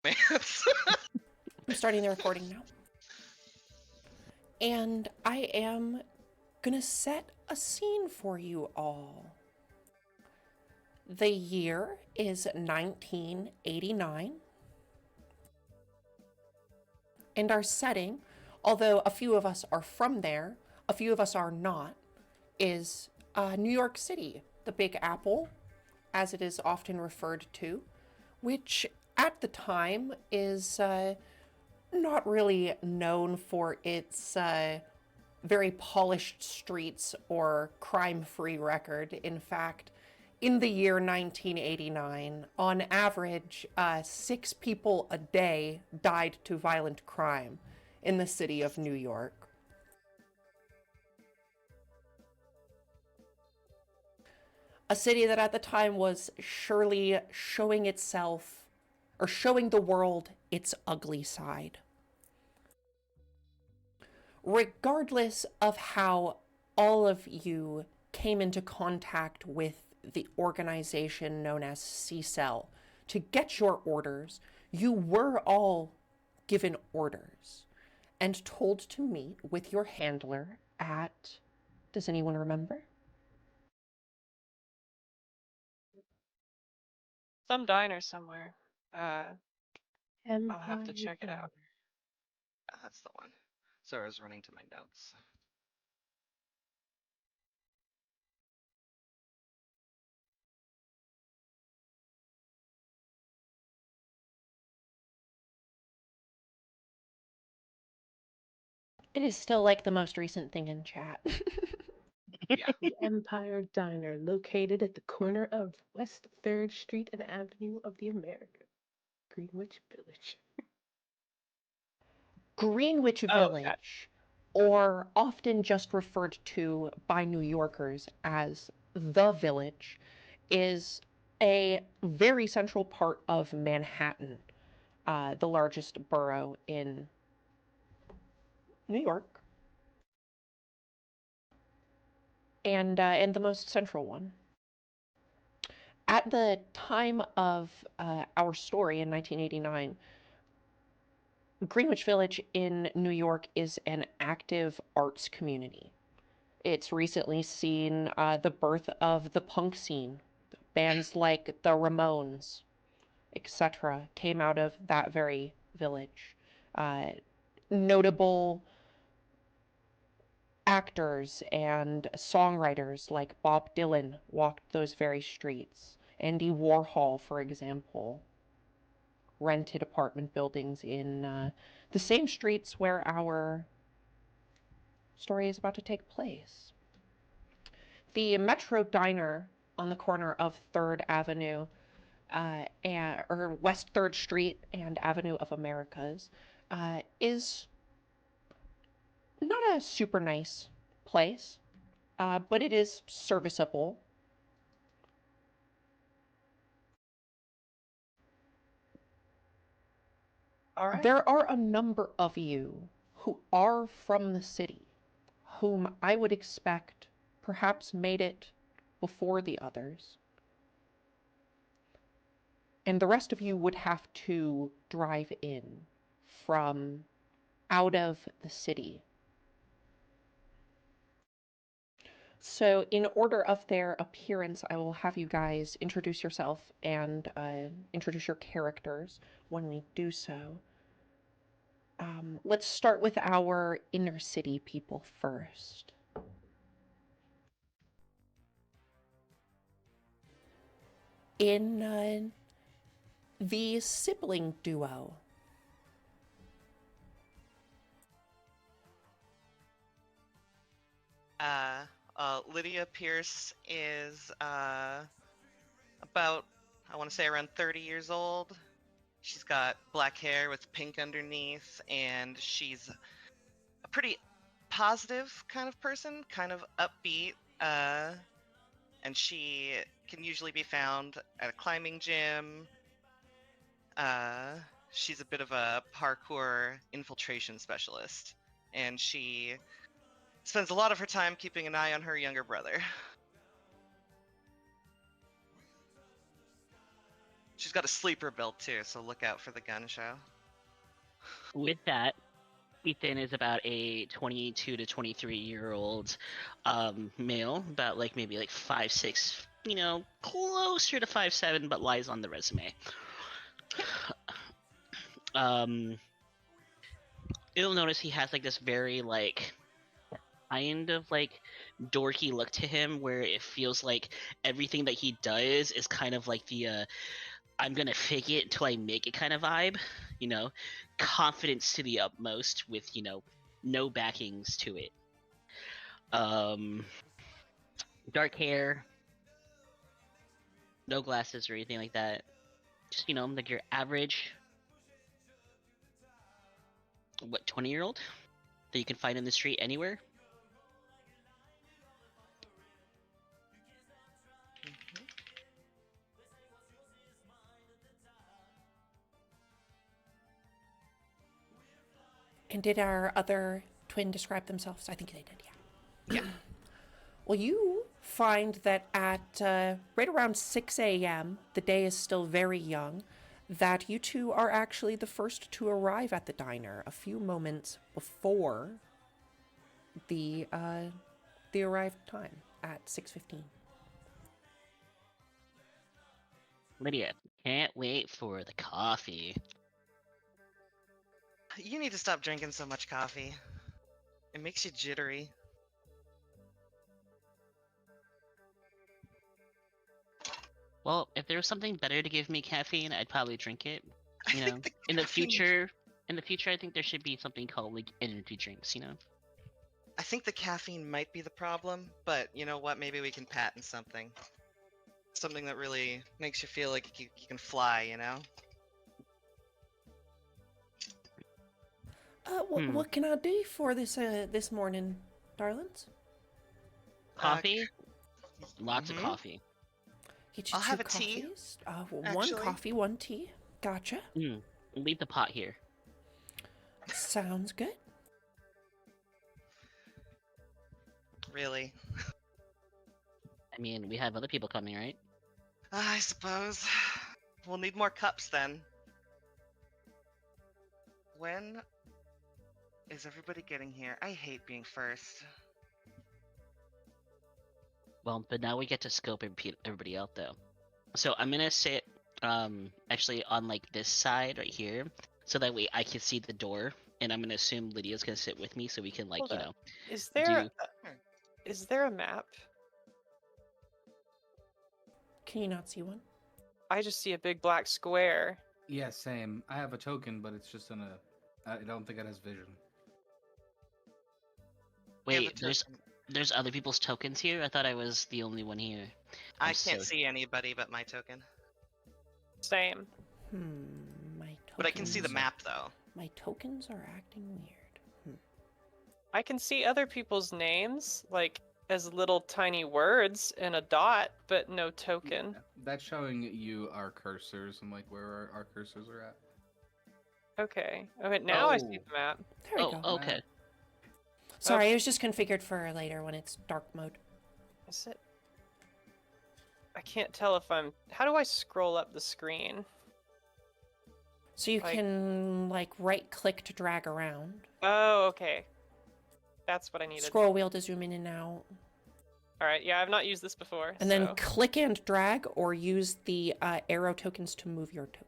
I'm starting the recording now. And I am gonna set a scene for you all. The year is 1989. And our setting, although a few of us are from there, a few of us are not, is New York City, the Big Apple, as it is often referred to, which at the time is not really known for its very polished streets or crime-free record. In fact, in the year 1989, on average, 6 people a day died to violent crime in the city of New York. A city that at the time was surely showing itself, or showing the world its ugly side. Regardless of how all of you came into contact with the organization known as C-Cell to get your orders, you were all given orders and told to meet with your handler at, does anyone remember? Some diner somewhere. I'll have to check it out. That's the one. So I was running to my notes. It is still like the most recent thing in chat. Yeah. The Empire Diner, located at the corner of West 3rd Street and Avenue of the Americas, Greenwich Village. Greenwich Village, or often just referred to by New Yorkers as the Village, is a very central part of Manhattan, the largest borough in New York, and the most central one. At the time of our story in 1989, Greenwich Village in New York is an active arts community. It's recently seen the birth of the punk scene. Bands like the Ramones, etc., came out of that very village. Notable actors and songwriters like Bob Dylan walked those very streets. Andy Warhol, for example, rented apartment buildings in the same streets where our story is about to take place. The Metro Diner on the corner of 3rd Avenue or West 3rd Street and Avenue of Americas is not a super nice place, but it is serviceable. All right. There are a number of you who are from the city, whom I would expect perhaps made it before the others. And the rest of you would have to drive in from out of the city. So in order of their appearance, I will have you guys introduce yourself and introduce your characters when we do so. Let's start with our inner city people first. In the sibling duo, Lydia Pierce is about, I want to say, around 30 years old. She's got black hair with pink underneath, and she's a pretty positive kind of person, kind of upbeat, and she can usually be found at a climbing gym. She's a bit of a parkour infiltration specialist, and she spends a lot of her time keeping an eye on her younger brother. She's got a sleeper build too, so look out for the gun show. With that, Ethan is about a 22 to 23-year-old male, about like maybe like 5'6", closer to 5'7", but lies on the resume. You'll notice he has like this very like kind of like dorky look to him, where it feels like everything that he does is kind of like the I'm gonna fake it until I make it kind of vibe, confidence to the utmost with no backings to it. Dark hair, no glasses or anything like that. Just like your average 20-year-old that you can find in the street anywhere. And did our other twin describe themselves? I think they did, yeah. Yeah. Well, you find that at right around 6 a.m., the day is still very young, that you two are actually the first to arrive at the diner a few moments before the arrived time at 6:15. Lydia, can't wait for the coffee. You need to stop drinking so much coffee. It makes you jittery. Well, if there was something better to give me caffeine, I'd probably drink it. I think the In the caffeine- future, I think there should be something called like energy drinks. I think the caffeine might be the problem, but you know what? Maybe we can patent something. Something that really makes you feel like you can fly, What can I do for this morning, darlings? Coffee, lots of mhm. coffee. Get you I'll two have a tea, coffees. One actually. coffee, one tea. Gotcha. Leave the pot here. Sounds good. Really? I mean, we have other people coming, right? I suppose. We'll need more cups then. When is everybody getting here? I hate being first. Well, but now we get to scope everybody out, though. So I'm gonna sit, actually on like this side right here, so that way I can see the door, and I'm gonna assume Lydia's gonna sit with me, so we can like, Hold up. Is there do- is there a map? Can you not see one? I just see a big black square. Yeah, same. I have a token, but it's just in a. I don't think it has vision. Yeah, Wait, the there's other people's tokens here? I thought I was the only one here. I I'm can't so- see anybody but my token. Same. My tokens. But I can see the map though. My tokens are acting weird. I can see other people's names, like as little tiny words and a dot, but no token. Yeah, that's showing you our cursors and like where our cursors are at. Okay. Okay, now I see Oh. the map. There we go. Okay. Sorry, it was just configured for later when it's dark mode. Is it? I can't tell if I'm. How do I scroll up the screen? So you Like- can like right click to drag around. Oh, okay. That's what I needed. Scroll wheel to zoom in and out. All right. Yeah, I've not used this before. And so. then click and drag or use the arrow tokens to move your token.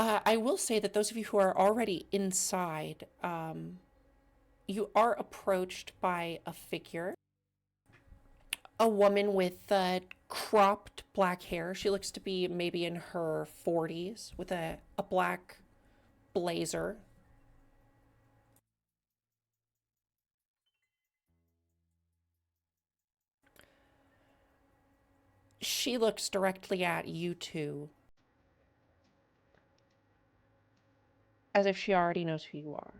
I will say that those of you who are already inside, you are approached by a figure. A woman with cropped black hair. She looks to be maybe in her 40s with a black blazer. She looks directly at you two, as if she already knows who you are.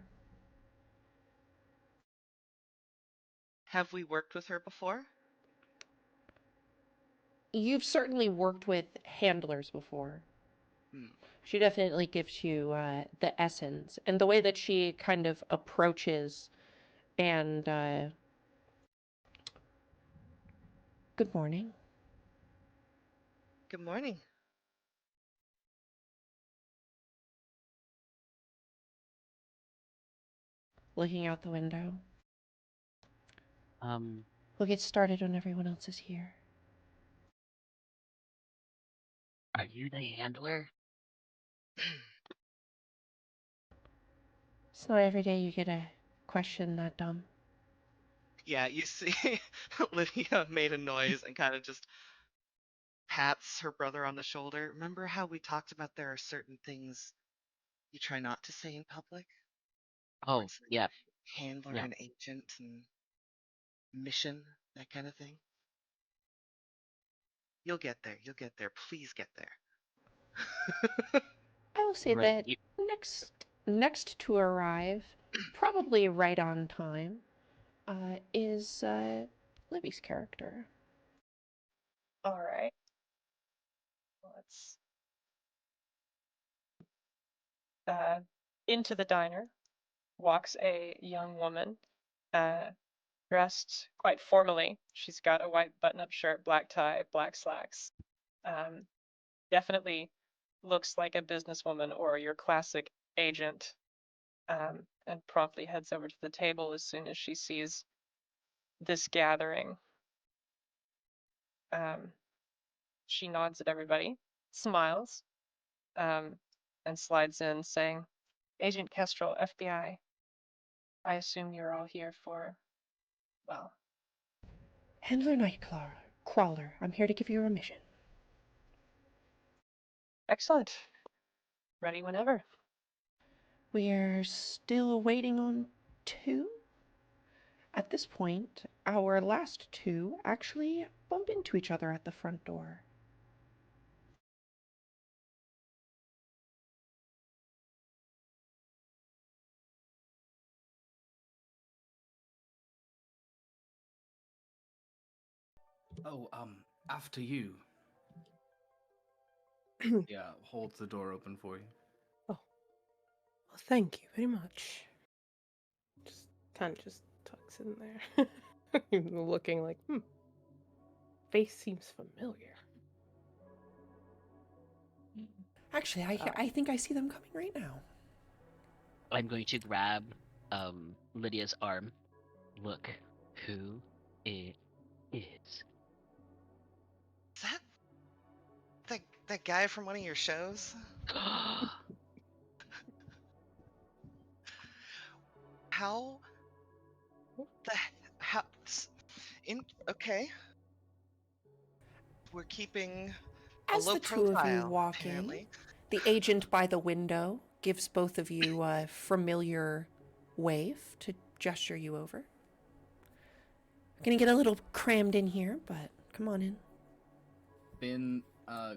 Have we worked with her before? You've certainly worked with handlers before. Hmm. She definitely gives you the essence, and the way that she kind of approaches and good morning. Good morning. Looking out the window. Um, We'll get started when everyone else is here. are you the handler? It's not every day you get a question that dumb. Yeah, you see Lydia made a noise and kind of just pats her brother on the shoulder. Remember how we talked about there are certain things you try not to say in public? Where Oh, it's like yeah, handler yeah. and agent and mission, that kind of thing. You'll get there. You'll get there. Please get there. I will say Right. that next to arrive, probably right on time, is Libby's character. All right. Let's into the diner walks a young woman, dressed quite formally. She's got a white button-up shirt, black tie, black slacks. Definitely looks like a businesswoman or your classic agent, and promptly heads over to the table as soon as she sees this gathering. She nods at everybody, smiles, and slides in saying, Agent Kestrel, FBI. I assume you're all here for, well, Handler Nightcrawler, I'm here to give you a mission. excellent. Ready whenever. We're still waiting on 2? At this point, our last 2 actually bump into each other at the front door. Oh, after you. Yeah, holds the door open for you. Oh, well, thank you very much. Just kind of just tucks in there, looking like, face seems familiar. Actually, I think I see them coming right now. I'm going to grab Lydia's arm. Look who it is. Is that that guy from one of your shows? How the how in okay. We're keeping a As low the 2 of you profile, walk in, apparently. the agent by the window gives both of you a familiar wave to gesture you over. Gonna get a little crammed in here, but come on in. Finn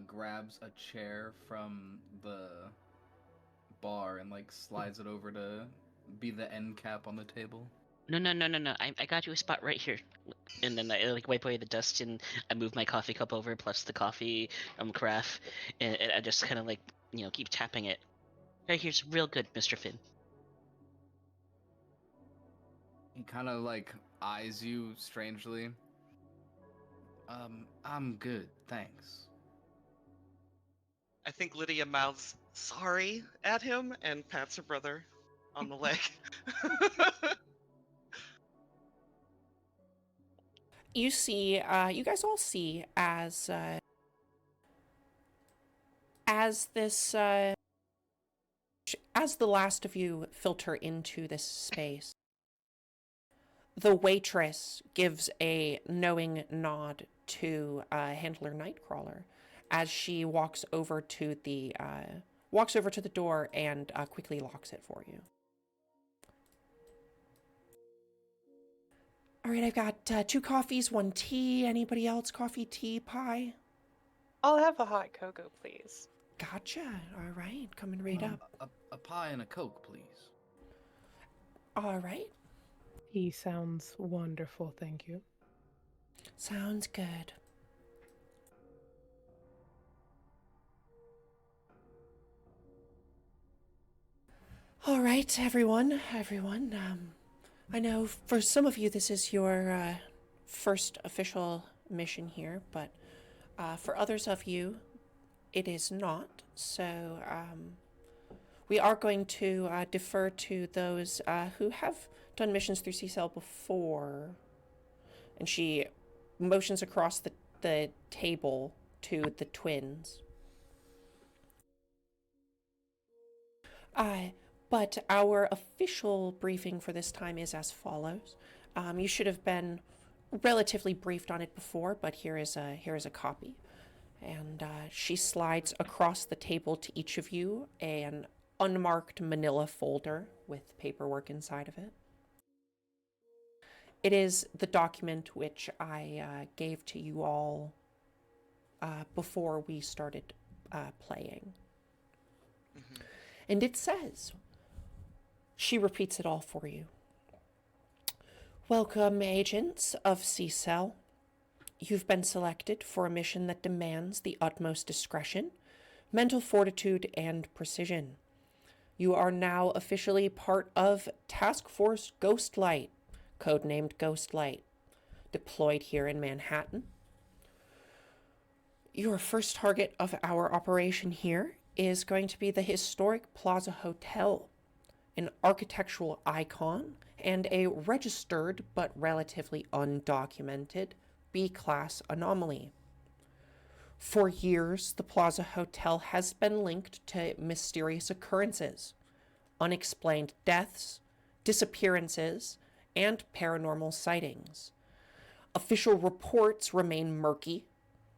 grabs a chair from the bar and like slides it over to be the end cap on the table. No. I got you a spot right here. And then I like wipe away the dust and I move my coffee cup over plus the coffee carafe, and I just kind of like keep tapping it. Right here's real good, Mr. Finn. He kind of like eyes you strangely. I'm good, thanks. I think Lydia mouths sorry at him and pats her brother on the leg. You see, you guys all see as this, as the last of you filter into this space, the waitress gives a knowing nod to Handler Nightcrawler as she walks over to the door and quickly locks it for you. All right, I've got 2 coffees, 1 tea. Anybody else? Coffee, tea, pie? I'll have a hot cocoa, please. Gotcha. All right, coming right up. A pie and a Coke, please. All right. He sounds wonderful, thank you. Sounds good. All right, everyone. I know for some of you this is your first official mission here, but For others of you, it is not. So we are going to defer to those who have done missions through C-Cell before. And she motions across the table to the twins. But our official briefing for this time is as follows. You should have been relatively briefed on it before, but here is a copy. And she slides across the table to each of you an unmarked manila folder with paperwork inside of it. It is the document which I gave to you all before we started playing. Mm-hmm. And it says, she repeats it all for you. Welcome, agents of C-Cell. You've been selected for a mission that demands the utmost discretion, mental fortitude, and precision. You are now officially part of Task Force Ghostlight, codenamed Ghostlight, deployed here in Manhattan. Your first target of our operation here is going to be the historic Plaza Hotel, an architectural icon and a registered but relatively undocumented B-class anomaly. For years, the Plaza Hotel has been linked to mysterious occurrences, unexplained deaths, disappearances, and paranormal sightings. Official reports remain murky,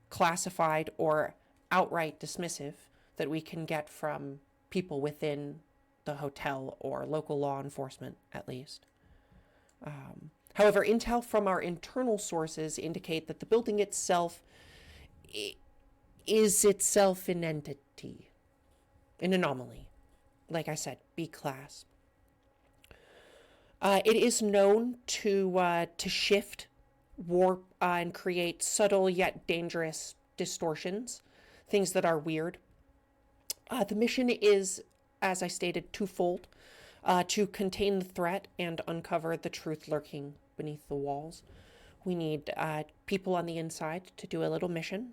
classified, or outright dismissive that we can get from people within the hotel or local law enforcement, at least. However, intel from our internal sources indicate that the building itself is itself an entity, an anomaly. Like I said, B-class. It is known to shift, warp, and create subtle yet dangerous distortions, things that are weird. The mission is, as I stated, twofold. To contain the threat and uncover the truth lurking beneath the walls. We need people on the inside to do a little mission.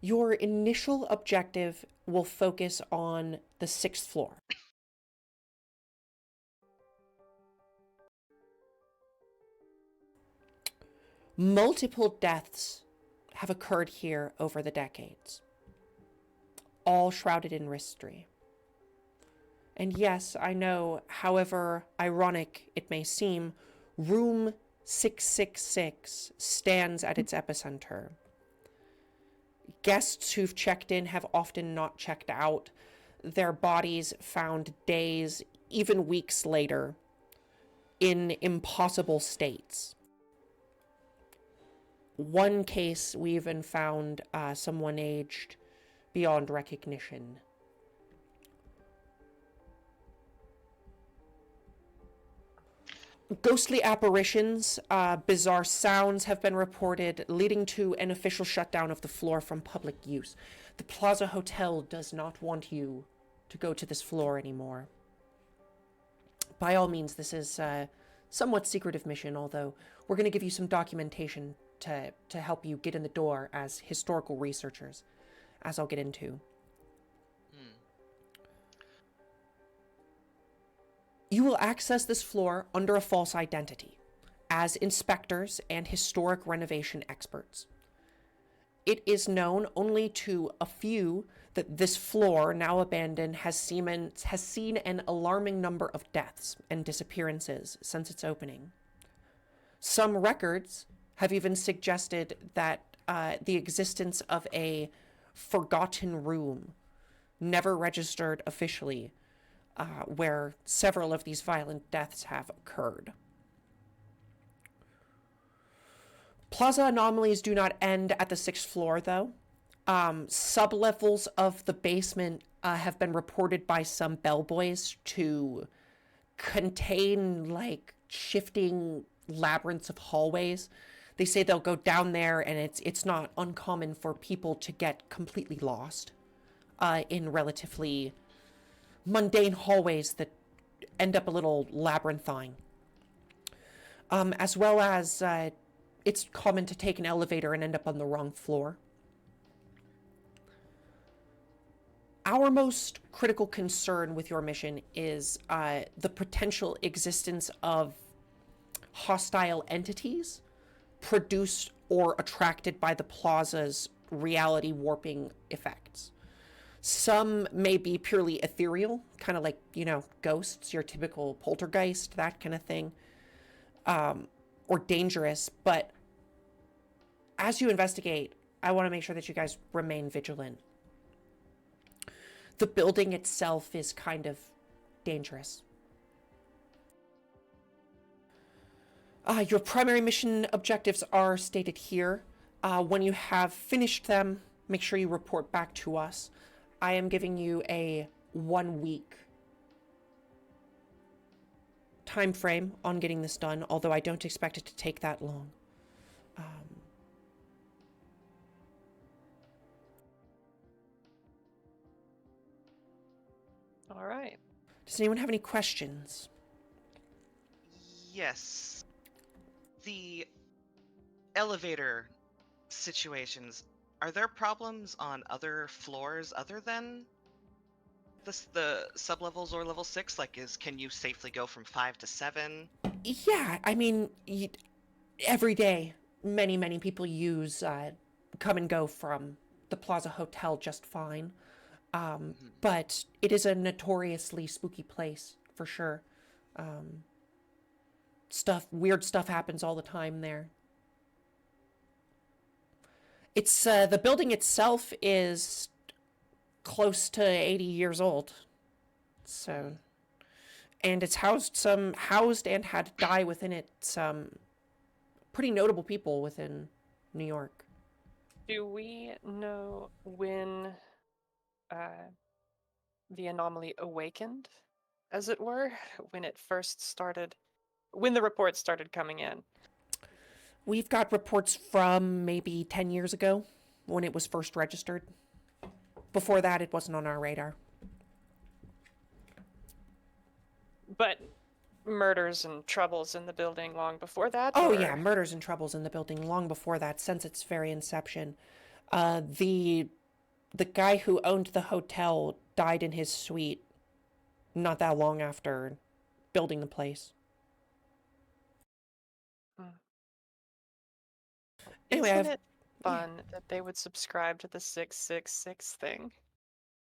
Your initial objective will focus on the 6th floor. Multiple deaths have occurred here over the decades, all shrouded in mystery. And yes, I know, however ironic it may seem, room 666 stands at its epicenter. Guests who've checked in have often not checked out, their bodies found days, even weeks later, in impossible states. One case, we even found someone aged beyond recognition. Ghostly apparitions, bizarre sounds have been reported, leading to an official shutdown of the floor from public use. The Plaza Hotel does not want you to go to this floor anymore. By all means, this is a somewhat secretive mission, although we're going to give you some documentation to help you get in the door as historical researchers, as I'll get into. You will access this floor under a false identity, as inspectors and historic renovation experts. It is known only to a few that this floor, now abandoned, has seen an alarming number of deaths and disappearances since its opening. Some records have even suggested that the existence of a forgotten room, never registered officially, where several of these violent deaths have occurred. Plaza anomalies do not end at the 6th floor, though. Sublevels of the basement have been reported by some bellboys to contain, like, shifting labyrinths of hallways. They say they'll go down there, and it's not uncommon for people to get completely lost in relatively mundane hallways that end up a little labyrinthine. As well as it's common to take an elevator and end up on the wrong floor. Our most critical concern with your mission is the potential existence of hostile entities produced or attracted by the plaza's reality warping effects. Some may be purely ethereal, kind of like, ghosts, your typical poltergeist, that kind of thing, or dangerous. But as you investigate, I want to make sure that you guys remain vigilant. The building itself is kind of dangerous. Your primary mission objectives are stated here. When you have finished them, make sure you report back to us. I am giving you a 1-week time frame on getting this done, although I don't expect it to take that long. All right. Does anyone have any questions? Yes. The elevator situations, are there problems on other floors other than the sublevels or level 6? Like, can you safely go from 5 to 7? Yeah, I mean, every day, many people use come and go from the Plaza Hotel just fine. But it is a notoriously spooky place, for sure. Weird stuff happens all the time there. It's the building itself is close to 80 years old. So, and it's housed and had die within it some pretty notable people within New York. Do we know when the anomaly awakened, as it were, when it first started, when the reports started coming in? We've got reports from maybe 10 years ago when it was first registered. Before that, it wasn't on our radar. But murders and troubles in the building long before that? Oh, or... yeah, murders and troubles in the building long before that, since its very inception. The guy who owned the hotel died in his suite not that long after building the place. Anyway, Isn't it fun that they would subscribe to the 666 thing?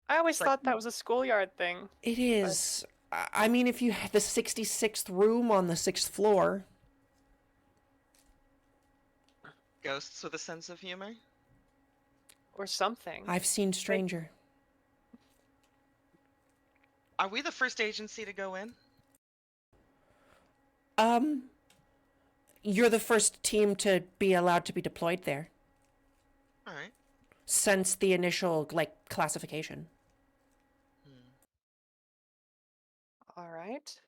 I always thought that was a schoolyard thing. It is. I mean, if you have the 66th room on the 6th floor. Ghosts with a sense of humor? Or something. I've seen stranger. Are we the first agency to go in? You're the first team to be allowed to be deployed there. All right. Since the initial, classification. All right.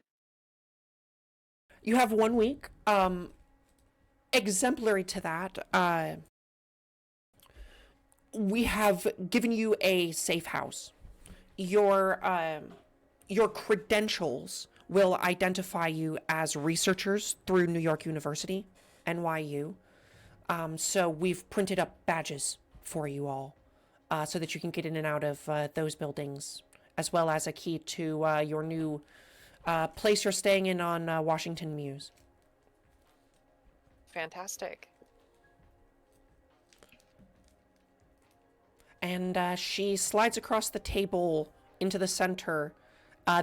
You have 1 week. Exemplary to that, we have given you a safe house. Your credentials will identify you as researchers through New York University, NYU. So we've printed up badges for you all, so that you can get in and out of those buildings, as well as a key to your new place you're staying in on Washington Mews. Fantastic. And she slides across the table into the center.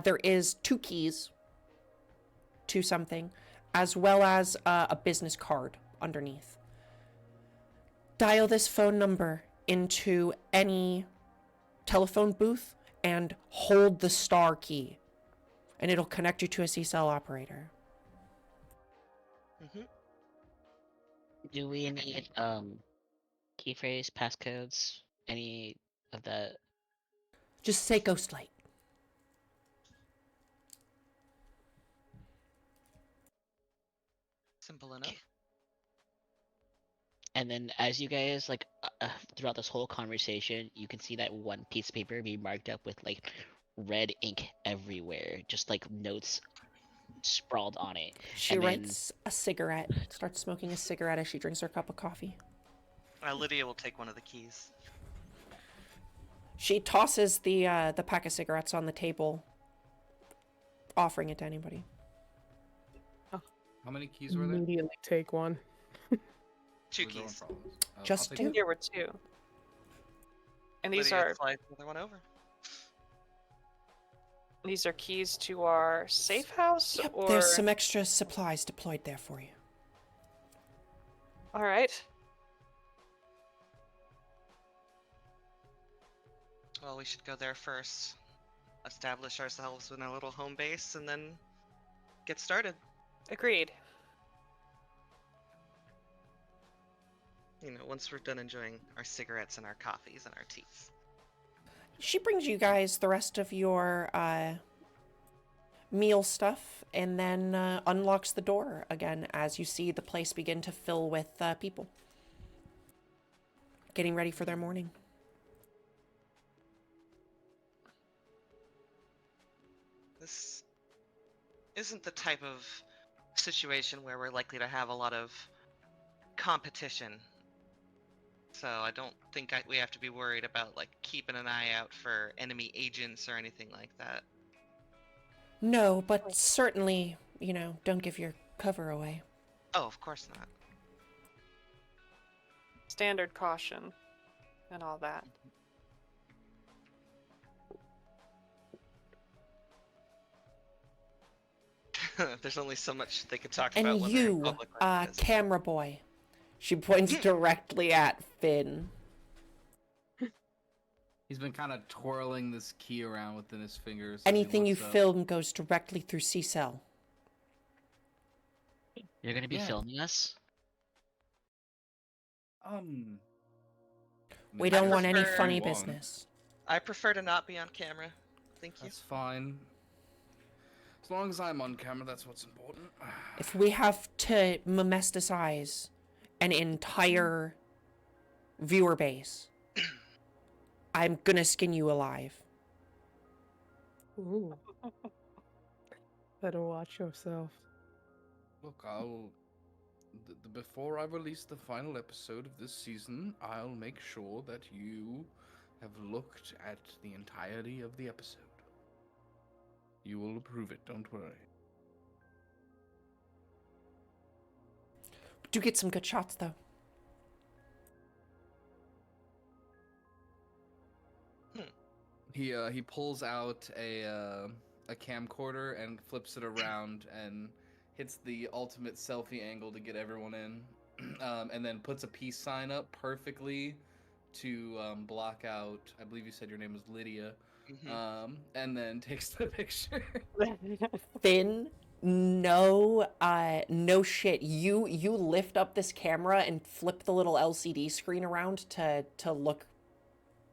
There is 2 keys to something, as well as a business card underneath. Dial this phone number into any telephone booth and hold the star key, and it'll connect you to a C-cell operator. Mm-hmm. Do we need key phrase, passcodes, any of that? Just say Ghostlight. Simple enough. And then as you guys throughout this whole conversation, you can see that one piece of paper be marked up with red ink everywhere, just notes sprawled on it. She And then- lights a cigarette, starts smoking a cigarette as she drinks her cup of coffee. Lydia will take one of the keys. She tosses the pack of cigarettes on the table, offering it to anybody. How many keys were there? Immediately take one. 2 Where's the one keys. from? I'll Just take two? one. There were 2. And these Lydia are slides the other one over. keys to our safe house, Yep, or there's some extra supplies deployed there for you. all right. Well, we should go there first. Establish ourselves in our little home base, and then get started. Agreed. You know, once we're done enjoying our cigarettes and our coffees and our teas. She brings you guys the rest of your meal stuff and then unlocks the door again as you see the place begin to fill with people getting ready for their morning. This isn't the type of situation where we're likely to have a lot of competition. So I don't think we have to be worried about, like, keeping an eye out for enemy agents or anything like that. No, but certainly, don't give your cover away. Oh, of course not. Standard caution and all that. There's only so much they could talk about And when they're in you, public like this. camera boy. She points directly at Finn. He's been kind of twirling this key around within his fingers. as he Anything you looks up. film goes directly through C-Cell. You're gonna be Yeah. filming us? We don't want any prefer- funny You want. business. I prefer to not be on camera. Thank you. That's fine. As long as I'm on camera, that's what's important. If we have to memesticize an entire viewer base, I'm gonna skin you alive. Ooh. Better watch yourself. Look, before I release the final episode of this season, I'll make sure that you have looked at the entirety of the episode. You will approve it, don't worry. Do get some good shots, though. He pulls out a camcorder and flips it around and hits the ultimate selfie angle to get everyone in, and then puts a peace sign up perfectly to block out. I believe you said your name was Lydia. And then takes the picture. Finn, no shit. You lift up this camera and flip the little LCD screen around to look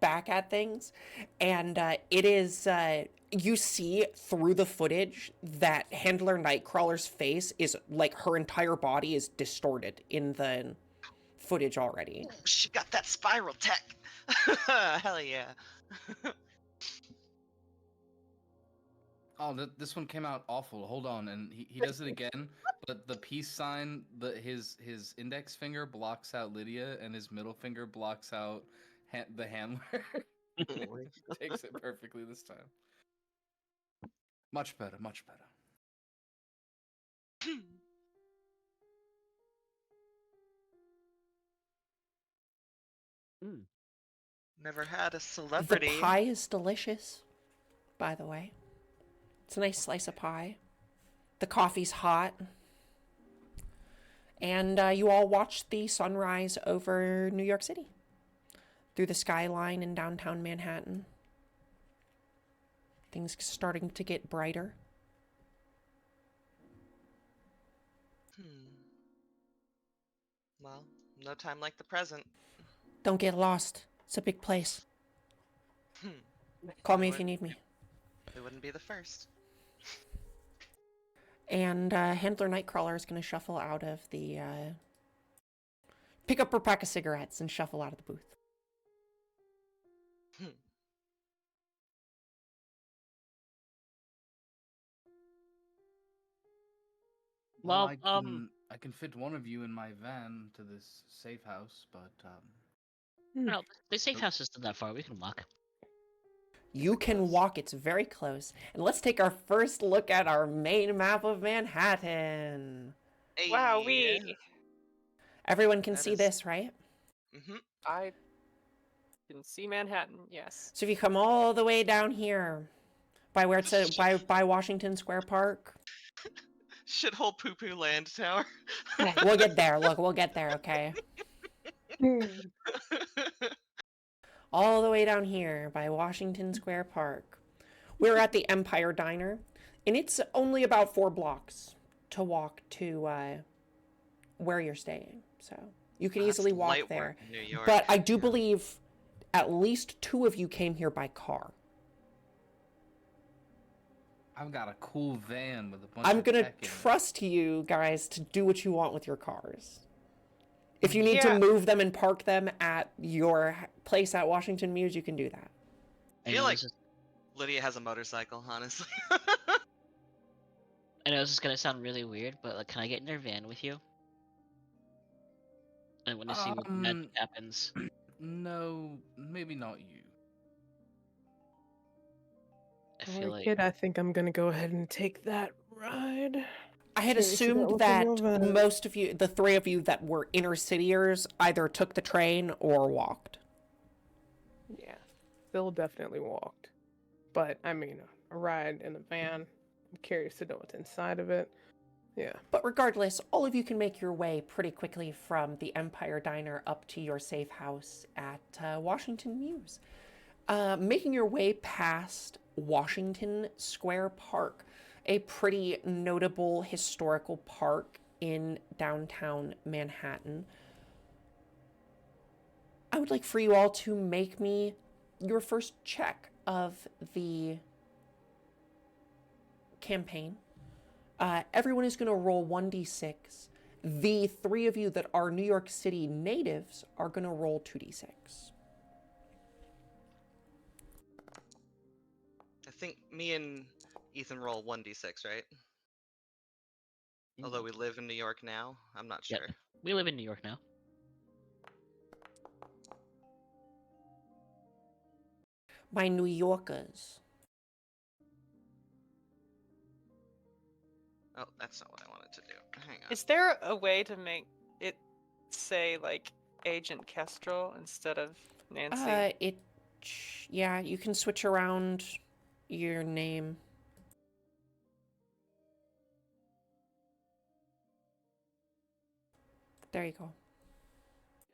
back at things, and it is you see through the footage that Handler Nightcrawler's face is like her entire body is distorted in the footage already. Ooh, she got that spiral tech. Hell yeah. Oh, this one came out awful. Hold on, and he does it again, but the peace sign, his index finger blocks out Lydia, and his middle finger blocks out the handler. Takes it perfectly this time. Much better, much better. Never had a The celebrity. pie is delicious, by the way. It's a nice slice of pie. The coffee's hot. And you all watch the sunrise over New York City through the skyline in downtown Manhattan. Things starting to get brighter. Well, no time like the present. Don't get lost. It's a big place. Call me if you need me. We wouldn't be the first. And Handler Nightcrawler is going to shuffle out of the... pick up her pack of cigarettes and shuffle out of the booth. Well, I can fit one of you in my van to this safe house, but no, the safe house isn't that far. We can walk. You can walk, it's very close. And let's take our first look at our main map of Manhattan. Wow, Hey. Everyone can That see is- this, right? I can see Manhattan, yes. So if you come all the way down here, by where it's by Washington Square Park, Shithole poo poo land tower. we'll get there. Look, we'll get there, okay? All the way down here by Washington Square Park. We're at the Empire Diner, and it's only about 4 blocks to walk to where you're staying. So you can That's easily walk light there. work in New York. But I do believe at least 2 of you came here by car. I've got a cool van with a bunch I'm of gonna tech in it. trust you guys to do what you want with your cars. If you need Yeah. to move them and park them at your place at Washington Muse, you can do that. I I feel know like this is, Lydia has a motorcycle, honestly. I know this is gonna sound really weird, but like, can I get in their van with you? I want to see what magic happens. No, maybe not you. I feel like Kid, I think I'm gonna go ahead and take that ride. I had Curious about assumed what's in that your van. most of you, the 3 of you that were inner cityers, either took the train or walked. Yeah, Phil definitely walked. But, I mean, a ride in a van. I'm curious to know what's inside of it. Yeah. But regardless, all of you can make your way pretty quickly from the Empire Diner up to your safe house at Washington Muse. Making your way past Washington Square Park, a pretty notable historical park in downtown Manhattan. I would like for you all to make me your first check of the campaign. Everyone is going to roll 1d6. The 3 of you that are New York City natives are going to roll 2d6. I think me and Ethan roll 1d6, right? Although we live in New York now, I'm not Yep. sure. we live in New York now. My New Yorkers. Oh, that's not what I wanted to do. Hang on. Is there a way to make it say, like, Agent Kestrel instead of Nancy? Yeah, you can switch around your name. There you go.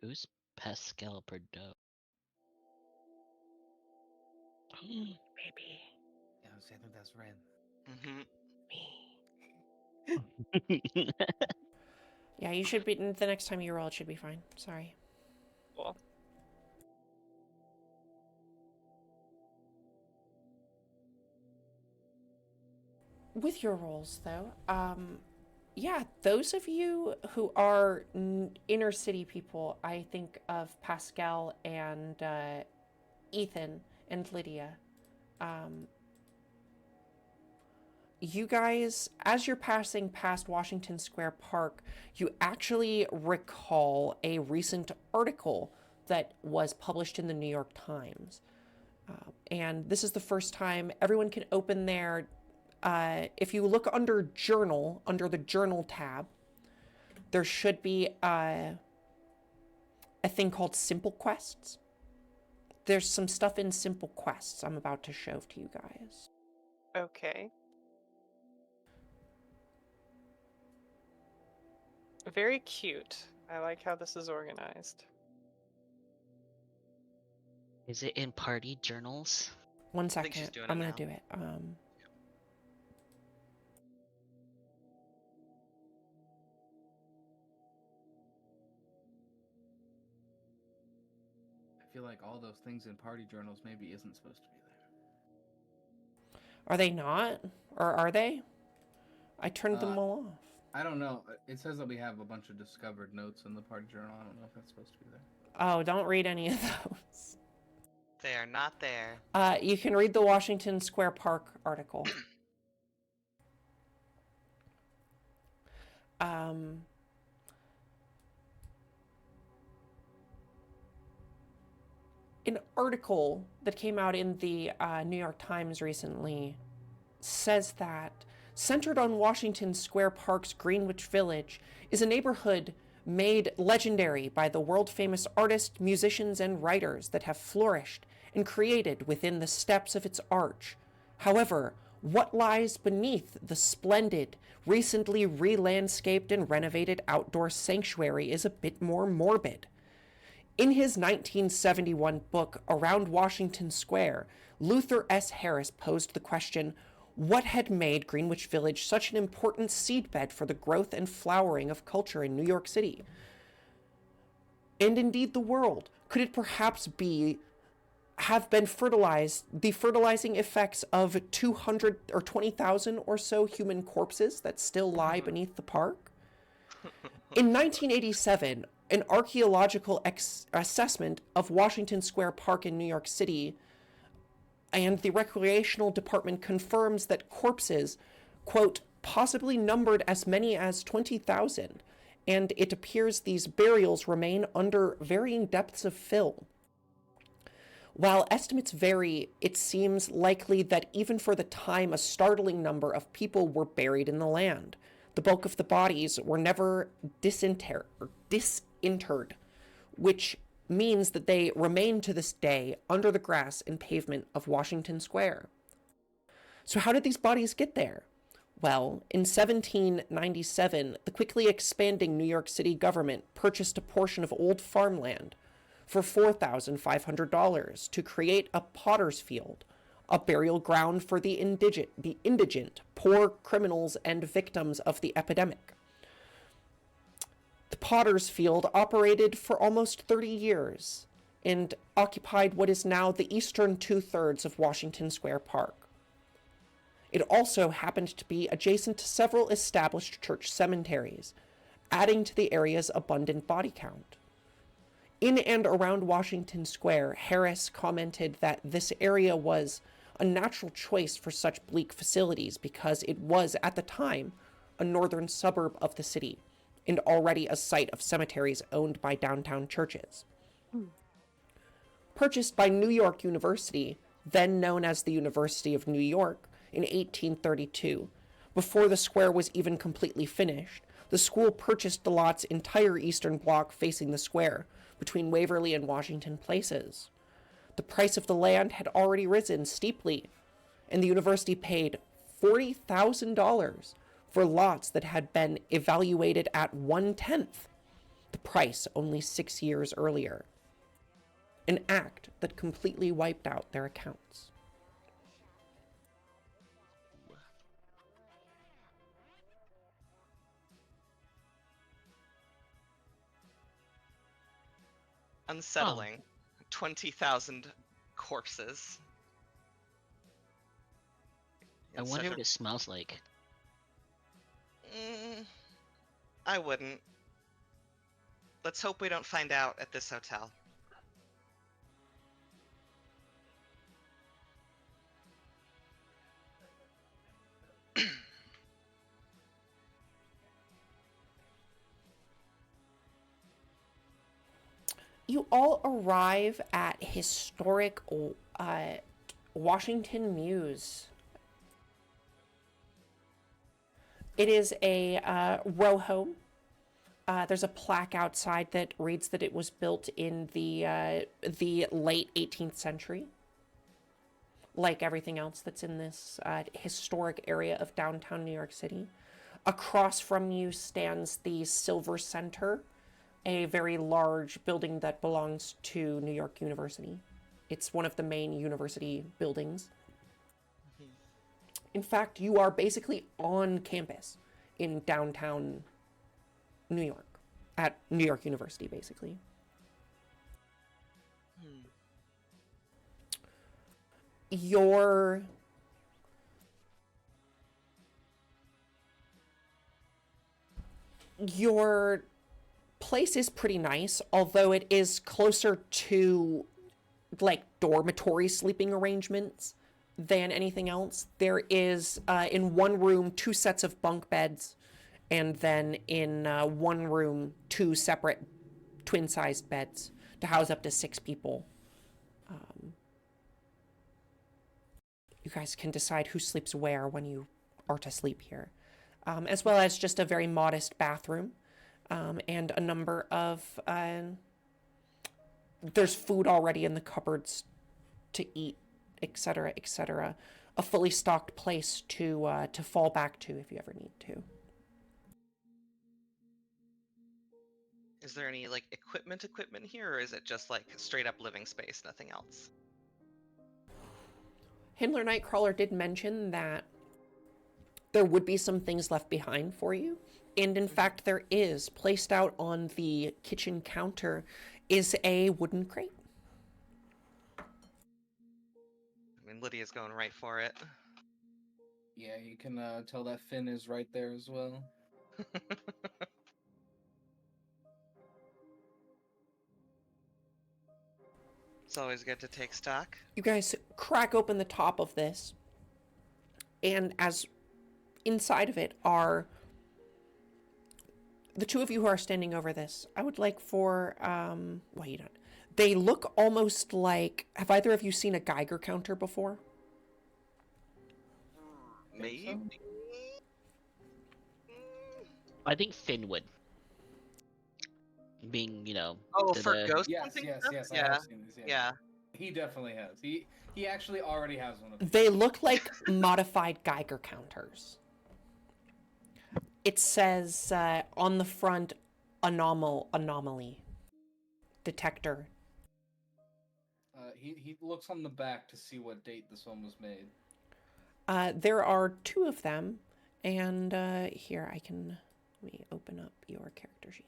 Who's Pascal Bordeaux? Maybe. Yeah, I think that's red. Mm-hmm. Yeah, you should be, the next time you roll, it should be fine. Sorry. Cool. With your rolls, though, yeah, those of you who are inner city people, I think of Pascal and Ethan and Lydia. You guys, as you're passing past Washington Square Park, you actually recall a recent article that was published in the New York Times. And this is the first time everyone can open their, if you look under Journal, under the Journal tab, there should be a thing called Simple Quests. There's some stuff in Simple Quests I'm about to show to you guys. Okay. Very cute. I like how this is organized. Is it in party journals? One I think she's second, doing I'm it gonna now. do it. I feel like all those things in party journals maybe isn't supposed to be there. Are they not? Or are they? I turned them all off. I don't know. It says that we have a bunch of discovered notes in the party journal. I don't know if that's supposed to be there. Oh, don't read any of those. They are not there. You can read the Washington Square Park article. an article that came out in the New York Times recently says that centered on Washington Square Park's Greenwich Village is a neighborhood made legendary by the world-famous artists, musicians, and writers that have flourished and created within the steps of its arch. However, what lies beneath the splendid, recently re-landscaped and renovated outdoor sanctuary is a bit more morbid. In his 1971 book, Around Washington Square, Luther S. Harris posed the question, what had made Greenwich Village such an important seedbed for the growth and flowering of culture in New York City? And indeed the world. Could it perhaps have been the fertilizing effects of 200 or 20,000 or so human corpses that still lie beneath the park? In 1987, an archaeological assessment of Washington Square Park in New York City and the recreational department confirms that corpses, quote, possibly numbered as many as 20,000, and it appears these burials remain under varying depths of fill. While estimates vary, it seems likely that even for the time, a startling number of people were buried in the land. The bulk of the bodies were never disinterred, which means that they remain to this day under the grass and pavement of Washington Square. So how did these bodies get there? Well, in 1797, the quickly expanding New York City government purchased a portion of old farmland for $4,500 to create a potter's field, a burial ground for the indigent, poor criminals, and victims of the epidemic. The potter's field operated for almost 30 years and occupied what is now the eastern two-thirds of Washington Square Park. It also happened to be adjacent to several established church cemeteries, adding to the area's abundant body count. In and around Washington Square, Harris commented that this area was a natural choice for such bleak facilities because it was, at the time, a northern suburb of the city and already a site of cemeteries owned by downtown churches. Purchased by New York University, then known as the University of New York, in 1832, before the square was even completely finished, the school purchased the lot's entire eastern block facing the square, between Waverly and Washington Places. The price of the land had already risen steeply, and the university paid $40,000 for lots that had been evaluated at 1/10 the price only 6 years earlier. An act that completely wiped out their accounts. Unsettling. 20,000 corpses. I It's wonder such what it smells like. I wouldn't. Let's hope we don't find out at this hotel. You all arrive at historic Washington Mews. It is a row home. There's a plaque outside that reads that it was built in the late 18th century. Like everything else that's in this historic area of downtown New York City. Across from you stands the Silver Center, a very large building that belongs to New York University. It's one of the main university buildings. In fact, you are basically on campus in downtown New York, at New York University, basically. Your place is pretty nice, although it is closer to like dormitory sleeping arrangements than anything else. There is in one room 2 sets of bunk beds And then in one room, 2 separate twin-sized beds to house up to 6 people. You guys can decide who sleeps where when you are to sleep here. As well as just a very modest bathroom and a number of... there's food already in the cupboards to eat, etc., etc. A fully stocked place to fall back to if you ever need to. Is there any like equipment here, or is it just like straight up living space, nothing else? Himmler Nightcrawler did mention that there would be some things left behind for you. And in fact, there is. Placed out on the kitchen counter is a wooden crate. I mean, Lydia's going right for it. Yeah, you can tell that Finn is right there as well. It's always good to take stock. You guys crack open the top of this, and as inside of it are the 2 of you who are standing over this. I would like for well, you don't. They look almost like. Have either of you seen a Geiger counter before? Maybe. I think Finn would. Being, Oh, the- for the- ghost Yes, hunting yes, stuff? yes. I Yeah. have seen this. Yeah. He definitely has. He actually already has one of these. They look like modified Geiger counters. It says on the front, anomaly detector. He looks on the back to see what date this one was made. There are 2 of them, and here let me open up your character sheet.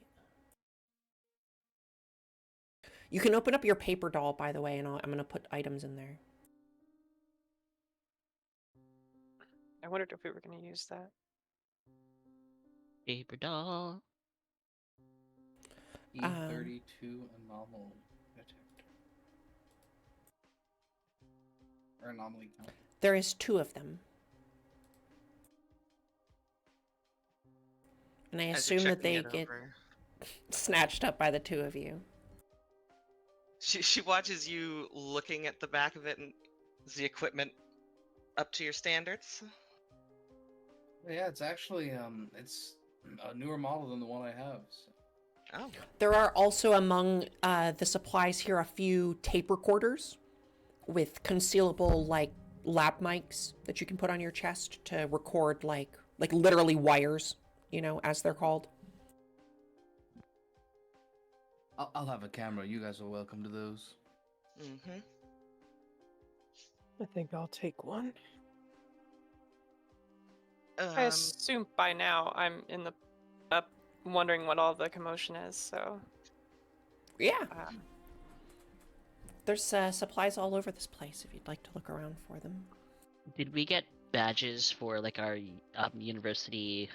You can open up your paper doll, by the way, and I'm going to put items in there. I wondered if we were going to use that. Paper doll. E32 anomaly detector. Or anomaly count. There is 2 of them. And I As you're assume that they checking it get over, snatched up by the 2 of you. She watches you looking at the back of it, and is the equipment up to your standards? Yeah, it's actually it's a newer model than the one I have. So. Oh. There are also among the supplies here a few tape recorders with concealable like lab mics that you can put on your chest to record like literally wires, as they're called. I'll have a camera. You guys are welcome to those. Mm-hmm. I think I'll take one. I assume by now I'm in the up wondering what all the commotion is, so Yeah. There's supplies all over this place if you'd like to look around for them. Did we get badges for like our university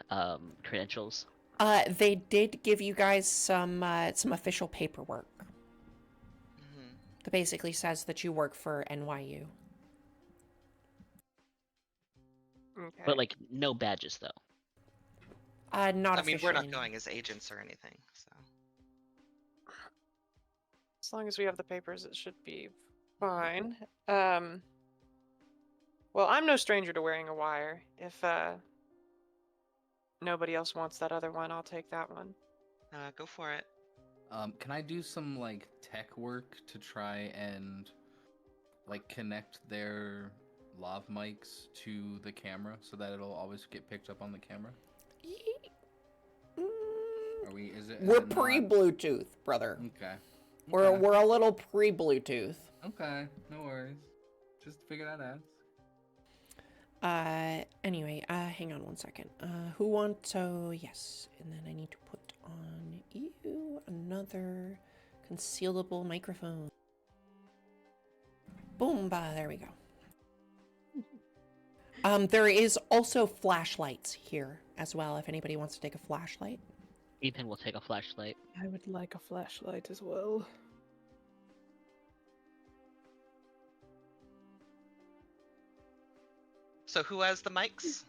credentials? They did give you guys some official paperwork Mm-hmm. that basically says that you work for NYU. okay. But like no badges though. Not I mean, we're officially. not going as agents or anything, so. As long as we have the papers, it should be fine. Well, I'm no stranger to wearing a wire. If nobody else wants that other one, I'll take that one. Go for it. Can I do some like tech work to try and like connect their lav mics to the camera so that it'll always get picked up on the camera? Are we? Is it? We're is it not- pre-Bluetooth, brother. Okay. We're Okay. a little pre-Bluetooth. Okay. No worries. Just figure that out. Anyway, hang on one second. Who wants, so yes, and then I need to put on you another concealable microphone. Boom, there we go. There is also flashlights here as well, if anybody wants to take a flashlight. Ethan will take a flashlight. I would like a flashlight as well. So who has the mics?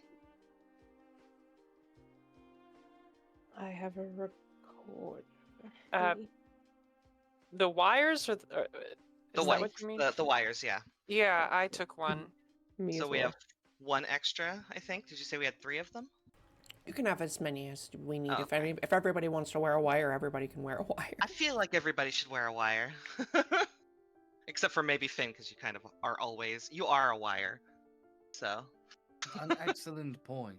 I have a recorder. Uh, The wires, or The is that wires. what you mean? The wires, yeah. Yeah, I took one. Me So as we well. have one extra, I think. Did you say we had 3 of them? You can have as many as we need. Oh, okay. If everybody wants to wear a wire, everybody can wear a wire. I feel like everybody should wear a wire. Except for maybe Finn, because you kind of are always. You are a wire. So. An excellent point.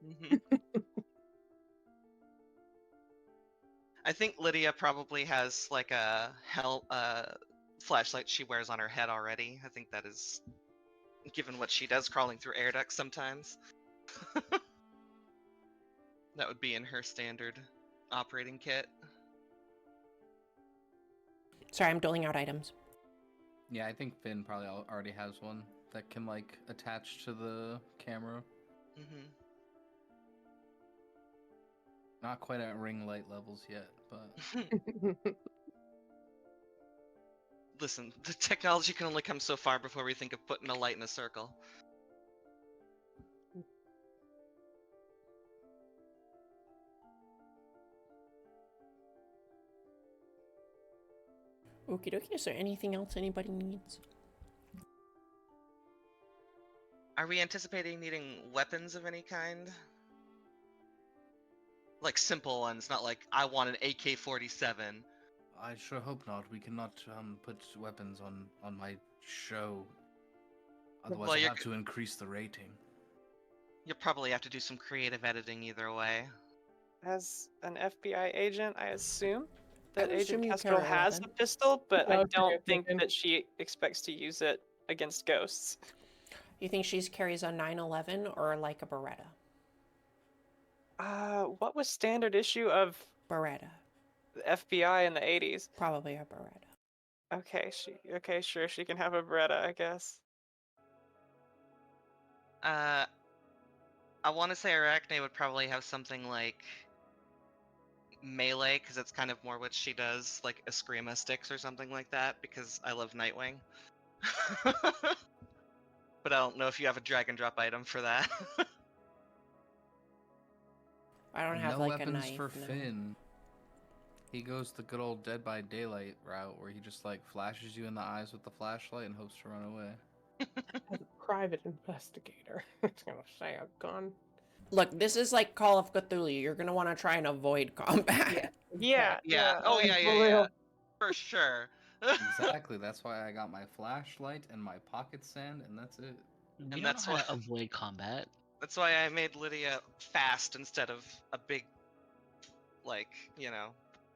Mhm. I think Lydia probably has like a flashlight she wears on her head already. I think that is, given what she does crawling through air ducts sometimes. That would be in her standard operating kit. Sorry, I'm doling out items. Yeah, I think Finn probably already has one that can like attach to the camera. Hmm. Not quite at ring light levels yet, but Listen, the technology can only come so far before we think of putting a light in a circle. Okie dokie. Is there anything else anybody needs? Are we anticipating needing weapons of any kind? Like simple ones, not like I want an AK-47. I sure hope not. We cannot put weapons on my show. Otherwise, Well, I'll you're have to increase the rating. You'll probably have to do some creative editing either way. As an FBI agent, I assume I that would assume Agent you Kestrel carry a has a weapon. pistol, but I Okay, don't think okay. that she expects to use it against ghosts. You think she carries a 911 or like a Beretta? What was standard issue of Beretta. the FBI in the 80s? Probably a Beretta. Okay, sure, she can have a Beretta, I guess. I want to say Arachne would probably have something like melee, because it's kind of more what she does, like Eskrima sticks or something like that, because I love Nightwing. But I don't know if you have a drag and drop item for that. I don't have No like a weapons knife. for no. Finn. He goes the good old Dead by Daylight route, where he just like flashes you in the eyes with the flashlight and hopes to run away. As a private investigator, it's gonna say a gun. Look, this is like Call of Cthulhu. You're gonna want to try and avoid combat. Yeah. Oh yeah, for yeah, yeah. real. For sure. Exactly. That's why I got my flashlight and my pocket sand, and that's it. We And don't that's know how why- to avoid combat. That's why I made Lydia fast instead of a big, like,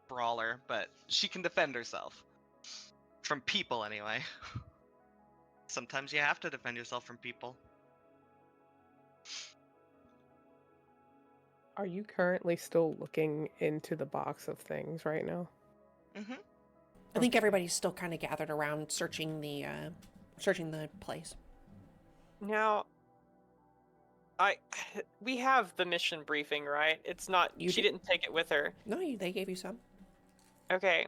brawler, but she can defend herself. From people, anyway. Sometimes you have to defend yourself from people. Are you currently still looking into the box of things right now? Mm-hmm. I think everybody's still kind of gathered around searching the place. Now, we have the mission briefing, right? It's not. You She did? didn't take it with her. No, they gave you some. Okay.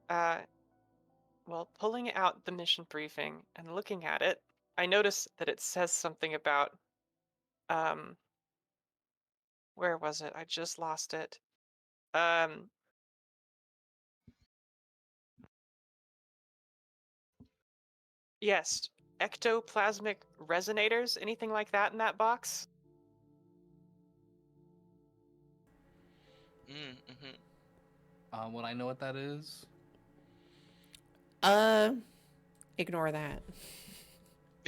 Well, pulling out the mission briefing and looking at it, I notice that it says something about, where was it? I just lost it. Yes, ectoplasmic resonators, anything like that in that box? Mm-hmm. Would I know what that is? Ignore that.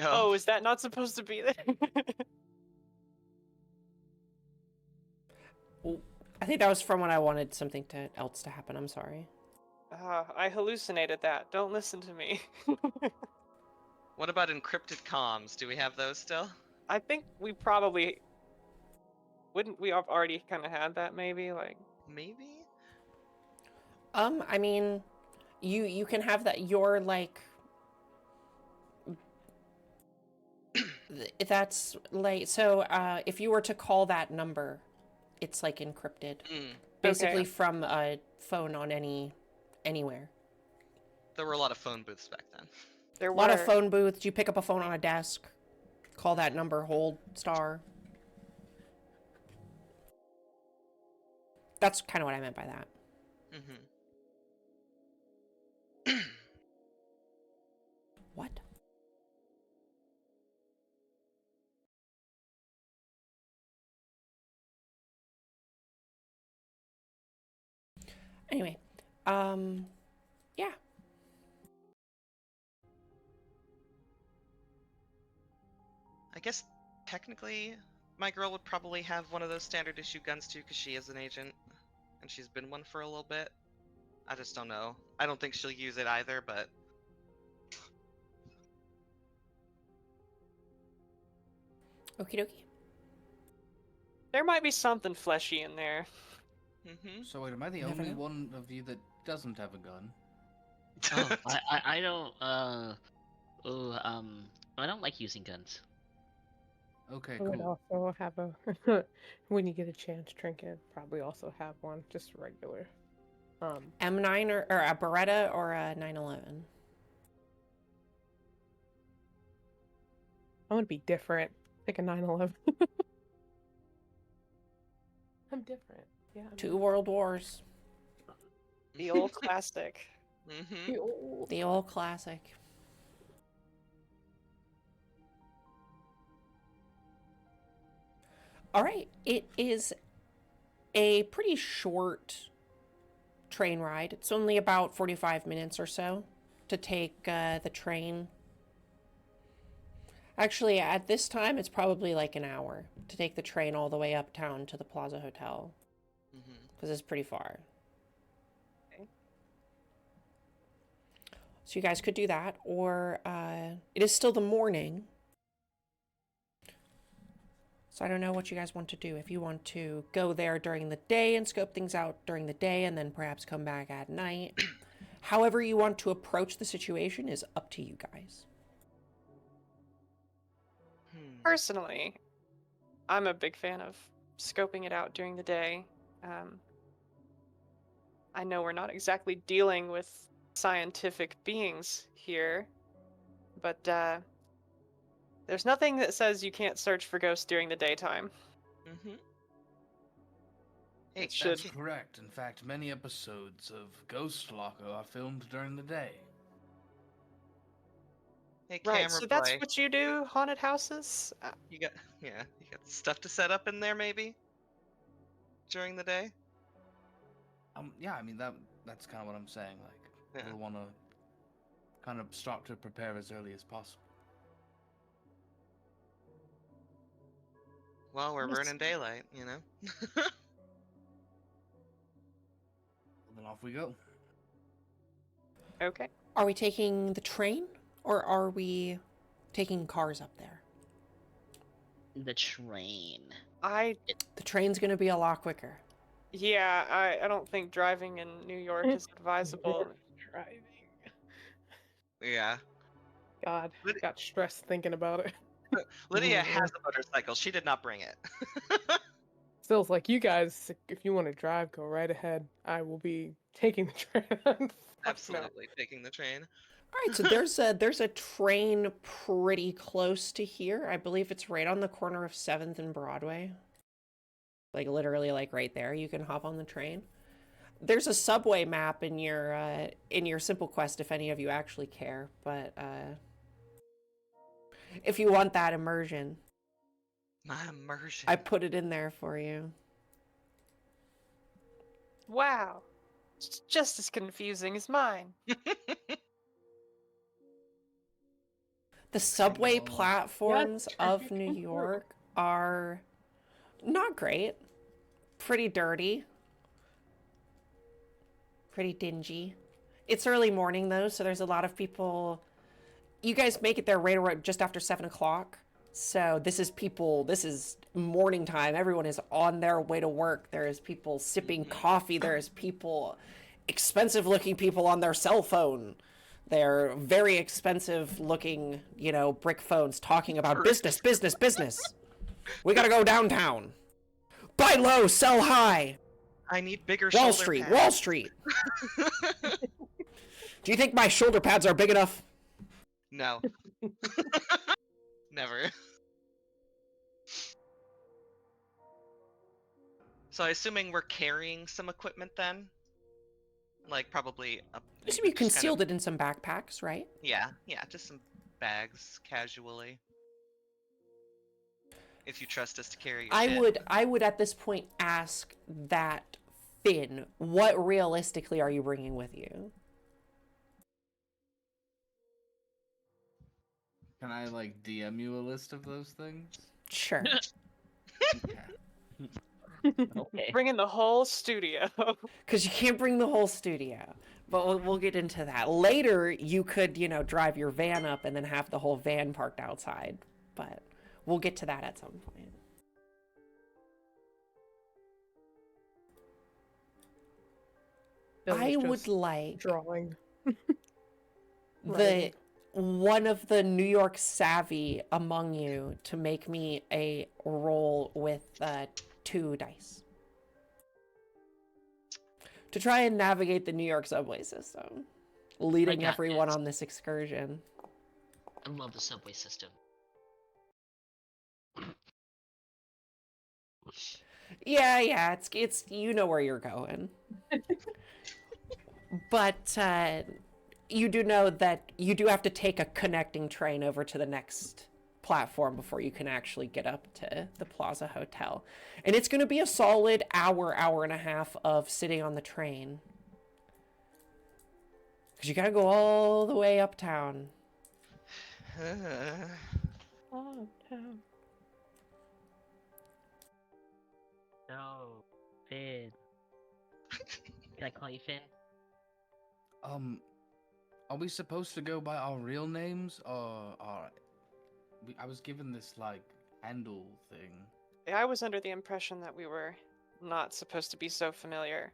Oh, is that not supposed to be there? I think that was from when I wanted something else to happen. I'm sorry. I hallucinated that. Don't listen to me. What about encrypted comms? Do we have those still? I think we probably wouldn't we have already kind of had that maybe like Maybe? I mean, you can have that. You're like, that's like so. If you were to call that number, it's like encrypted, basically Okay. from a phone on anywhere. There were a lot of phone booths back then. there A lot of were- phone booths. You pick up a phone on a desk, call that number, hold star. That's kind of what I meant by that. Mm-hmm. What? Anyway, yeah. I guess technically my girl would probably have one of those standard issue guns too, because she is an agent and she's been one for a little bit. I just don't know. I don't think she'll use it either, but Okie dokie. There might be something fleshy in there. mm-hmm. So wait, am I the Never only know. one of you that doesn't have a gun? Oh, I don't. I don't like using guns. Okay, I would cool. also have a when you get a chance, trinket. Probably also have one, just regular. M9 or a Beretta or a 911. I want to be different. Pick a 911. I'm different. Yeah. I'm 2 world wars. The old classic. Mm-hmm. different. The old classic. All right. It is a pretty short train ride. It's only about 45 minutes or so to take the train. Actually, at this time, it's probably like an hour to take the train all the way uptown to the Plaza Hotel Mm-hmm. because it's pretty far. Okay. So you guys could do that, or it is still the morning. So I don't know what you guys want to do. If you want to go there during the day and scope things out during the day and then perhaps come back at night. However you want to approach the situation is up to you guys. Personally, I'm a big fan of scoping it out during the day. I know we're not exactly dealing with scientific beings here, but there's nothing that says you can't search for ghosts during the daytime. Mm-hmm. Hey, It should. That's correct. In fact, many episodes of Ghost Locker are filmed during the day. hey, Right, camera so that's boy. what you do, haunted houses? You got you got stuff to set up in there maybe during the day. Yeah, I mean that's kind of what I'm saying. Like, Yeah. we'll want to kind of start to prepare as early as possible. Well, we're Yes. burning daylight, you know. Well, then off we go. Okay. Are we taking the train or are we taking cars up there? The train. The train's going to be a lot quicker. I don't think driving in New York is advisable. Driving. Yeah. God, But- got stressed thinking about it. Lydia Yeah. has a motorcycle. She did not bring it. Still, it's like you guys, if you want to drive, go right ahead. I will be taking the train. Fuck no. Absolutely taking the train. All right, so there's a train pretty close to here. I believe it's right on the corner of 7th and Broadway. Like literally like right there. You can hop on the train. There's a subway map in your Simple Quest if any of you actually care, but if you want that immersion, My immersion. I put it in there for you. Wow. It's just as confusing as mine. The subway Oh. platforms Yes, of traffic New control. York are not great. Pretty dirty. Pretty dingy. It's early morning though, so there's a lot of people. You guys make it there right around just after 7 o'clock. So this is morning time. Everyone is on their way to work. There is people sipping coffee. There is people, expensive looking people on their cell phone. They're very expensive looking, brick phones talking about business, business, business. We gotta go downtown. Buy low, sell high. I need bigger Wall shoulder Street, pads. Wall Street. Do you think my shoulder pads are big enough? No. Never. So, assuming we're carrying some equipment then, like probably You should be just kind of, concealed it in some backpacks, right? yeah, just some bags casually. If you trust us to carry your shit. I would at this point ask that Finn, what realistically are you bringing with you? Can I like DM you a list of those things? Sure. Okay. Okay. Bring in the whole studio. Because you can't bring the whole studio. But we'll get into that. Later, you could, drive your van up and then have the whole van parked outside. But we'll get to that at some point. I Billy's would just like drawing. the Writing. one of the New York savvy among you to make me a roll with 2 dice. To try and navigate the New York subway system, leading got everyone this. on this excursion. I love the subway system. Yeah, it's you know where you're going. But you do know that you do have to take a connecting train over to the next platform before you can actually get up to the Plaza Hotel. And it's going to be a solid hour and a half of sitting on the train. Because you got to go all the way uptown. Oh, damn. No, Finn. Can I call you Finn? Are we supposed to go by our real names, or I was given this like handle thing. I was under the impression that we were not supposed to be so familiar.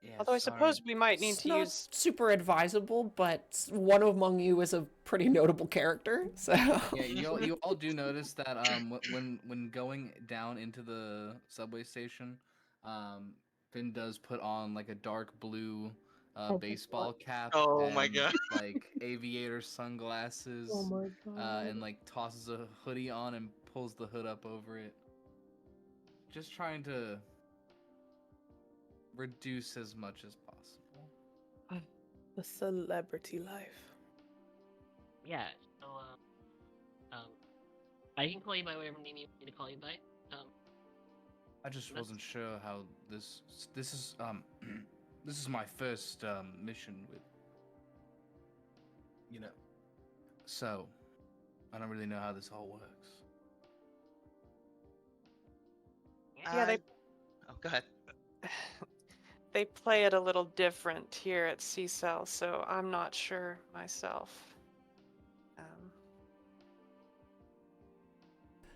Yeah, Although I sorry. suppose we might need It's to not use. super advisable, but one among you is a pretty notable character, so... Yeah, you all do notice that when going down into the subway station, Finn does put on like a dark blue baseball cap Oh my and god. like aviator sunglasses, Oh my god. and like tosses a hoodie on and pulls the hood up over it. Just trying to reduce as much as possible. The celebrity life. Yeah. So I can call you by whatever name you want me to call you by. I just That's- wasn't sure how this is this is my first mission with, so I don't really know how this all works. Yeah, they Oh, go ahead. they play it a little different here at C-Cell, so I'm not sure myself.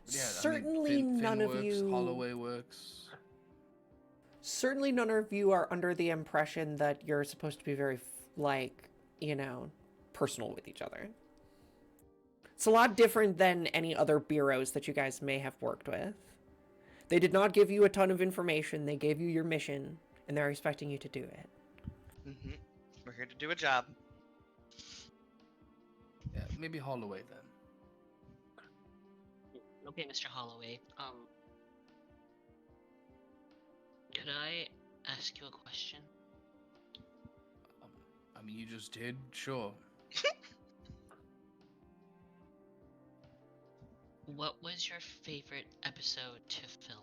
But yeah, Certainly I mean, Finn none of works, you... Holloway works. Certainly none of you are under the impression that you're supposed to be very, personal with each other. It's a lot different than any other bureaus that you guys may have worked with. They did not give you a ton of information. They gave you your mission, and they're expecting you to do it. Hmm. We're here to do a job. Yeah, maybe Holloway then. Okay, Mr. Holloway. Could I ask you a question? I mean, you just did, sure. What was your favorite episode to film?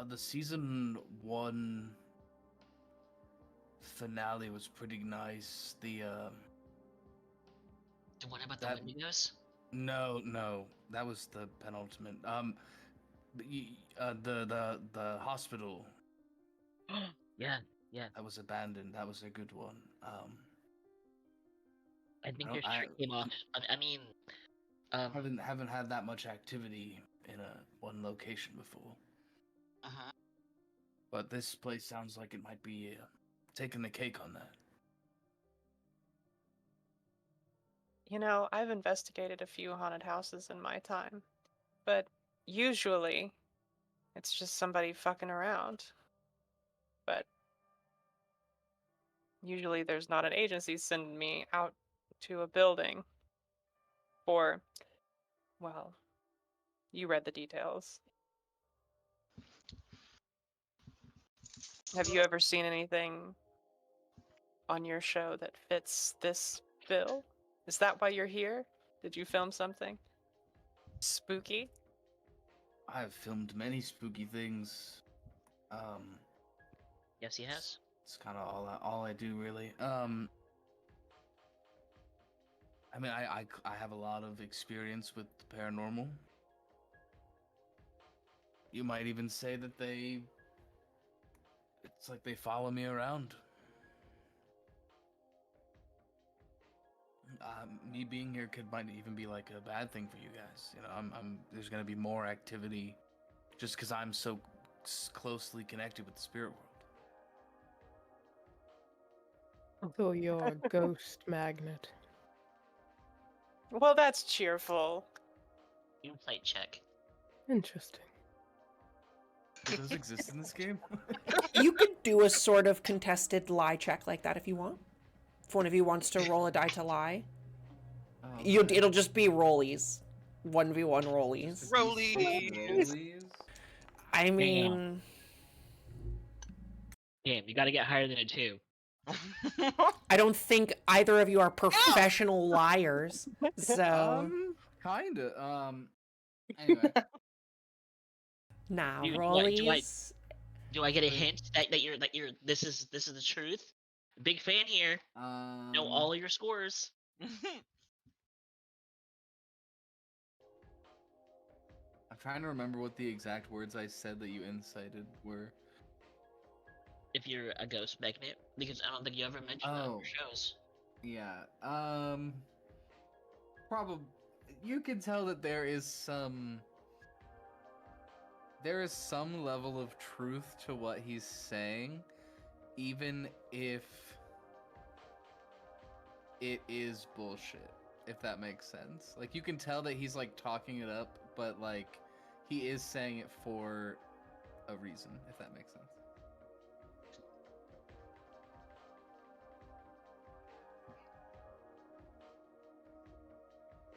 The season 1 finale was pretty nice. The one about That- the Wendigos? no, that was the penultimate. The hospital Yeah. that was abandoned. That was a good one. I think I your don't- shirt came off. I mean, haven't had that much activity in one location before. uh-huh. But this place sounds like it might be taking the cake on that. I've investigated a few haunted houses in my time, but usually it's just somebody fucking around. But usually there's not an agency sending me out to a building. for, well, you read the details. Have you ever seen anything on your show that fits this bill? Is that why you're here? Did you film something spooky? I've filmed many spooky things. Yes, he has. It's kind of all I do, really. I mean, I have a lot of experience with the paranormal. You might even say that it's like they follow me around. Me being here might even be like a bad thing for you guys. You know, there's gonna be more activity just because I'm so closely connected with the spirit world. So you're a ghost magnet. Well, that's cheerful. Insight check. Interesting. Do those exist in this game? You could do a sort of contested lie check like that if you want. If one of you wants to roll a die to lie, it'll just be rollies, 1v1 rollies. Rollies. I mean, Damn, you gotta get higher than a 2. I don't think either of you are professional liars, so Kinda. Anyway. nah, Do rollies. Do I get a hint that you're this is the truth? Big fan here. Know all of your scores. I'm trying to remember what the exact words I said that you incited were. If you're a ghost magnet, because I don't think you ever mentioned that on your shows. Yeah. Probably. You can tell that there is some level of truth to what he's saying, even if it is bullshit. If that makes sense. Like, you can tell that he's like talking it up, but like he is saying it for a reason. If that makes sense.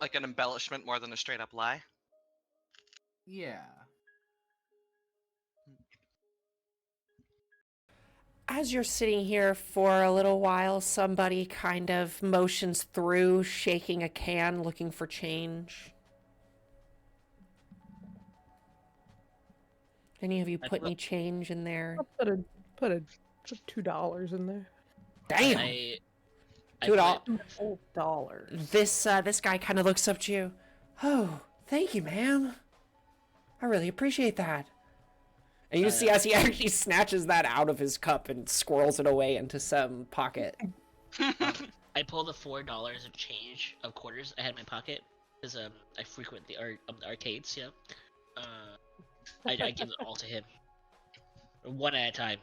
Like an embellishment more than a straight up lie. Yeah. As you're sitting here for a little while, somebody kind of motions through, shaking a can, looking for change. Any of you put any change in there? I'll put $2 in there. Damn! I $2. $4. This guy kind of looks up to you. Oh, thank you, ma'am. I really appreciate that. And you see as he actually snatches that out of his cup and squirrels it away into some pocket. I pull the $4 of change of quarters I had in my pocket because I frequent the arcades. You know, I give it all to him, one at a time.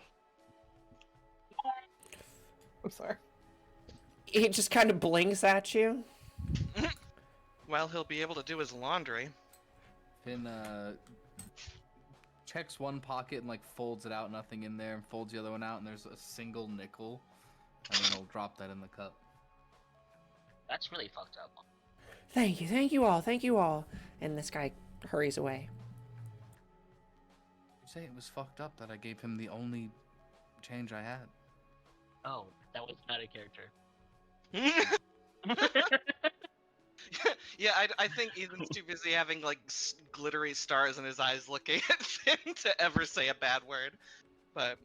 I'm sorry. He just kind of blinks at you. Well, he'll be able to do his laundry. Finn checks one pocket and like folds it out, nothing in there, and folds the other one out, and there's a single nickel, and then he'll drop that in the cup. That's really fucked up. Thank you all. And this guy hurries away. You say it was fucked up that I gave him the only change I had. Oh, that was not a character. Yeah, I think Ethan's too busy having like glittery stars in his eyes looking at Finn to ever say a bad word. But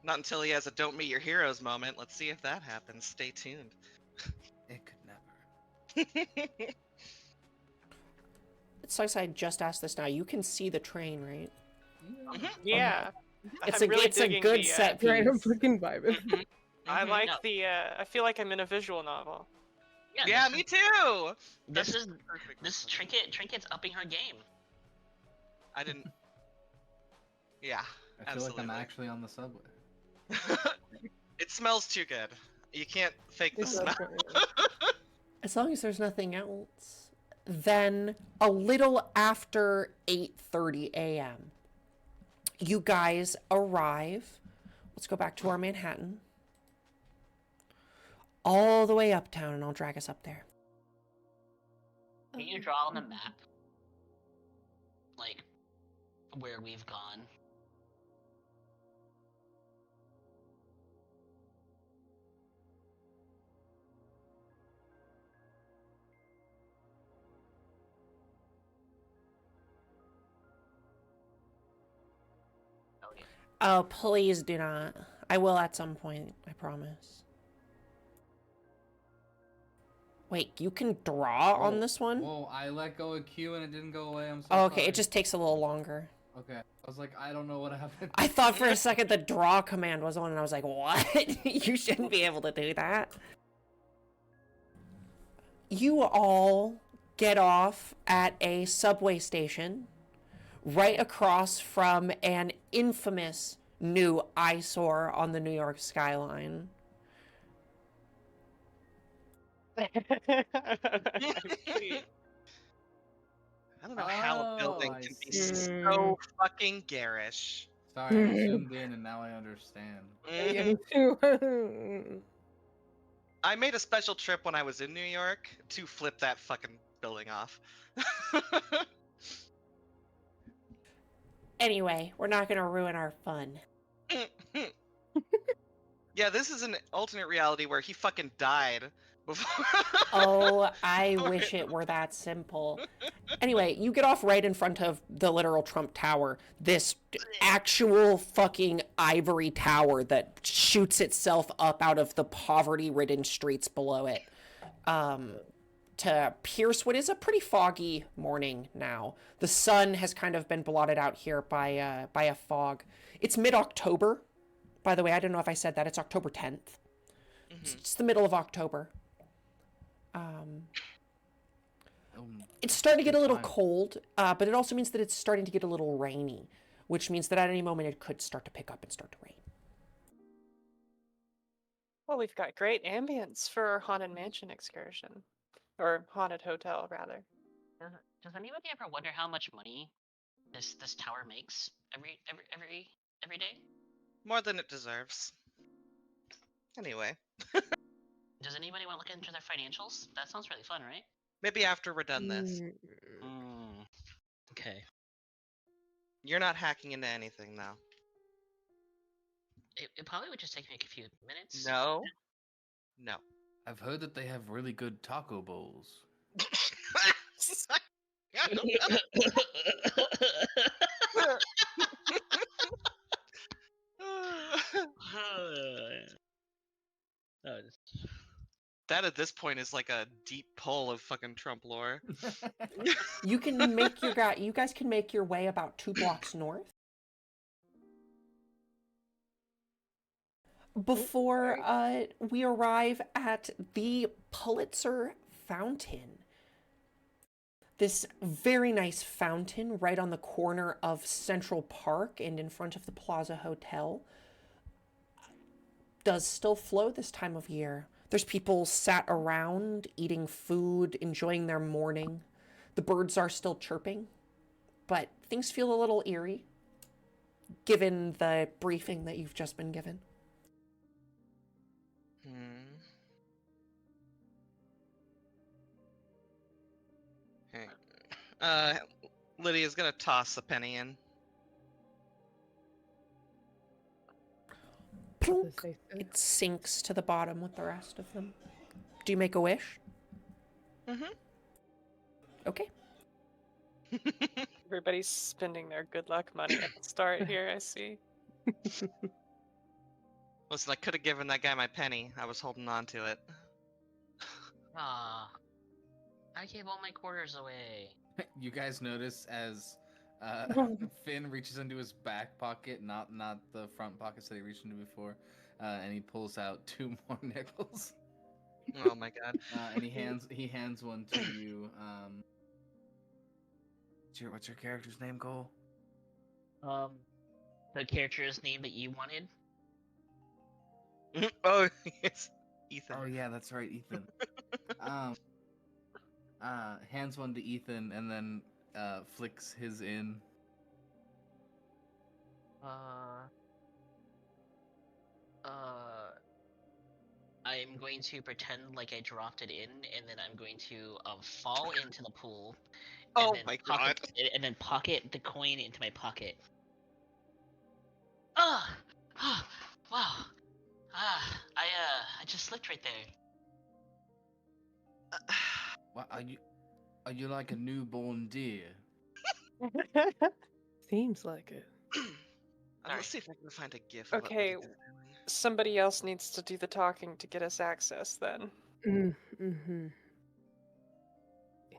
not until he has a "Don't meet your heroes" moment. Let's see if that happens. Stay tuned. It could never. It's like I just asked this now. You can see the train, right? Yeah. It's I'm really it's a digging good the, set Right, I'm piece. freaking vibing. I like No. the. I feel like I'm in a visual novel. Yeah, me too. This is Perfect. this Trinket's upping her game. I didn't. Yeah, I feel like I'm absolutely. actually on the subway. It smells too good. You can't fake the It does smell. quite- As long as there's nothing else. Then a little after 8:30 a.m., you guys arrive. Let's go back to our Manhattan. all the way uptown, and I'll drag us up there. Can you draw on the map, like, where we've gone? Oh, yeah. Oh, please do not. I will at some point, I promise. Wait, you can draw on Whoa, this one? Whoa, I let go of Q and it didn't go away. I'm so Oh, okay, sorry. it just takes a little longer. Okay. I was like, I don't know what happened. I thought for a second the draw command was on, and I was like, what? You shouldn't be able to do that. You all get off at a subway station right across from an infamous new eyesore on the New York skyline. I don't know how a building I can be see. so fucking garish. Sorry, I zoomed in and now I understand. Mhm. I made a special trip when I was in New York to flip that fucking building off. Anyway, we're not gonna ruin our fun. Yeah, this is an alternate reality where he fucking died before. Oh, I wish it were that simple. Anyway, you get off right in front of the literal Trump Tower. This actual fucking ivory tower that shoots itself up out of the poverty-ridden streets below it. To pierce what is a pretty foggy morning now. The sun has kind of been blotted out here by a fog. It's mid-October, by the way. I don't know if I said that. It's October 10th. It's the middle of October. It's starting to get a little cold, but it also means that it's starting to get a little rainy, which means that at any moment it could start to pick up and start to rain. Well, we've got great ambience for our haunted mansion excursion, or haunted hotel rather. Does anybody ever wonder how much money this tower makes every day? More than it deserves. Anyway, Does anybody want to look into their financials? That sounds really fun, right? maybe after we're done this. Okay. You're not hacking into anything now. It probably would just take me a few minutes. No. No. I've heard that they have really good taco bowls. That at this point is like a deep pull of fucking Trump lore. You can make you guys can make your way about 2 blocks north. Before we arrive at the Pulitzer Fountain. This very nice fountain right on the corner of Central Park and in front of the Plaza Hotel does still flow this time of year. There's people sat around eating food, enjoying their morning. The birds are still chirping, but things feel a little eerie given the briefing that you've just been given. Lydia's gonna toss a penny in. Plunk. It sinks to the bottom with the rest of them. Do you make a wish? Okay. Everybody's spending their good luck money at the start here, I see. Listen, I could have given that guy my penny. I was holding on to it. Ah, I gave all my quarters away. You guys notice as Finn reaches into his back pocket, not the front pockets that he reached into before, and he pulls out 2 more nickels. Oh my god. And he hands one to you. What's your character's name, Cole? The character's name that you wanted? Oh, it's Ethan. Oh yeah, that's right, Ethan. Hands one to Ethan and then flicks his in. I'm going to pretend like I dropped it in, and then I'm going to fall into the pool, and Oh then my pocket, god. and then pocket the coin into my pocket. Ah, ah, wow. I just slipped right there. What are you like a newborn deer? Seems like it. Let's see if I can find a gif of what Okay, Lydia's doing. somebody else needs to do the talking to get us access then. Mm-hmm.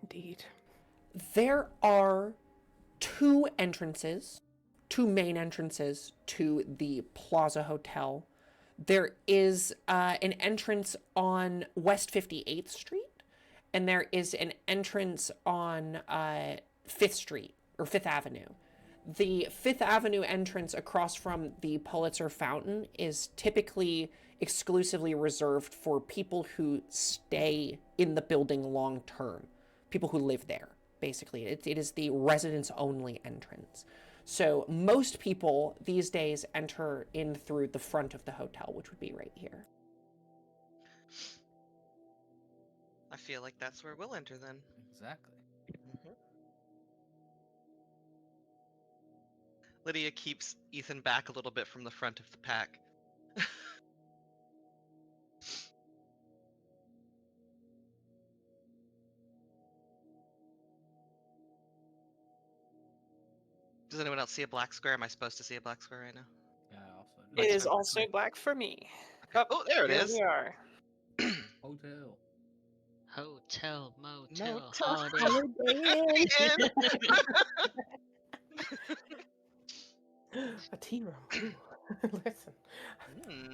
Indeed. There are two entrances, two main entrances to the Plaza Hotel. There is an entrance on West 58th Street, and there is an entrance on 5th Street or 5th Avenue. The 5th Avenue entrance across from the Pulitzer Fountain is typically exclusively reserved for people who stay in the building long term, people who live there, basically. It is the residents only entrance. So most people these days enter in through the front of the hotel, which would be right here. I feel like that's where we'll enter then. Exactly. Lydia keeps Ethan back a little bit from the front of the pack. Does anyone else see a black square? Am I supposed to see a black square right now? Yeah, I also do. It Black is square. also black for me. Oh, there it here is. we are. Hotel. Hotel, motel, Motel, holiday. A tea room. Ooh. Listen.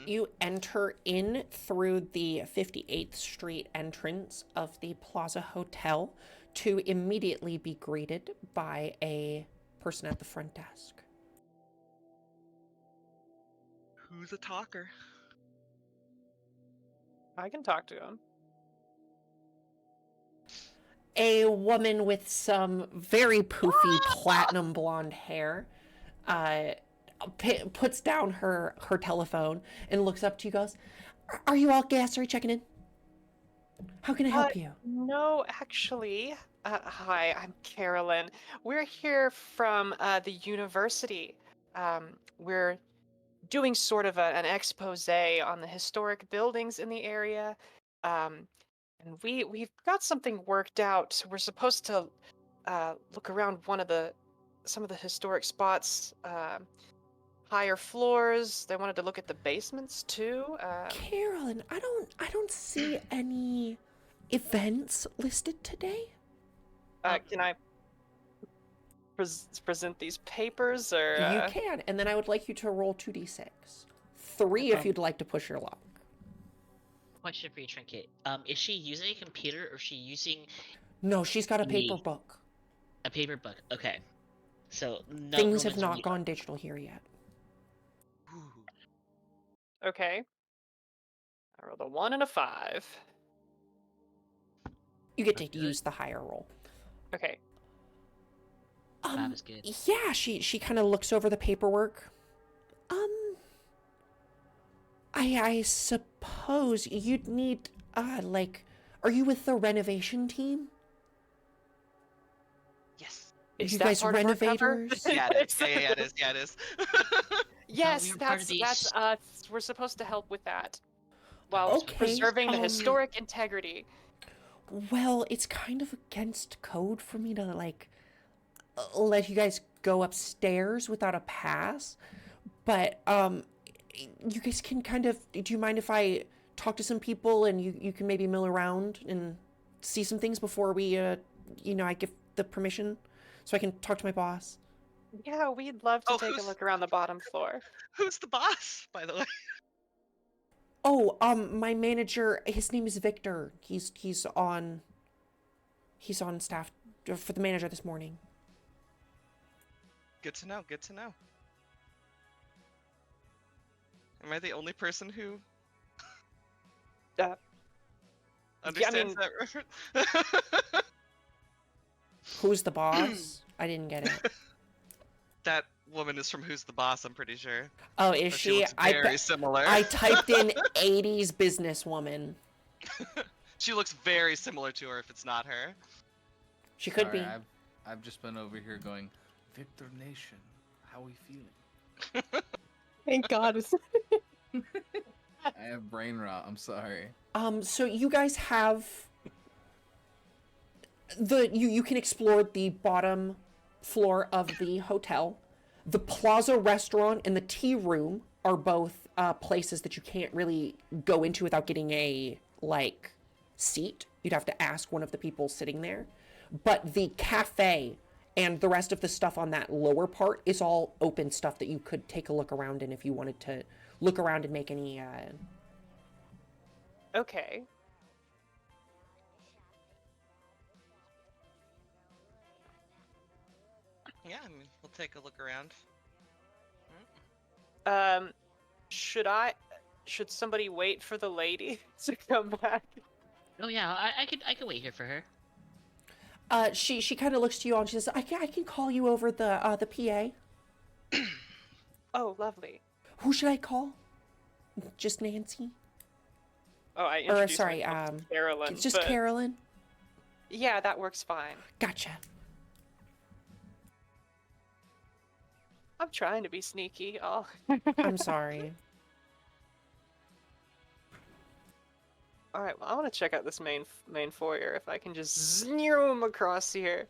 You enter in through the 58th Street entrance of the Plaza Hotel to immediately be greeted by a person at the front desk. Who's a talker? I can talk to him. A woman with some very poofy platinum blonde hair puts down her telephone and looks up to you, goes, "Are you all guests? Are you checking in? How can I help you?" No, actually. Hi, I'm Carolyn. We're here from the university. We're doing sort of an expose on the historic buildings in the area. And we've got something worked out. We're supposed to look around some of the historic spots, higher floors. They wanted to look at the basements too. Carolyn, I don't see any events listed today. Can I present these papers or? You can, and then I would like you to roll 2d6. 3 if you'd like to push your luck. Question for you, Trinket. Is she using a computer or is she using No, she's got a paper Me. book. a paper book? Okay. So no. Things no have one's not re- gone digital here yet. Ooh. Okay. I rolled a 1 and a 5. You get to Okay. use the higher roll. Okay. Five is good. Yeah, she kind of looks over the paperwork. I suppose you'd need are you with the renovation team? Yes. Is You that guys part of our cover? renovators? Yeah, it is. Yeah, it is. Yeah, it is. Yes, we were part of that's these- us. We're supposed to help with that while Okay, preserving the historic integrity. Well, it's kind of against code for me to let you guys go upstairs without a pass. But you guys can do you mind if I talk to some people and you can maybe mill around and see some things before we I give the permission so I can talk to my boss? Yeah, we'd love to Oh, take a who's- look around the bottom floor. Who's the boss, by the way? Oh, my manager, his name is Victor. He's on staff for the manager this morning. Good to know. Good to know. Am I the only person who Uh, understands that reference? Who's the boss? I didn't get it. That woman is from Who's the Boss, I'm pretty sure. Oh, is But she? looks very similar. I typed in 80s businesswoman. She looks very similar to her if it's not her. She could Sorry, be. I've just been over here going, Victor Nation, how we feeling? Thank God. I have brain rot. I'm sorry. So you guys have you can explore the bottom floor of the hotel. The Plaza restaurant and the tea room are both places that you can't really go into without getting a seat. You'd have to ask one of the people sitting there. But the cafe and the rest of the stuff on that lower part is all open stuff that you could take a look around in if you wanted to look around and make any Okay. Yeah, I mean, we'll take a look around. Should somebody wait for the lady to come back? Oh yeah, I could wait here for her. she kind of looks to you all and she says, I can call you over the PA. Oh, lovely. Who should I call? Just Nancy? Oh, I Or introduced sorry, myself as Carolyn. it's just but- Carolyn. Yeah, that works fine. Gotcha. I'm trying to be sneaky. Oh. I'm sorry. All right. Well, I want to check out this main foyer. If I can just zoom across here.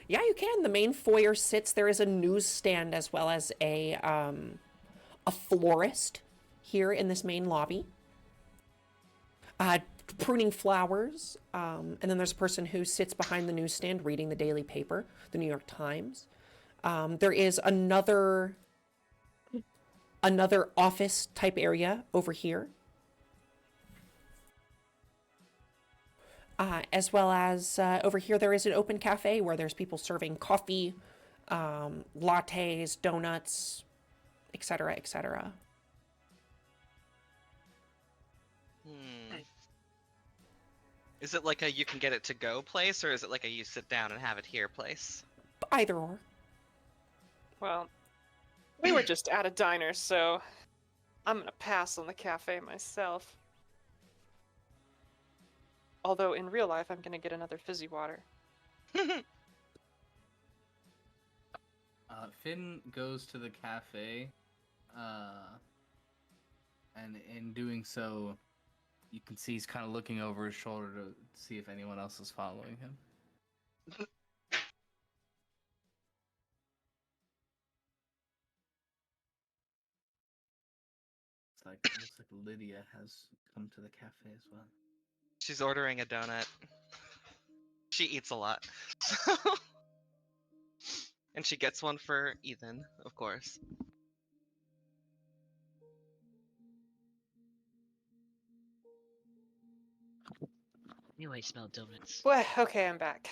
Yeah, you can. The main foyer sits. There is a newsstand as well as a florist here in this main lobby. Pruning flowers. And then there's a person who sits behind the newsstand reading the daily paper, the New York Times. There is another office type area over here. As well as over here, there is an open cafe where there's people serving coffee, lattes, donuts, etc., etc. Is it like a you can get it to go place, or is it like a you sit down and have it here place? Either or. Well, we were just at a diner, so I'm gonna pass on the cafe myself. Although in real life, I'm gonna get another fizzy water. Finn goes to the cafe, and in doing so, you can see he's kind of looking over his shoulder to see if anyone else is following him. It looks like Lydia has come to the cafe as well. She's ordering a donut. She eats a lot. And she gets one for Ethan, of course. Knew I smelled donuts. Well, okay, I'm back.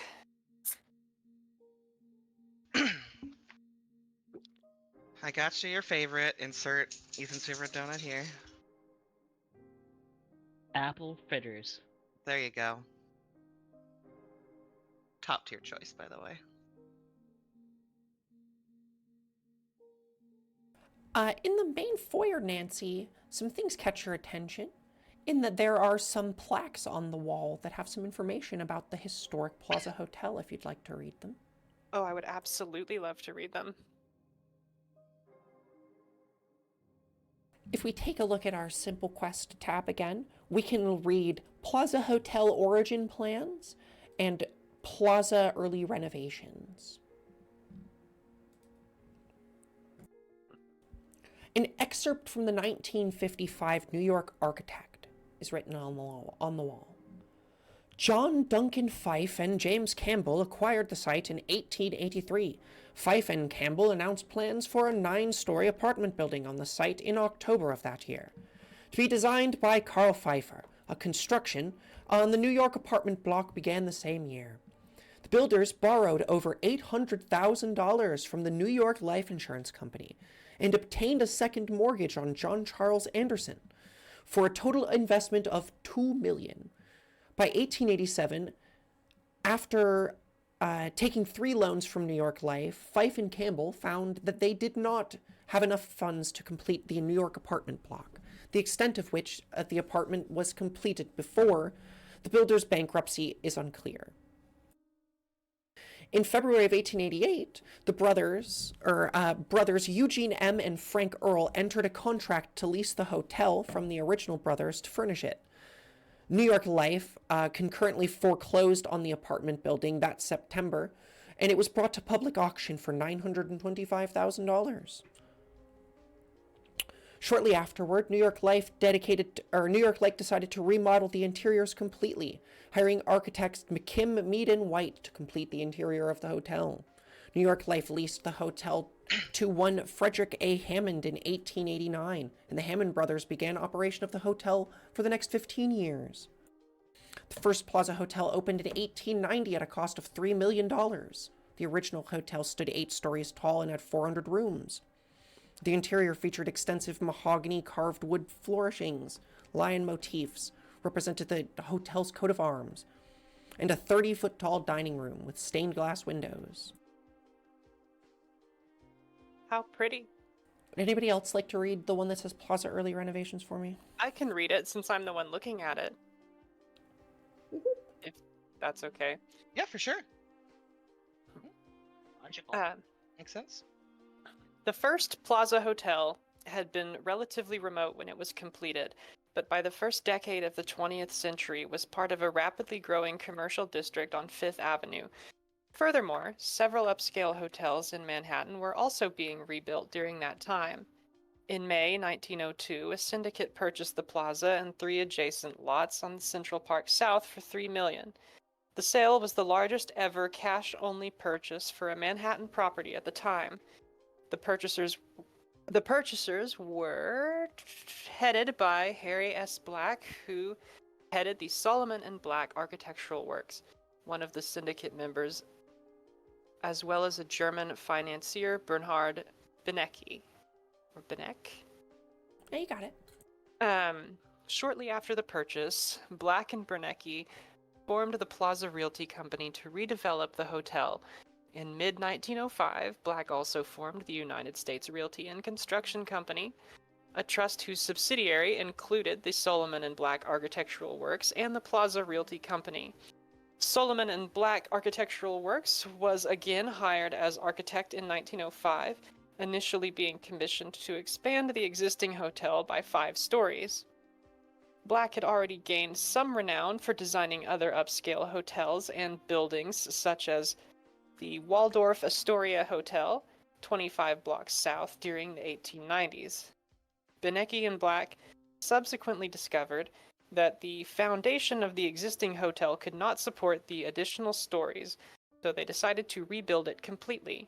I got you your favorite. Insert Ethan's favorite donut here. Apple fritters. There you go. Top tier choice, by the way. In the main foyer, Nancy, some things catch your attention in that there are some plaques on the wall that have some information about the historic Plaza Hotel, if you'd like to read them. Oh, I would absolutely love to read them. If we take a look at our Simple Quest tab again, we can read Plaza Hotel origin plans and Plaza early renovations. An excerpt from the 1955 New York Architect is written on the wall. John Duncan Fife and James Campbell acquired the site in 1883. Fife and Campbell announced plans for a 9-story apartment building on the site in October of that year. To be designed by Carl Pfeiffer, a construction on the New York apartment block began the same year. The builders borrowed over $800,000 from the New York Life Insurance Company and obtained a second mortgage on John Charles Anderson for a total investment of $2 million. By 1887, after taking 3 loans from New York Life, Fife and Campbell found that they did not have enough funds to complete the New York apartment block, the extent of which the apartment was completed before the builder's bankruptcy is unclear. In February of 1888, the brothers Eugene M. and Frank Earl entered a contract to lease the hotel from the original brothers to furnish it. New York Life concurrently foreclosed on the apartment building that September, and it was brought to public auction for $925,000. Shortly afterward, New York Life decided to remodel the interiors completely, hiring architects McKim, Mead, and White to complete the interior of the hotel. New York Life leased the hotel to one Frederick A. Hammond in 1889, and the Hammond brothers began operation of the hotel for the next 15 years. The first Plaza Hotel opened in 1890 at a cost of $3 million. The original hotel stood 8 stories tall and had 400 rooms. The interior featured extensive mahogany carved wood flourishings, lion motifs, represented the hotel's coat of arms, and a 30-foot tall dining room with stained glass windows. How pretty. Would anybody else like to read the one that says Plaza Early Renovations for me? I can read it since I'm the one looking at it. If that's okay. Yeah, for sure. Logical. Makes sense. The first Plaza Hotel had been relatively remote when it was completed, but by the first decade of the 20th century was part of a rapidly growing commercial district on Fifth Avenue. Furthermore, several upscale hotels in Manhattan were also being rebuilt during that time. In May 1902, a syndicate purchased the plaza and 3 adjacent lots on Central Park South for $3 million. The sale was the largest ever cash-only purchase for a Manhattan property at the time. The purchasers were headed by Harry S. Black, who headed the Solomon and Black Architectural Works, one of the syndicate members, as well as a German financier, Bernhard Benecke. Or Beneck? Yeah, you got it. Shortly after the purchase, Black and Bernecke formed the Plaza Realty Company to redevelop the hotel. In mid-1905, Black also formed the United States Realty and Construction Company, a trust whose subsidiary included the Solomon and Black Architectural Works and the Plaza Realty Company. Solomon and Black Architectural Works was again hired as architect in 1905, initially being commissioned to expand the existing hotel by 5 stories. Black had already gained some renown for designing other upscale hotels and buildings, such as the Waldorf Astoria Hotel, 25 blocks south, during the 1890s. Benecke and Black subsequently discovered that the foundation of the existing hotel could not support the additional stories, so they decided to rebuild it completely.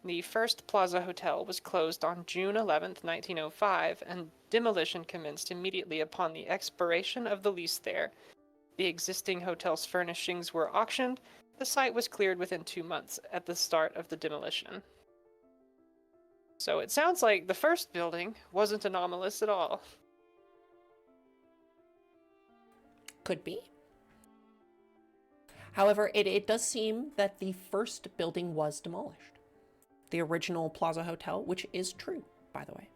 The first Plaza Hotel was closed on June 11, 1905, and demolition commenced immediately upon the expiration of the lease there. The existing hotel's furnishings were auctioned. The site was cleared within 2 months at the start of the demolition. So it sounds like the first building wasn't anomalous at all. Could be. However, it does seem that the first building was demolished. The original Plaza Hotel, which is true, by the way.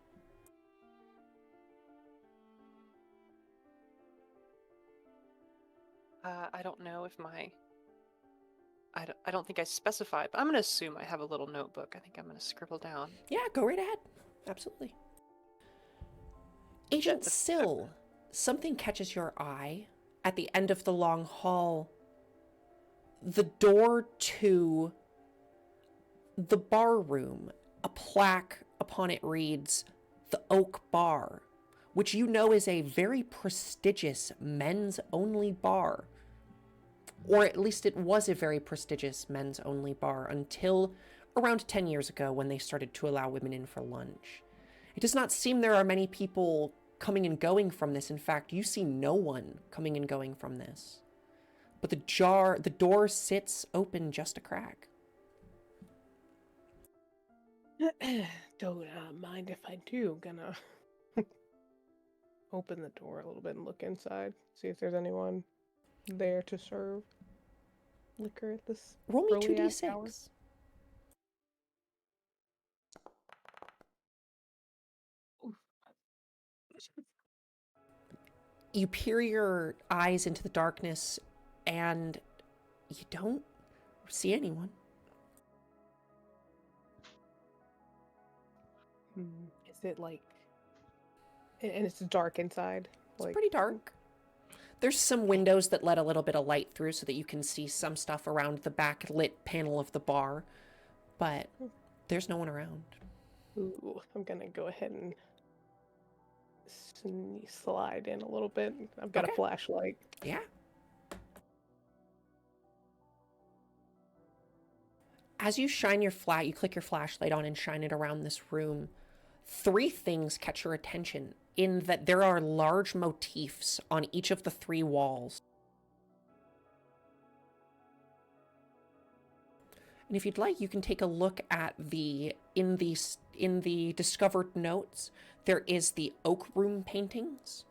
I don't know if I don't think I specified, but I'm going to assume I have a little notebook. I think I'm going to scribble down. Yeah, go right ahead. Absolutely. Agent Yeah, Sill, something catches your eye at the end of the long hall. The door to the bar room, a plaque upon it reads, "The Oak Bar," which you know is a very prestigious men's-only bar. Or at least it was a very prestigious men's-only bar until around 10 years ago when they started to allow women in for lunch. It does not seem there are many people coming and going from this. In fact, you see no one coming and going from this. But the door sits open just a crack. Don't mind if I do. Gonna open the door a little bit and look inside, see if there's anyone there to serve. liquor at this Roll me early ass hour? 2d6. Oof. You peer your eyes into the darkness and you don't see anyone. Is it like... And it's dark inside? It's pretty dark. There's some windows that let a little bit of light through so that you can see some stuff around the backlit panel of the bar, but there's no one around. Ooh, I'm gonna go ahead and slide in a little bit. I've got a flashlight. Yeah. As you shine your you click your flashlight on and shine it around this room, 3 things catch your attention in that there are large motifs on each of the 3 walls. And if you'd like, you can take a look at in the discovered notes, there is the oak room paintings.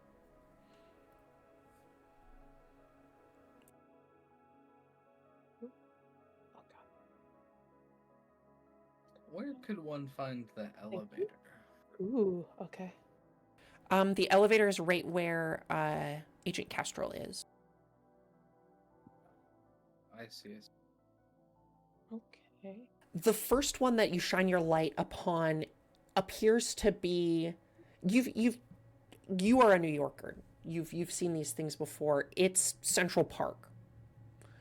Where could one find the elevator? Ooh, okay. The elevator is right where Agent Kestrel is. I see. Okay. The first one that you shine your light upon appears to be you are a New Yorker. You've seen these things before. It's Central Park.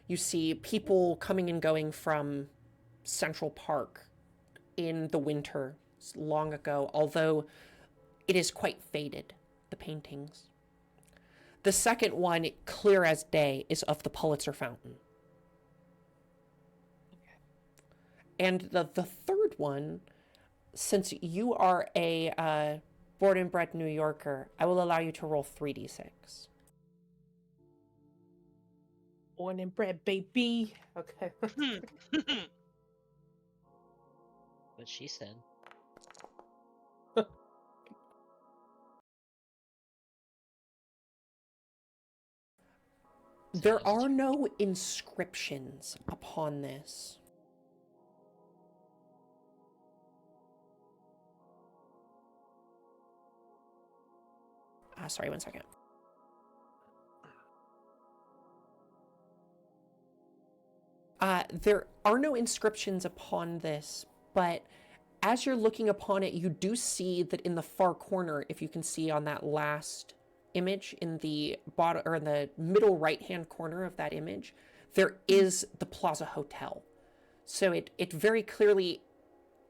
You see people coming and going from Central Park in the winter long ago, although it is quite faded, the paintings. The second one, clear as day, is of the Pulitzer Fountain. And the third one, since you are a born and bred New Yorker, I will allow you to roll 3d6. Born and bred, baby. Okay. What she said. There are no inscriptions upon this. Sorry, 1 second. There are no inscriptions upon this, but as you're looking upon it, you do see that in the far corner, if you can see on that last image in the bottom or in the middle right-hand corner of that image, there is the Plaza Hotel. So it very clearly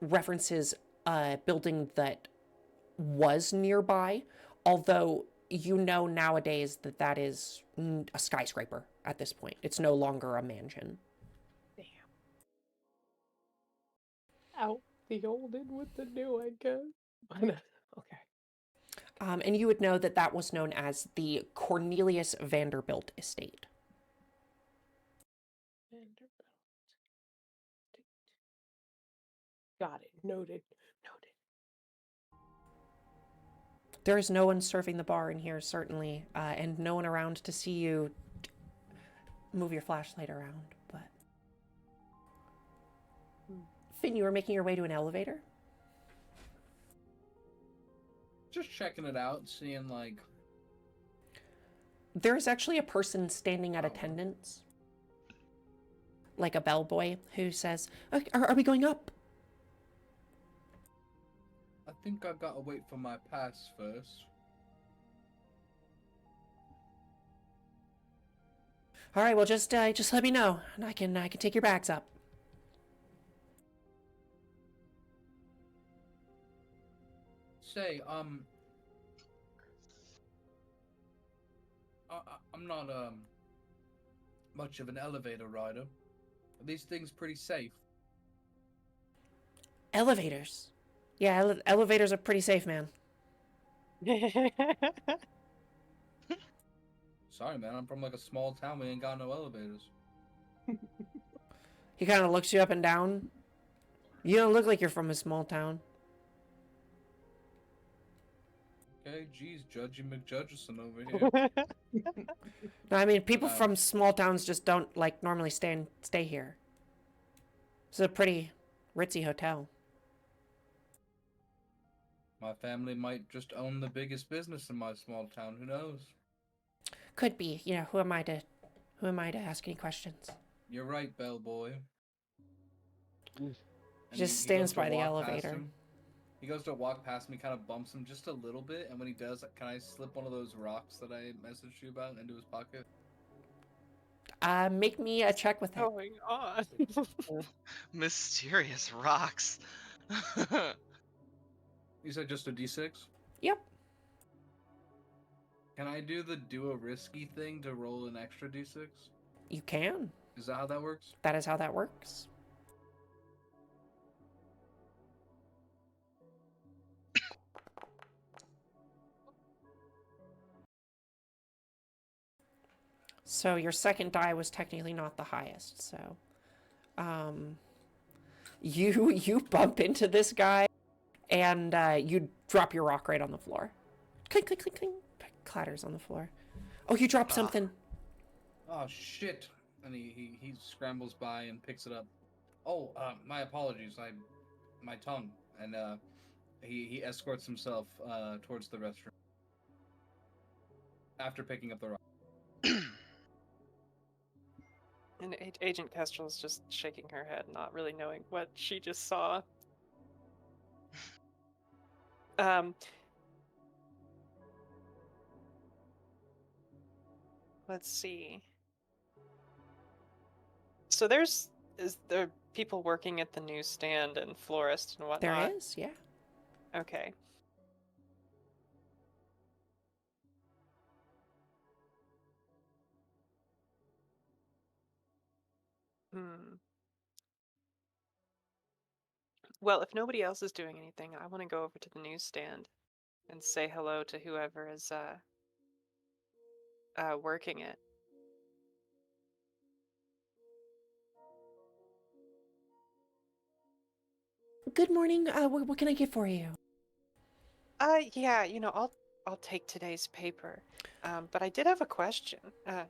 references a building that was nearby, although you know nowadays that that is a skyscraper at this point. It's no longer a mansion. Damn. Out the old in with the new, I guess. Okay. And you would know that that was known as the Cornelius Vanderbilt Estate. Vanderbilt. Got it. Noted. There is no one serving the bar in here, certainly, and no one around to see you move your flashlight around. But Finn, you were making your way to an elevator? Just checking it out, seeing like... There is actually a person standing at attendance, like a bellboy, who says, are we going up? I think I gotta wait for my pass first. All right, well, just let me know, and I can take your bags up. Say, I'm not much of an elevator rider. Are these things pretty safe? Elevators. Yeah, elevators are pretty safe, man. Sorry, man. I'm from like a small town. We ain't got no elevators. He kind of looks you up and down. You don't look like you're from a small town. Okay, geez, Judgy McJudgeson over here. No, I mean, people Um, from small towns just don't like normally stay here. It's a pretty ritzy hotel. My family might just own the biggest business in my small town. Who knows? Could be. You know, who am I to ask any questions? You're right, bellboy. Oof. He just stands by the walk past elevator. him. He goes to walk past me, kind of bumps him just a little bit, and when he does, can I slip one of those rocks that I messaged you about into his pocket? Make me a check with it. Going on? Mysterious rocks. You said just a D6? Yep. Can I do a risky thing to roll an extra D6? You can. Is that how that works? That is how that works. So your second die was technically not the highest, so you bump into this guy and you drop your rock right on the floor. Clink clink clink clink, clatters on the floor. Oh, you dropped something. Oh shit! And he scrambles by and picks it up. Oh, my apologies. My tongue. And he escorts himself towards the restroom after picking up the rock. And Agent Kestrel's just shaking her head, not really knowing what she just saw. Let's see. So is there people working at the newsstand and florist and whatnot? There is, yeah. Okay. Well, if nobody else is doing anything, I want to go over to the newsstand and say hello to whoever is working it. Good morning. What can I get for you? Yeah, I'll take today's paper. But I did have a question.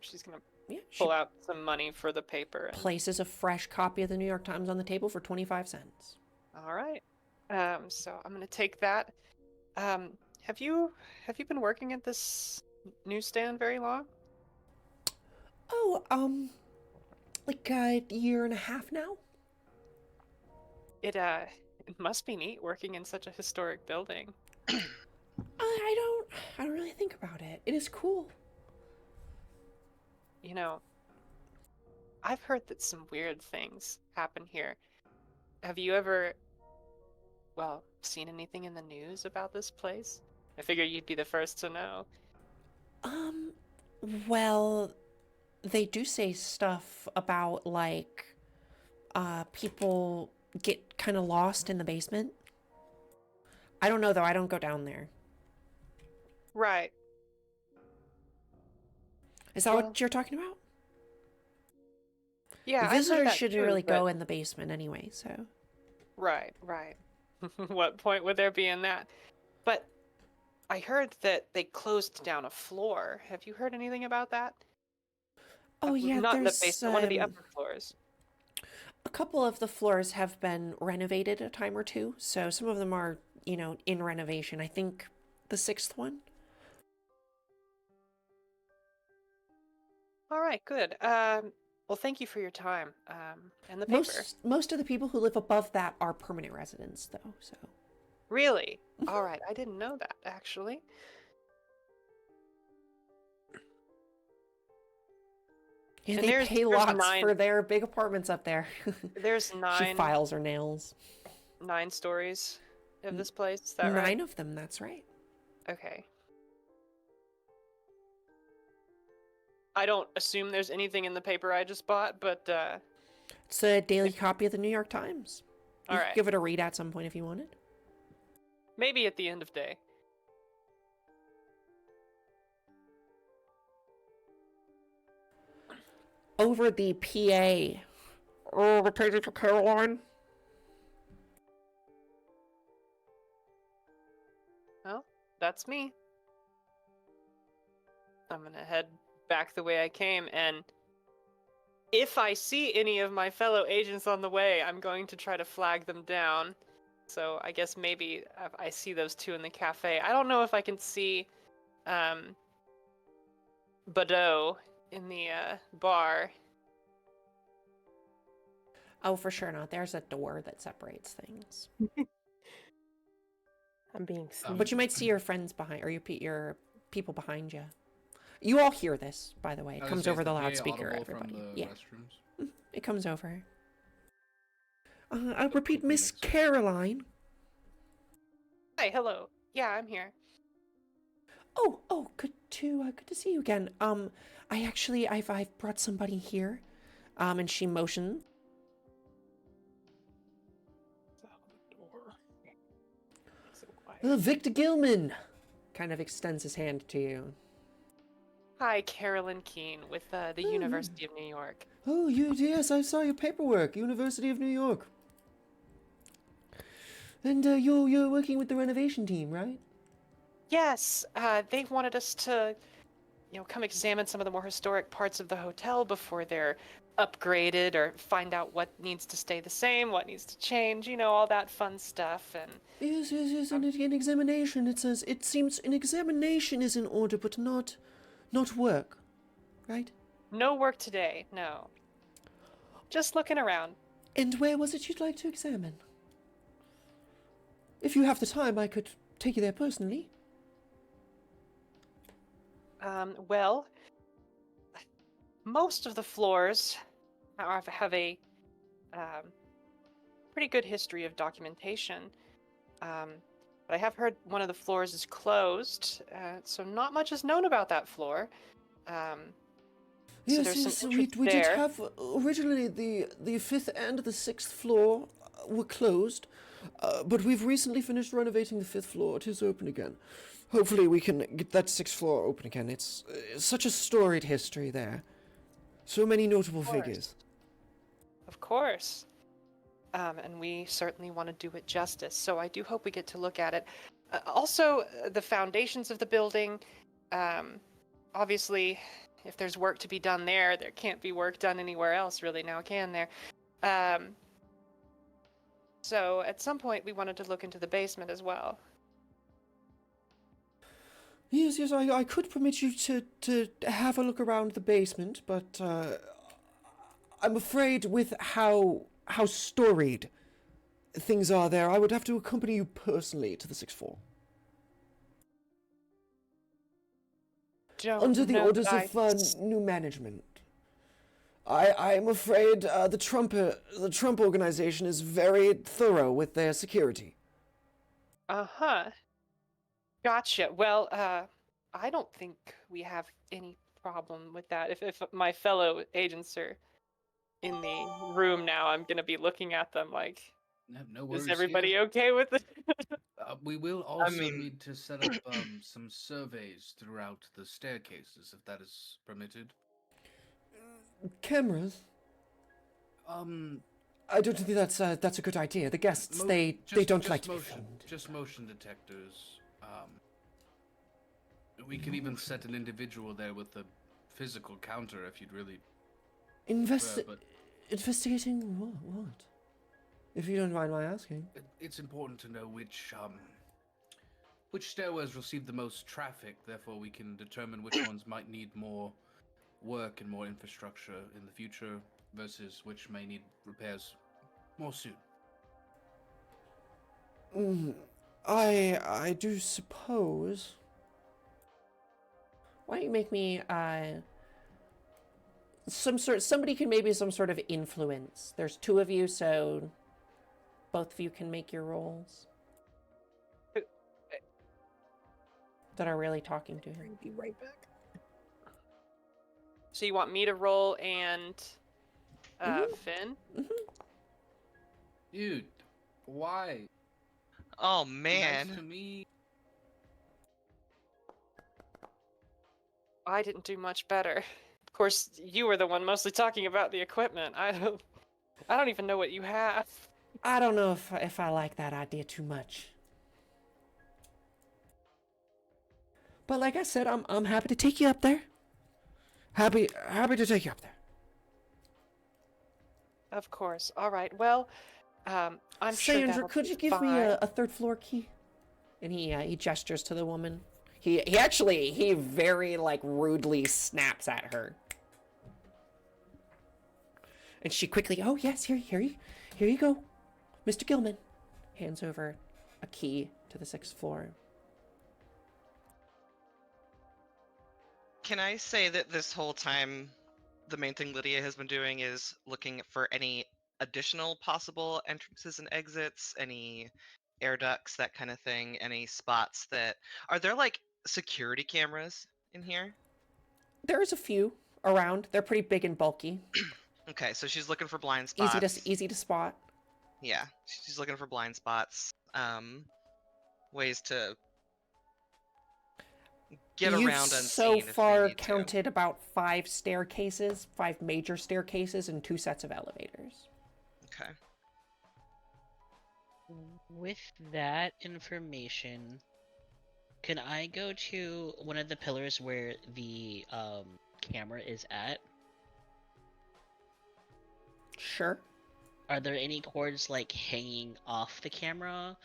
She's gonna Yeah, she pull out some money for the paper. places a fresh copy of the New York Times on the table for 25 cents. All right. So I'm gonna take that. Have you been working at this newsstand very long? Oh, like a year and a half now. It must be neat working in such a historic building. I don't really think about it. It is cool. I've heard that some weird things happen here. Have you ever, seen anything in the news about this place? I figure you'd be the first to know. Well, they do say stuff about like people get kind of lost in the basement. I don't know though. I don't go down there. Right. Is that Well, what you're talking about? Yeah, I've heard Visitors that shouldn't too, really go but- in the basement anyway, so. Right. What point would there be in that? But I heard that they closed down a floor. Have you heard anything about that? Oh yeah, Not in the there's basement, one of the upper floors. a couple of the floors have been renovated a time or two, so some of them are, in renovation. I think the sixth one. All right, good. Well, thank you for your time. And the paper. Most of the people who live above that are permanent residents, though. So Really? All right, I didn't know that actually. yeah, And they there's pay lots 9 for their big apartments up there. There's She 9 files her nails. 9 stories of this place. Is that 9 right? of them. That's right. Okay. I don't assume there's anything in the paper I just bought, but It's a daily copy of the New York Times. You all could right. give it a read at some point if you wanted. Maybe at the end of day. Over the PA. Oh, the page for Caroline. Well, that's me. I'm gonna head back the way I came, and if I see any of my fellow agents on the way, I'm going to try to flag them down. So I guess maybe I see those two in the cafe. I don't know if I can see Badeau in the bar. Oh, for sure not. There's a door that separates things. I'm being sneaky. But you might see your friends behind, or your people behind you. You all hear this, by the way. It comes over the loudspeaker, everybody. Yeah, Restrooms. it comes over. I'll repeat, Miss Caroline. Hi, hello. Yeah, I'm here. Oh, good to see you again. I've brought somebody here. And she motioned. So quiet. Victor Gilman kind of extends his hand to you. Hi, Carolyn Keene with the University of New York. Oh, yes, I saw your paperwork. University of New York. And you're working with the renovation team, right? Yes, they wanted us to, come examine some of the more historic parts of the hotel before they're upgraded, or find out what needs to stay the same, what needs to change, all that fun stuff. And Yes. An examination. It seems an examination is in order, but not work, right? no work today, no. Just looking around. And where was it you'd like to examine? If you have the time, I could take you there personally. Well, most of the floors have a pretty good history of documentation. But I have heard one of the floors is closed, so not much is known about that floor. So there's some interest we did there. have originally the fifth and the sixth floor were closed, but we've recently finished renovating the fifth floor. It is open again. Hopefully, we can get that sixth floor open again. It's such a storied history there. So many notable figures. Of course. And we certainly want to do it justice, so I do hope we get to look at it. Also, the foundations of the building. Obviously, if there's work to be done there can't be work done anywhere else, really, now, can there? So at some point, we wanted to look into the basement as well. Yes, I could permit you to have a look around the basement, but I'm afraid with how storied things are there, I would have to accompany you personally to the sixth floor. Under the orders of new management. I'm afraid the Trump organization is very thorough with their security. Uh-huh. Gotcha. Well, I don't think we have any problem with that. If my fellow agents are in the room now, I'm gonna be looking at them like, No worries. is everybody here. okay with it? We will also mean- need to set up some surveys throughout the staircases, if that is permitted. Cameras? I don't think that's a good idea. The guests they don't like to be filmed. Just motion detectors. We could even set an individual there with a physical counter if you'd really. But Investigating what? If you don't mind my asking. it's important to know which stairways receive the most traffic. Therefore, we can determine which ones might need more work and more infrastructure in the future versus which may need repairs more soon. I do suppose. Why don't you make me somebody can maybe some sort of influence. There's two of you, so both of you can make your roles. That are really talking to him. Be right back. So you want me to roll and Finn? Dude, why? Oh Nice man. to me. I didn't do much better. Of course, you were the one mostly talking about the equipment. I don't even know what you have. I don't know if I like that idea too much. But like I said, I'm happy to take you up there. Happy to take you up there. Of course. All right. Well, I'm sure Sandra, that'll could be you give me fine. a third floor key? And he gestures to the woman. He very like rudely snaps at her. And she quickly, oh yes, here you go, Mr. Gilman. Hands over a key to the 6th floor. Can I say that this whole time, the main thing Lydia has been doing is looking for any additional possible entrances and exits, any air ducts, that kind of thing, any spots that... Are there, like, security cameras in here? There's a few around. They're pretty big and bulky. Okay, so she's looking for blind spots. Easy to spot. Yeah, she's looking for blind spots. Ways to get You've around so unseen if they far need to. counted about 5 staircases, 5 major staircases, and 2 sets of elevators. Okay. With that information, can I go to one of the pillars where the camera is at? Sure. Are there any cords like hanging off the camera,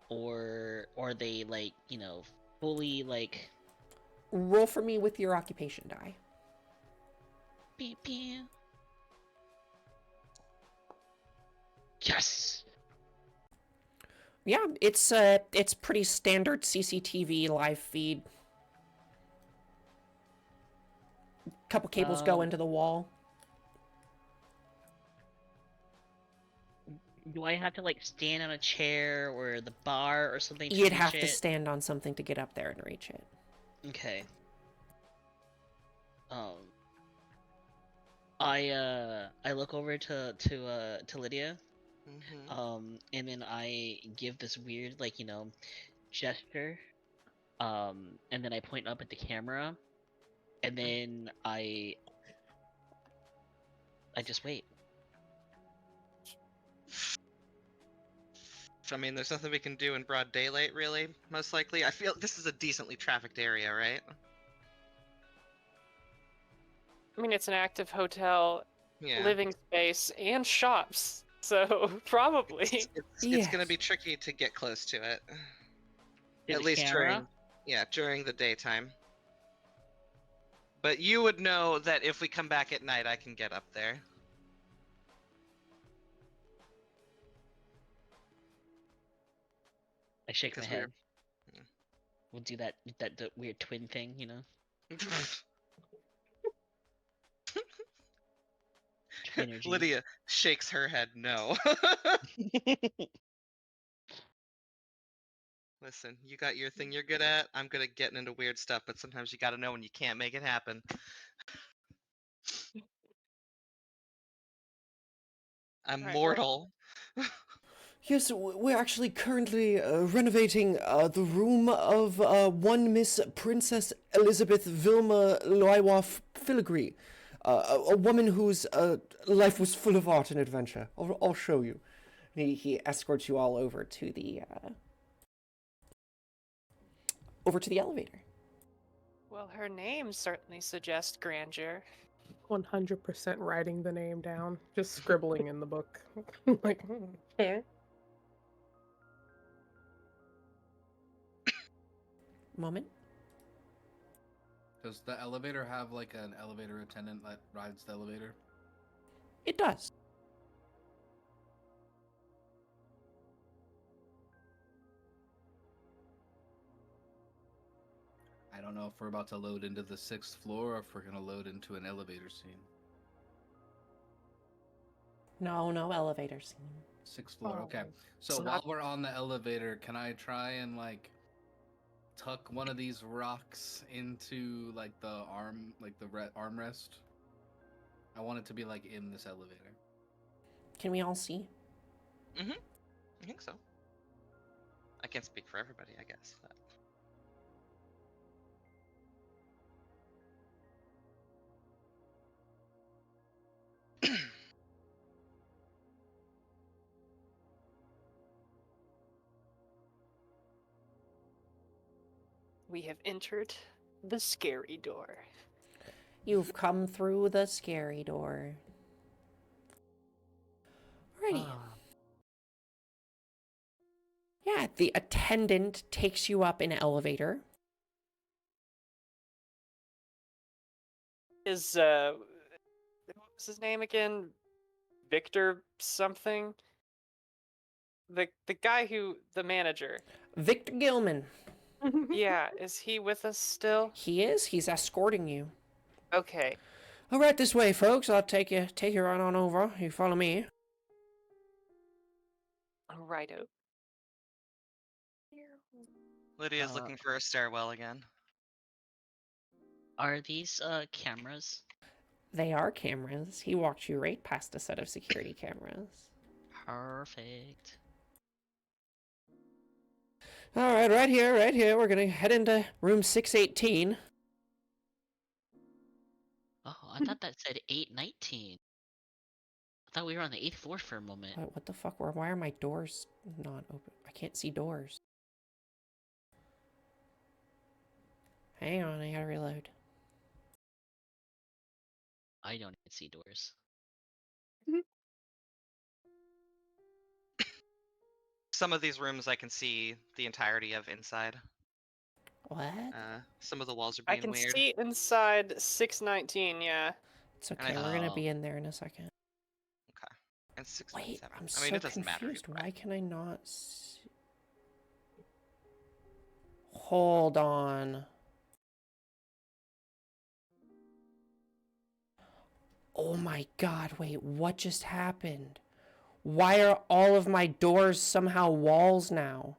or are they like, you know, fully like... Roll for me with your occupation die. Beep, beep. Yes. Yeah, it's pretty standard CCTV live feed. Couple cables go into the wall. Do I have to like stand on a chair or the bar or something to You'd reach have it? to stand on something to get up there and reach it. Okay. I look over to Lydia, and then I give this weird, like, you know, gesture, and then I point up at the camera, and then I just wait. I mean, there's nothing we can do in broad daylight, really, most likely. I feel this is a decently trafficked area, right? I mean, it's an active hotel, Yeah. living space, and shops. So probably. It's gonna be tricky to get close to it. To At the least camera? during the daytime. But you would know that if we come back at night, I can get up there. I shake my 'Cause we're- head. We'll do that weird twin thing, you know? Energy. Lydia shakes her head no. Listen, you got your thing you're good at. I'm good at getting into weird stuff, but sometimes you gotta know when you can't make it happen. I'm Right, mortal. Yes, we're actually currently renovating the room of one Miss Princess Elizabeth Vilma Loiwoff Filigree, a woman whose life was full of art and adventure. I'll show you. And he escorts you all over to the elevator. Well, her name certainly suggests grandeur. 100% writing the name down, just scribbling in the book. Like, yeah. Moment. Does the elevator have like an elevator attendant that rides the elevator? It does. I don't know if we're about to load into the 6th floor or if we're gonna load into an elevator scene. No elevator scene. 6th floor, okay. So it's while not- we're on the elevator, can I try and like tuck one of these rocks into like the arm, like the armrest? I want it to be like in this elevator. Can we all see? I think so. I can't speak for everybody, I guess. But... We have entered the scary door. You've come through the scary door. Alrighty. Yeah, the attendant takes you up an elevator. Is what was his name again? Victor something? The guy the manager. Victor Gilman. Yeah, is he with us still? He is. He's escorting you. Okay. All right, this way, folks. I'll take you right on over. You follow me. Righto. Lydia's looking for a stairwell again. Are these cameras? They are cameras. He walked you right past a set of security cameras. Perfect. All right, right here. We're gonna head into room 618. Oh, I thought that said 819. I thought we were on the 8th floor for a moment. What the fuck? Why are my doors not open? I can't see doors. Hang on, I gotta reload. I don't even see doors. Some of these rooms I can see the entirety of inside. What? Some of the walls are I being can weird. see inside 619, yeah. It's okay, we're gonna be in there in a second. Okay. And 6 Wait, 7. I'm I so mean, it doesn't matter. confused. either Why way. can I not see? Hold on. Oh my god, wait, what just happened? Why are all of my doors somehow walls now?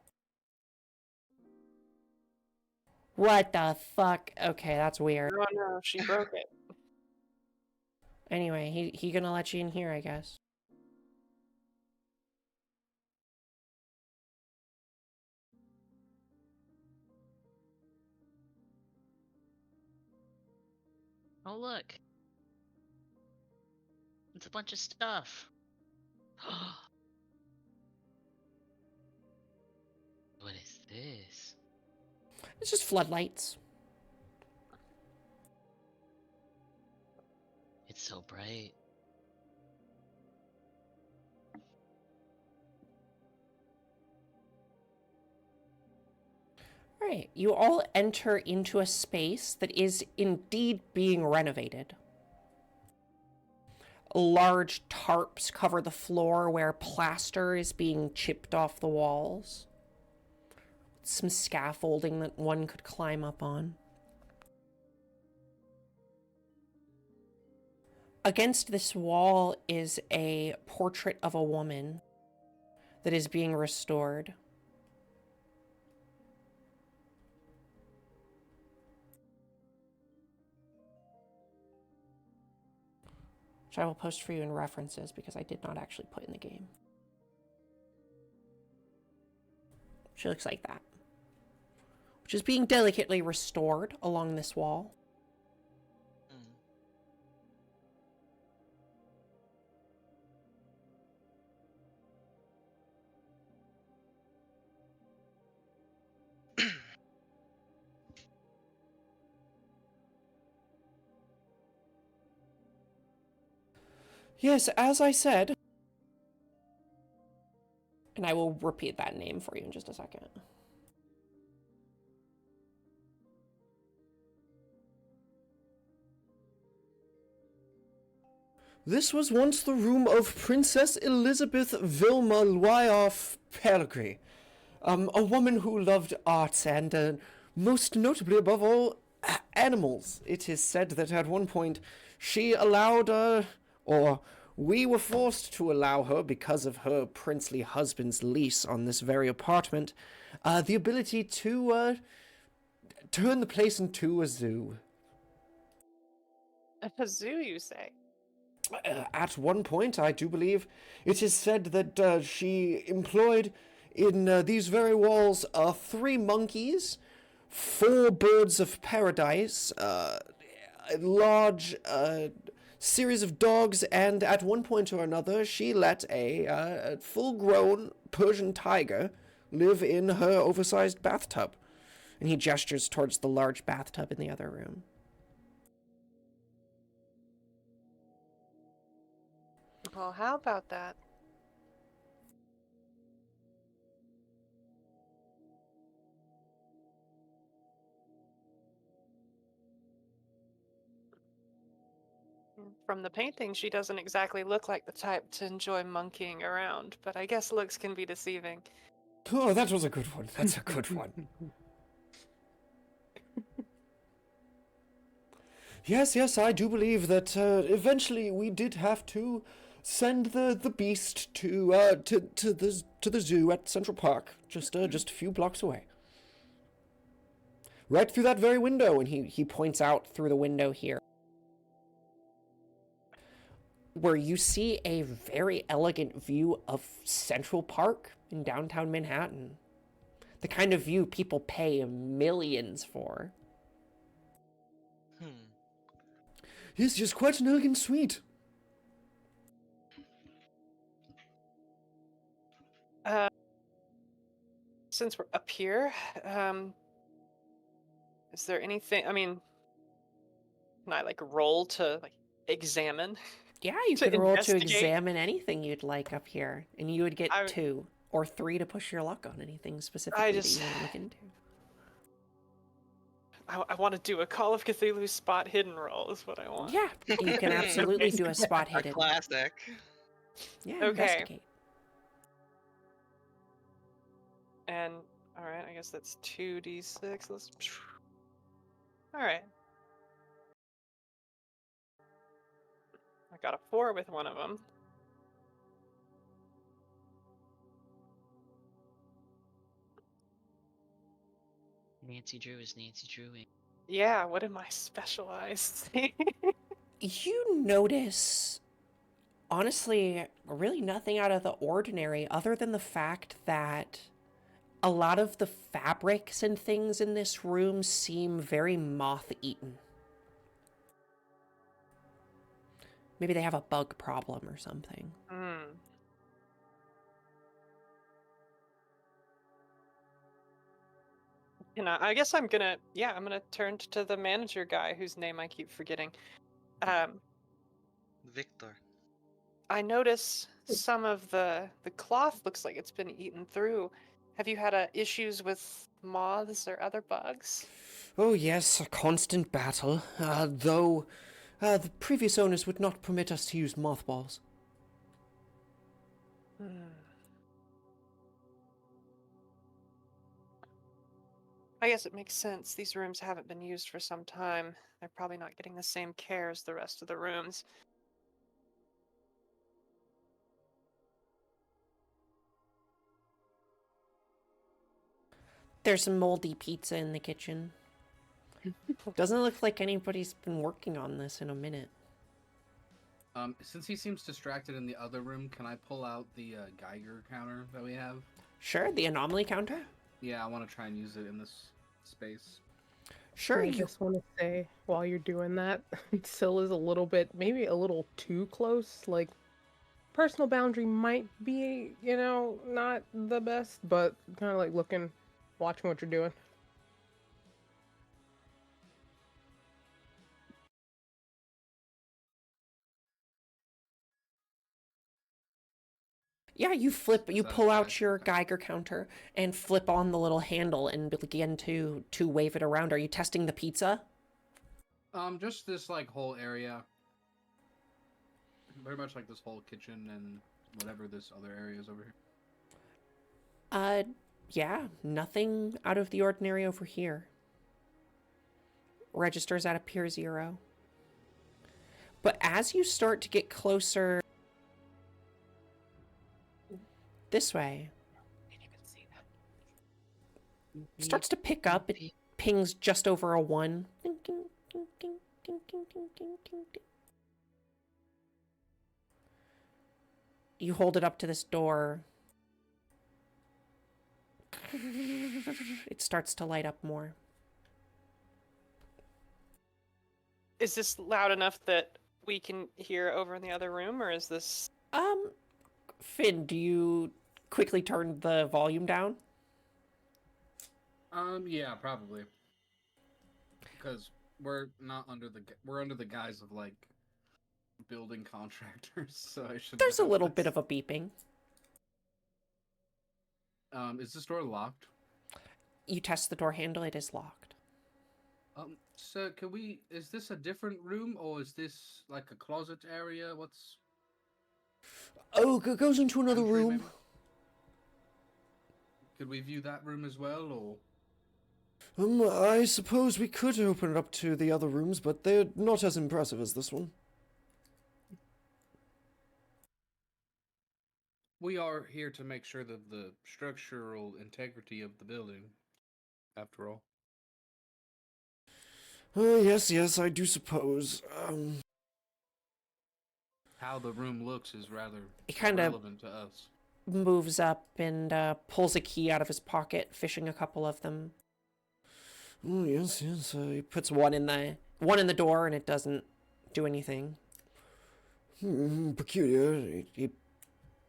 What the fuck? Okay, that's weird. Oh no, she broke it. Anyway, he gonna let you in here, I guess. Oh, look. It's a bunch of stuff. What is this? It's just floodlights. It's so bright. Alright, you all enter into a space that is indeed being renovated. Large tarps cover the floor where plaster is being chipped off the walls. Some scaffolding that one could climb up on. Against this wall is a portrait of a woman that is being restored. Which I will post for you in references because I did not actually put in the game. She looks like that. Which is being delicately restored along this wall. Yes, as I said, and I will repeat that name for you in just a second. This was once the room of Princess Elizabeth Vilma Lyoff Pelgrim, a woman who loved arts and, most notably above all, animals. It is said that at one point she allowed, or we were forced to allow her, because of her princely husband's lease on this very apartment, the ability to turn the place into a zoo. A zoo, you say? At one point, I do believe, it is said that she employed in these very walls 3 monkeys, 4 birds of paradise, a large series of dogs, and at one point or another, she let a full-grown Persian tiger live in her oversized bathtub. And he gestures towards the large bathtub in the other room. Well, how about that? From the painting, she doesn't exactly look like the type to enjoy monkeying around, but I guess looks can be deceiving. Oh, that was a good one. That's a good one. Yes, I do believe that eventually we did have to send the beast to the zoo at Central Park, just a few blocks away. Right through that very window, and he points out through the window here, where you see a very elegant view of Central Park in downtown Manhattan. The kind of view people pay millions for. It's just quite an elegant suite. Since we're up here, is there anything? I mean, can I like roll to like examine? Yeah, you To could roll to investigate? examine anything you'd like up here, and you would get I- 2 or 3 to push your luck on anything specifically that just- you want to look into. I want to do a Call of Cthulhu spot hidden roll. Is what I want. Yeah, you can absolutely do a spot A hidden. classic. Yeah, Okay. investigate. And all right, I guess that's 2d6. Let's. All right. I got a 4 with one of them. Nancy Drew is Nancy Drewing. Yeah, what am I specialized? You notice, honestly, really nothing out of the ordinary other than the fact that a lot of the fabrics and things in this room seem very moth-eaten. Maybe they have a bug problem or something. I guess I'm gonna turn to the manager guy whose name I keep forgetting. Victor. I notice some of the cloth looks like it's been eaten through. Have you had issues with moths or other bugs? Oh yes, a constant battle, though the previous owners would not permit us to use mothballs. I guess it makes sense. These rooms haven't been used for some time. They're probably not getting the same care as the rest of the rooms. There's some moldy pizza in the kitchen. Doesn't look like anybody's been working on this in a minute. Since he seems distracted in the other room, can I pull out the Geiger counter that we have? Sure, the anomaly counter? Yeah, I want to try and use it in this space. Sure, I you... just want to say, while you're doing that, Syl is a little bit, maybe a little too close. Like, personal boundary might be, not the best, but kind of like looking, watching what you're doing. Yeah, you pull out your Geiger counter and flip on the little handle and begin to wave it around. Are you testing the pizza? Just this like whole area. Very much like this whole kitchen and whatever this other area is over here. Yeah, nothing out of the ordinary over here. Registers at a pure 0. But as you start to get closer this way, it starts to pick up. It pings just over a 1. You hold it up to this door. It starts to light up more. Is this loud enough that we can hear over in the other room, or is this... Finn, do you quickly turn the volume down? Yeah, probably. Because we're not we're under the guise of like building contractors, so I should There's a know little this. bit of a beeping. Is this door locked? You test the door handle, it is locked. Sir, is this a different room, or is this like a closet area? What's... Oh, goes into another Entry, room. maybe? Could we view that room as well, or... I suppose we could open it up to the other rooms, but they're not as impressive as this one. We are here to make sure that the structural integrity of the building, after all. Yes, I do suppose. How the room looks is rather He kind of relevant to us. moves up and pulls a key out of his pocket, fishing a couple of them. Oh, yes. He puts one in the door, and it doesn't do anything. Peculiar. He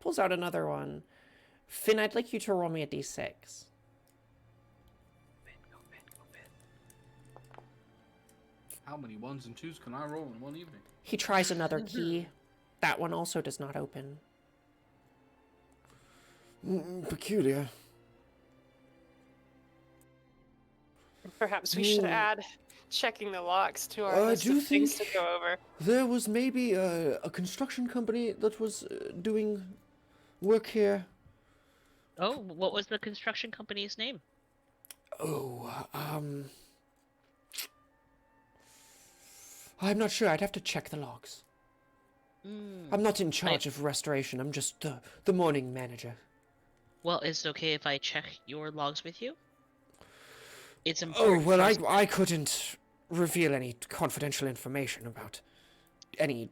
pulls out another one. Finn, I'd like you to roll me a d6. How many ones and twos can I roll in one evening? He tries another key. That one also does not open. Peculiar. Perhaps we should Hmm. add checking the locks to our I list do of things to think- go over. There was maybe a construction company that was doing work here. Oh, what was the construction company's name? Oh, I'm not sure. I'd have to check the logs. I'm not in charge of restoration. I'm just the morning manager. Well, is it okay if I check your logs with you? It's Oh, important. well, for us- I couldn't reveal any confidential information about any,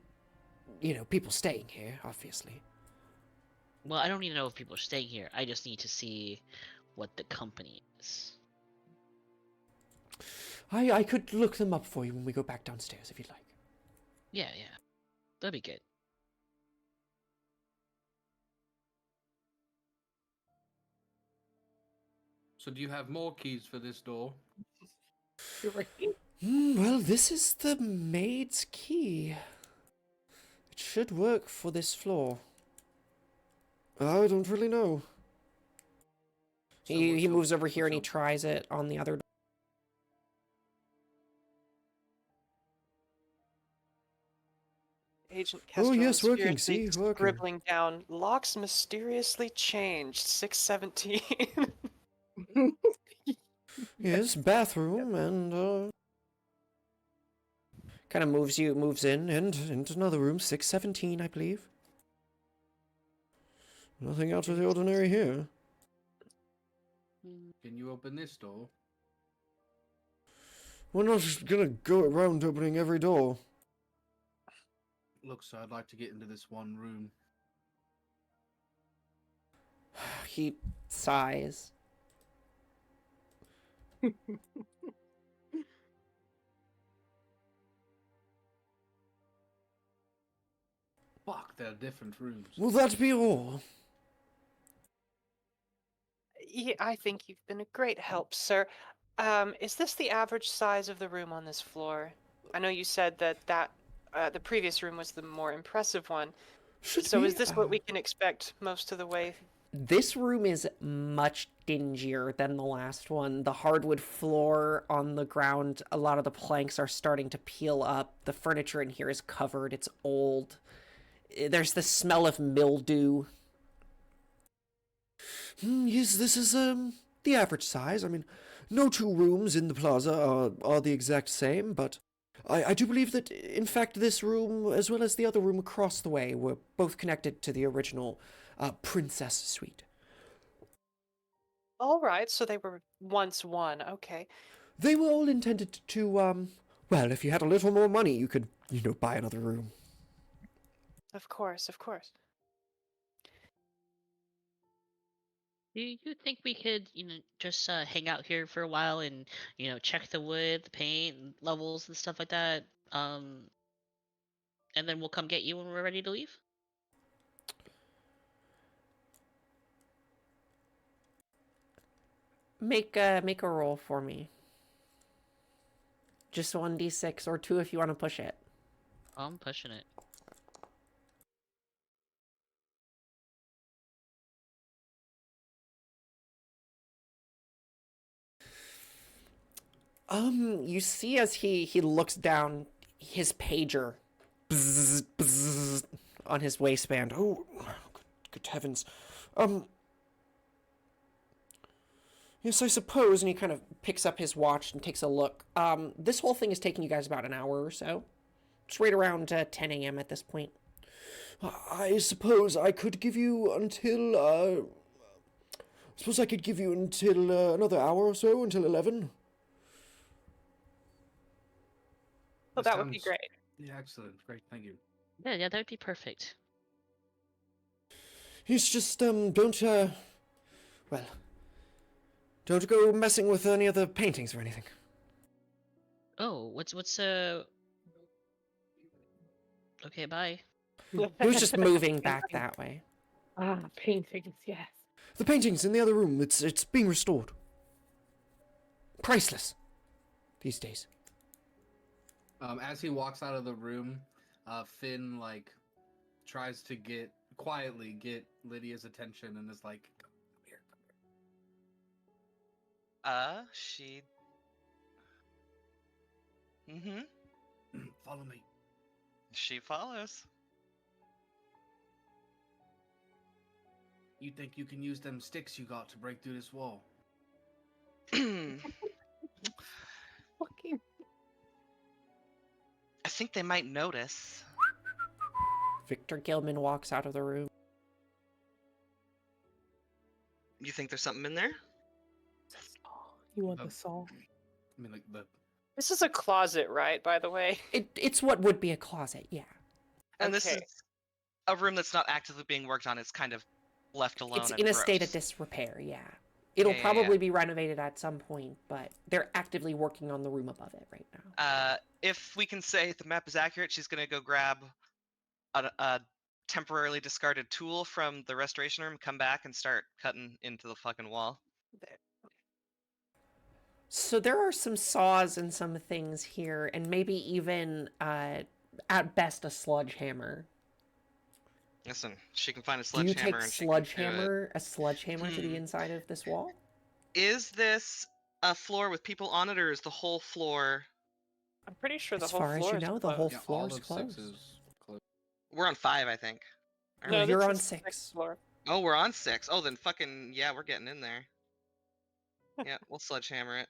people staying here, obviously. Well, I don't need to know if people are staying here. I just need to see what the company is. I could look them up for you when we go back downstairs, if you'd like. Yeah, that'd be good. So do you have more keys for this door? Well, this is the maid's key. It should work for this floor. I don't really know. So He what's moves up- over here and he what's up? tries it on the other door. Agent Oh, Kestrel yes, working, mysteriously see, working. scribbling down locks mysteriously changed 617. Yes, bathroom and Kind of moves in. and into another room, 617, I believe. Nothing out of the ordinary here. Can you open this door? We're not gonna go around opening every door. Look, sir, I'd like to get into this one room. He sighs. Fuck, they're different rooms. Will that be all? Yeah, I think you've been a great help, sir. Is this the average size of the room on this floor? I know you said that the previous room was the more impressive one. Should So be, is this what we can expect most of the way? This room is much dingier than the last one. The hardwood floor on the ground, a lot of the planks are starting to peel up. The furniture in here is covered. It's old. There's the smell of mildew. Yes, this is the average size. I mean, no two rooms in the plaza are the exact same, but I do believe that, in fact, this room, as well as the other room across the way, were both connected to the original Princess Suite. All right, so they were once one. Okay. They were all intended to, well, if you had a little more money, you could, buy another room. Of course, of course. Do you think we could, just hang out here for a while and, check the wood, the paint, levels, and stuff like that? And then we'll come get you when we're ready to leave? Make a roll for me. Just 1d6 or 2 if you want to push it. I'm pushing it. You see as he looks down, his pager bzzz, bzzz, on his waistband. Oh, good heavens. Yes, I suppose. And he kind of picks up his watch and takes a look. This whole thing is taking you guys about an hour or so. It's right around 10 a.m. at this point. I suppose I could give you until, another hour or so, until 11. Well, that would be great. Yeah, excellent. Great, thank you. Yeah, that would be perfect. It's just, don't go messing with any other paintings or anything. Oh, what's Okay, bye. Who's just moving back that way? Ah, paintings, yes. The paintings in the other room, it's being restored. Priceless. These days. As he walks out of the room, Finn, tries to quietly get Lydia's attention and is like, come here, She. follow me. She follows. You think you can use them sticks you got to break through this wall? Fucking. I think they might notice. Victor Gilman walks out of the room. You think there's something in there? You want the saw? I mean, This is a closet, right, by the way? It's what would be a closet, yeah. And this Okay. is a room that's not actively being worked on. It's kind of left alone. It's and in a state of gross. disrepair, yeah. It'll Yeah. probably be renovated at some point, but they're actively working on the room above it right now. If we can say the map is accurate, she's gonna go grab a temporarily discarded tool from the restoration room, come back, and start cutting into the fucking wall. So there are some saws and some things here, and maybe even, at best, a sledgehammer. Listen, she can find a Do you sledgehammer take and she can do it. a sledgehammer to the inside of this wall? Is this a floor with people on it, or is the whole floor? I'm pretty sure the As whole far as floor you is know, the closed. whole yeah, floor all is of closed. 6 is closed. We're on 5, I think. No, this you're is on the sixth 6. floor. Oh, we're on 6. Oh, then fucking yeah, we're getting in there. Yeah, we'll sledgehammer it.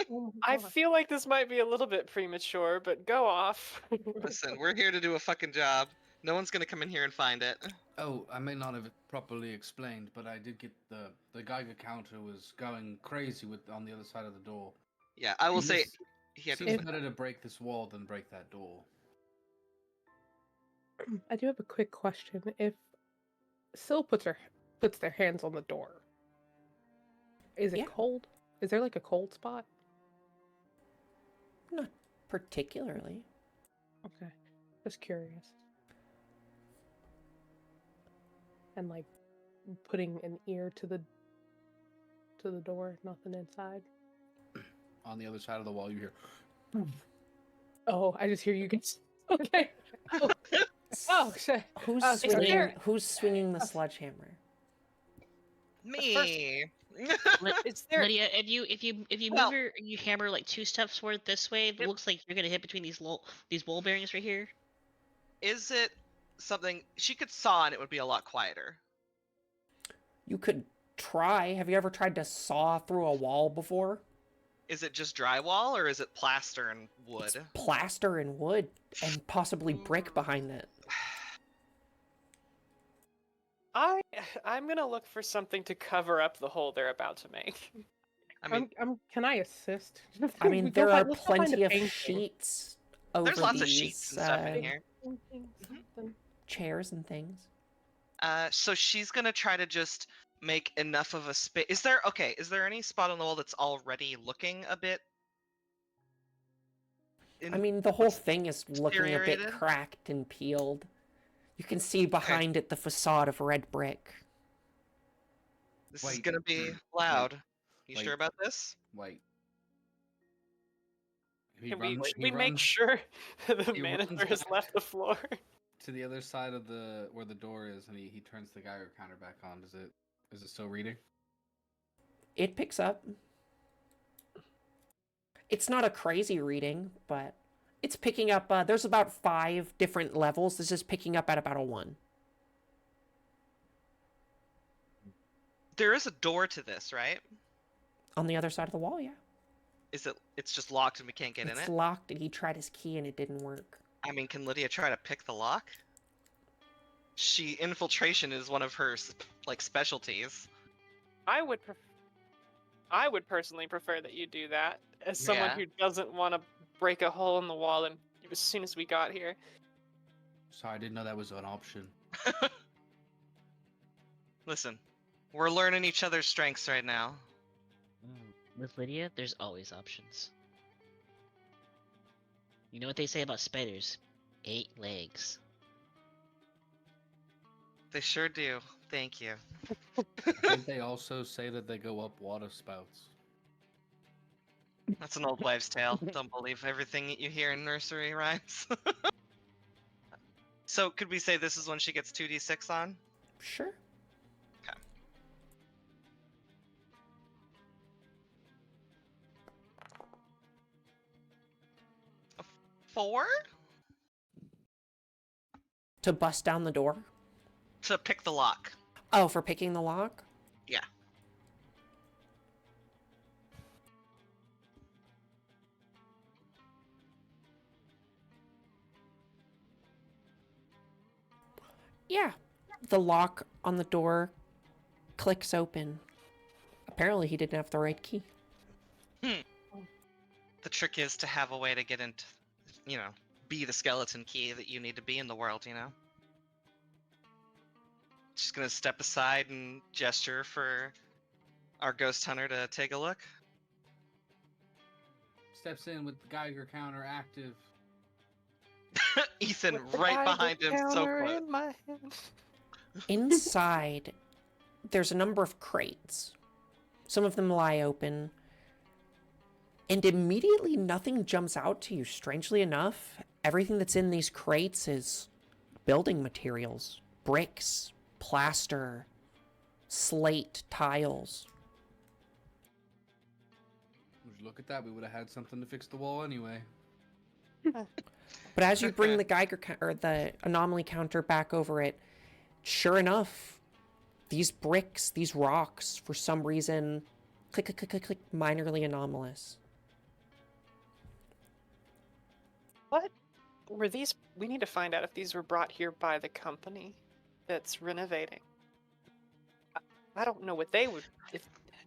Oh I my God. feel like this might be a little bit premature, but go off. Listen, we're here to do a fucking job. No one's gonna come in here and find it. Oh, I may not have properly explained, but I did get the Geiger counter was going crazy on the other side of the door. Yeah, I will say Seems- he had Seems to. better to break this wall than break that door. I do have a quick question. If Syl puts their hands on the door, is it Yeah. cold? Is there like a cold spot? Not particularly. Okay, just curious. And like putting an ear to the door, nothing inside. On the other side of the wall, you hear. Oh, I just hear you guys. Okay. Oh shit. Who's Oh, swinging? there- Who's swinging the sledgehammer? Me. Is there? Lydia, if you Well- move your hammer like 2 steps forward this way, it looks like you're gonna hit between these wall bearings right here. Is it something she could saw and it would be a lot quieter? You could try. Have you ever tried to saw through a wall before? Is it just drywall or is it plaster and wood? It's plaster and wood, and possibly brick behind it. I'm gonna look for something to cover up the hole they're about to make. I mean, Can I assist? I mean, We there go are find- let's go find plenty a of painting. sheets over there's lots these of sheets and stuff in here. Something. chairs and things. So she's gonna try to just make enough of a space. Is there any spot on the wall that's already looking a bit? I mean, the whole what's thing is looking a bit deteriorated? cracked and peeled. You can see behind it the facade of red brick. This is Wait. gonna be Wait. loud. You Wait. sure about this? Wait. He Can we, runs. we make sure the he manager runs has back. left the floor? to the other side of where the door is, and he turns the Geiger counter back on. Is it still reading? It picks up. It's not a crazy reading, but it's picking up. There's about 5 different levels. This is picking up at about a 1. There is a door to this, right? On the other side of the wall, yeah. Is it? It's just locked and we can't get in It's it. locked, and he tried his key, and it didn't work. I mean, can Lydia try to pick the lock? Infiltration is one of her like specialties. I would personally prefer that you do that as someone Yeah. who doesn't want to break a hole in the wall and as soon as we got here. Sorry, I didn't know that was an option. Listen, we're learning each other's strengths right now. With Lydia, there's always options. You know what they say about spiders? 8 legs. They sure do. Thank you. I think they also say that they go up water spouts. That's an old wives' tale. Don't believe everything you hear in nursery rhymes. So, could we say this is when she gets 2d6 on? Sure. Okay. A 4? To bust down the door? To pick the lock. Oh, for picking the lock? Yeah. Yeah. The lock on the door clicks open. Apparently he didn't have the right key. The trick is to have a way to get into, be the skeleton key that you need to be in the world, Just gonna step aside and gesture for our ghost hunter to take a look. Steps in with the Geiger counter active. Ethan With the right Geiger behind him, so counter close. in my hand. Inside, there's a number of crates. Some of them lie open. And immediately nothing jumps out to you. Strangely enough, everything that's in these crates is building materials. Bricks, plaster, slate, tiles. Would you look at that? We would have had something to fix the wall anyway. But as you bring the Geiger or the anomaly counter back over it, sure enough, these bricks, these rocks, for some reason, click, click, click, click, click, minorly anomalous. What were these? We need to find out if these were brought here by the company that's renovating. I don't know what they would.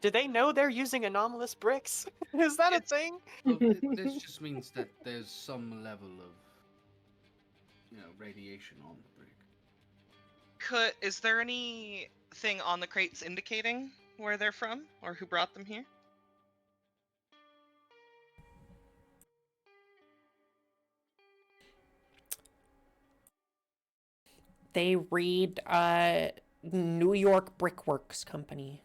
Do they know they're using anomalous bricks? Is that a thing? Well, this just means that there's some level of, radiation on the brick. Is there anything on the crates indicating where they're from or who brought them here? They read New York Brickworks Company.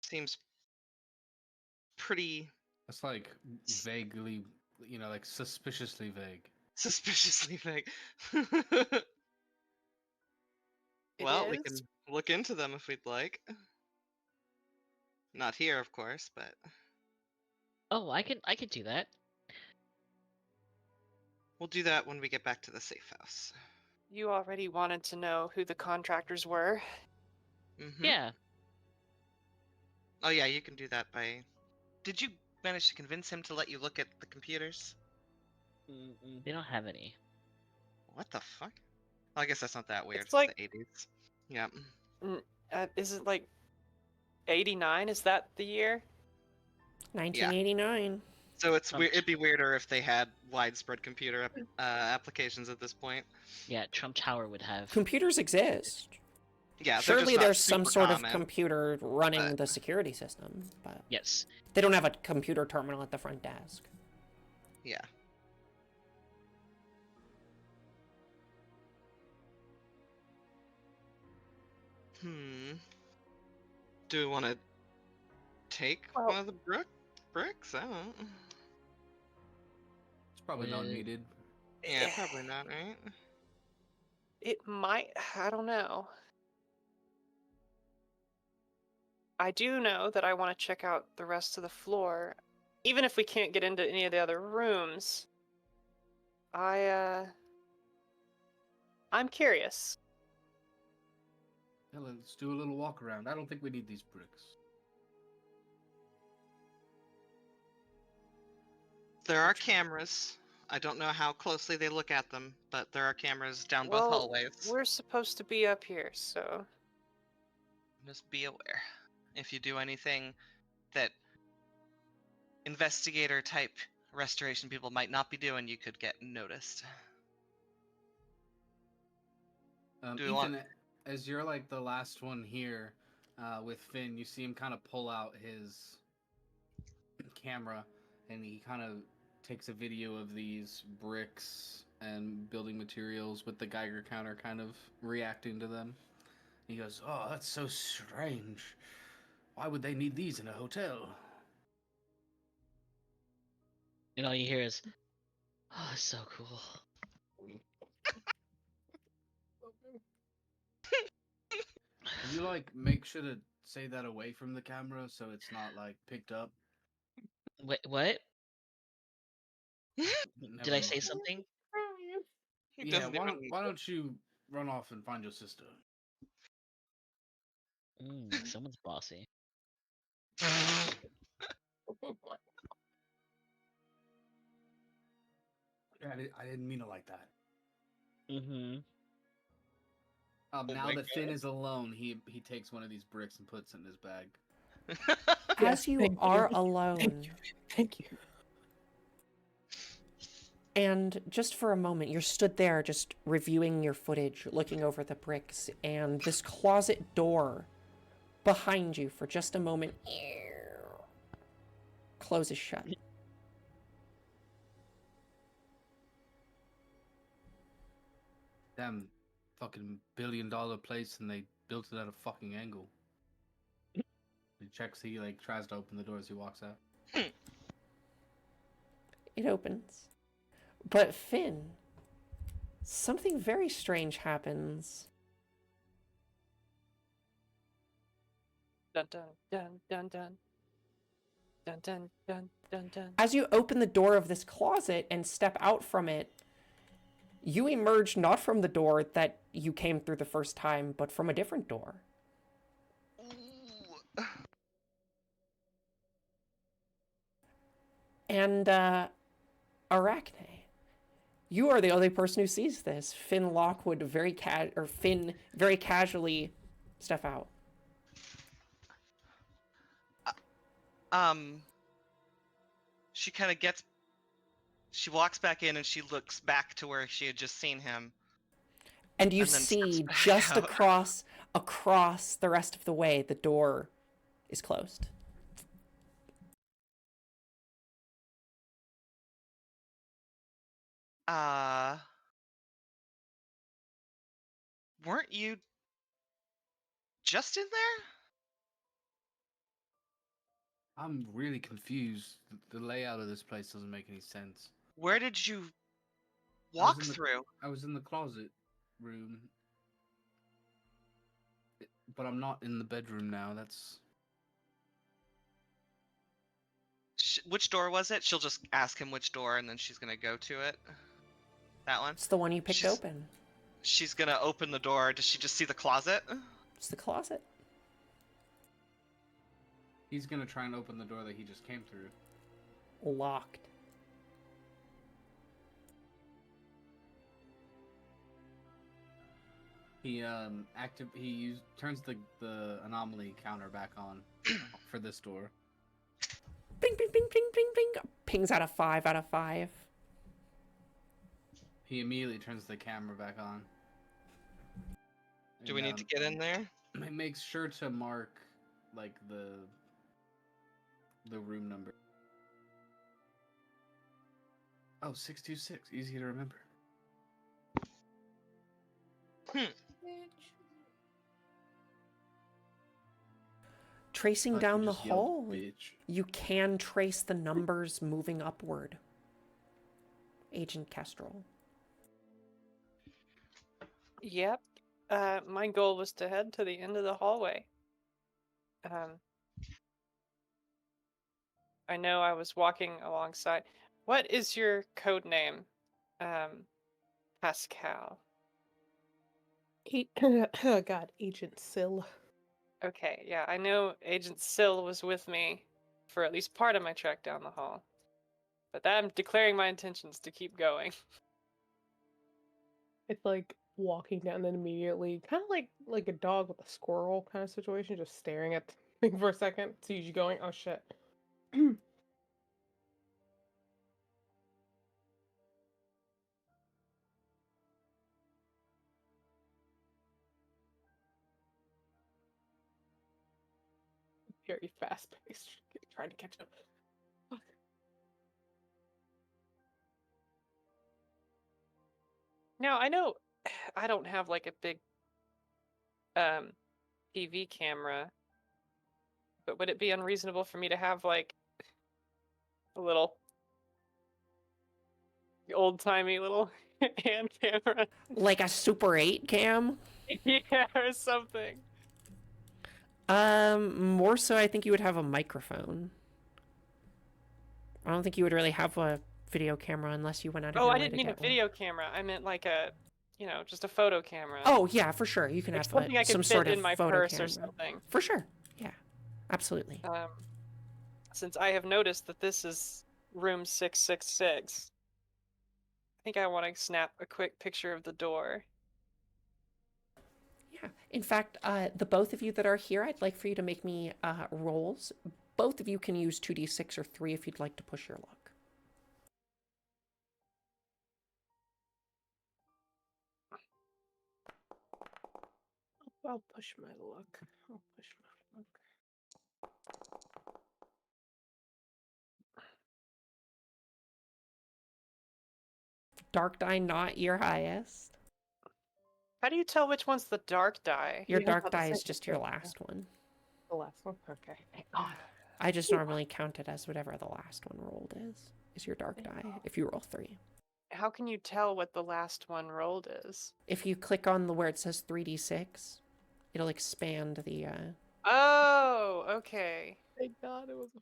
Seems pretty That's like vaguely, like suspiciously vague. suspiciously vague. It Well, we is? can look into them if we'd like. Not here, of course, but Oh, I could do that. we'll do that when we get back to the safe house. You already wanted to know who the contractors were. Mm-hmm. Yeah. Oh yeah, you can do that by... Did you manage to convince him to let you look at the computers? They don't have any. What the fuck? Well, I guess that's not that weird. It's like- the 80s. Yeah. Is it like 89? Is that the year? 1989. So it'd be weirder if they had widespread computer applications at this point. Yeah, Trump Tower would have. Computers exist. Yeah, they're just Surely not there's some super sort of common. computer running but- the security system, but Yes. they don't have a computer terminal at the front desk. Yeah. Do we want to take Well- one of the bricks? I don't know. It's probably not needed. Yeah, probably not, right? It might. I don't know. I do know that I want to check out the rest of the floor, even if we can't get into any of the other rooms. I'm curious. Yeah, let's do a little walk around. I don't think we need these bricks. There are cameras. I don't know how closely they look at them, but there are cameras down both Well, hallways. we're supposed to be up here, so Just be aware. If you do anything that investigator type restoration people might not be doing, you could get noticed. Do we Ethan, want- as you're like the last one here with Finn, you see him kind of pull out his camera, and he kind of takes a video of these bricks and building materials with the Geiger counter kind of reacting to them. He goes, "Oh, that's so strange. Why would they need these in a hotel?" And all you hear is, "Oh, it's so cool." Can you like make sure to say that away from the camera so it's not like picked up? Wait, what? Never Did I say mind. something? He Yeah, doesn't even- why don't you run off and find your sister? Someone's bossy. I didn't mean it like that. Mm-hmm. Oh Now my that Finn God. is alone, he takes one of these bricks and puts it in his bag. As you thank you. are Thank alone, you. Thank you. and just for a moment, you're stood there just reviewing your footage, looking over the bricks, and this closet door behind you for just a moment closes shut. Damn, fucking $1 billion place, and they built it at a fucking angle. He checks. He like tries to open the door as he walks out. It opens. But Finn, something very strange happens. dun dun dun dun dun dun dun dun dun dun. As you open the door of this closet and step out from it, you emerge not from the door that you came through the first time, but from a different door. Ooh. And, Arachne, you are the only person who sees this. Finn Lockwood Finn very casually step out. She kind of she walks back in and she looks back to where she had just seen him. And you And then see steps back just out. across the rest of the way, the door is closed. Weren't you just in there? I'm really confused. The layout of this place doesn't make any sense. Where did you I was walk in the- through? I was in the closet room, but I'm not in the bedroom now. That's Which door was it? She'll just ask him which door, and then she's gonna go to it. That one. It's the one you picked She's- open. She's gonna open the door. Does she just see the closet? It's the closet. he's gonna try and open the door that he just came through. Locked. He turns the anomaly counter back on for this door. Bing, bing, bing, bing, bing, bing. Pings out of 5 out of 5. He immediately turns the camera back on. Do we need to get in there? It makes sure to mark like the room number. Oh, 626. Easy to remember. Tracing Like, down you the just yelled, hall, bitch. you can trace the numbers moving upward. Agent Kestrel. Yep. My goal was to head to the end of the hallway. I know I was walking alongside. What is your code name, Pascal? God, Agent Sill. Okay, yeah, I know Agent Sill was with me for at least part of my trek down the hall. But I'm declaring my intentions to keep going. It's like walking down and immediately, kind of like a dog with a squirrel kind of situation, just staring at the thing for a second, sees you going, oh shit. Very fast paced, trying to catch up. Now, I know I don't have like a big TV camera, but would it be unreasonable for me to have like a little old-timey little hand camera? Like a Super 8 cam? Yeah, or something. More so I think you would have a microphone. I don't think you would really have a video camera unless you went out of Oh, your I way didn't to mean a get one. video camera. I meant like a, just a photo camera. Oh, yeah, for sure. You can Like have something I some could sort fit of in my photo purse camera. or something. For sure. Yeah, absolutely. Since I have noticed that this is room 666, I think I want to snap a quick picture of the door. Yeah. In fact, the both of you that are here, I'd like for you to make me rolls. Both of you can use 2d6 or 3 if you'd like to push your luck. I'll push my luck. I'll push my luck. Dark die not your highest. How do you tell which one's the dark die? Your Yeah, dark about to die say is just your yeah. last one. The last one? Okay. Thank God. I just normally count it as whatever the last one rolled is your dark die, if you roll 3. How can you tell what the last one rolled is? If you click on where it says 3d6, it'll expand the... Oh, okay. Thank God it was a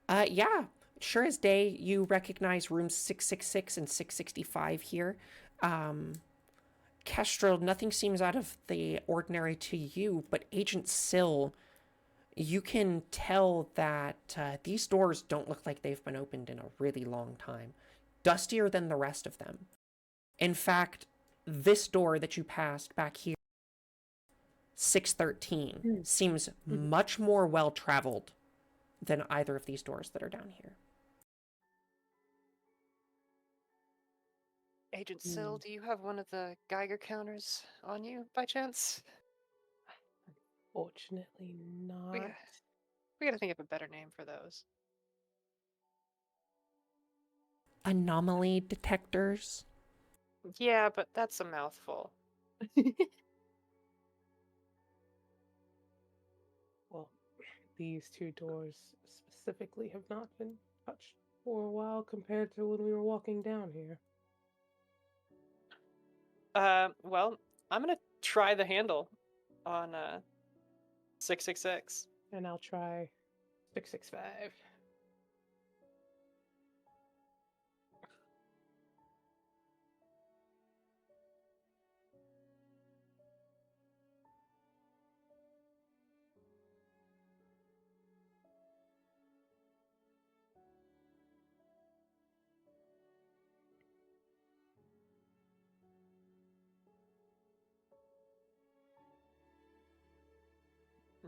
5. Yeah, sure as day, you recognize rooms 666 and 665 here. Kestrel, nothing seems out of the ordinary to you, but Agent Sill, you can tell that these doors don't look like they've been opened in a really long time. Dustier than the rest of them. In fact, this door that you passed back here, 613, seems much more well-traveled than either of these doors that are down here. Agent Sill, do you have one of the Geiger counters on you by chance? Fortunately not. We gotta think of a better name for those. Anomaly detectors. Yeah, but that's a mouthful. Well, these two doors specifically have not been touched for a while compared to when we were walking down here. Well, I'm gonna try the handle on 666. And I'll try 665.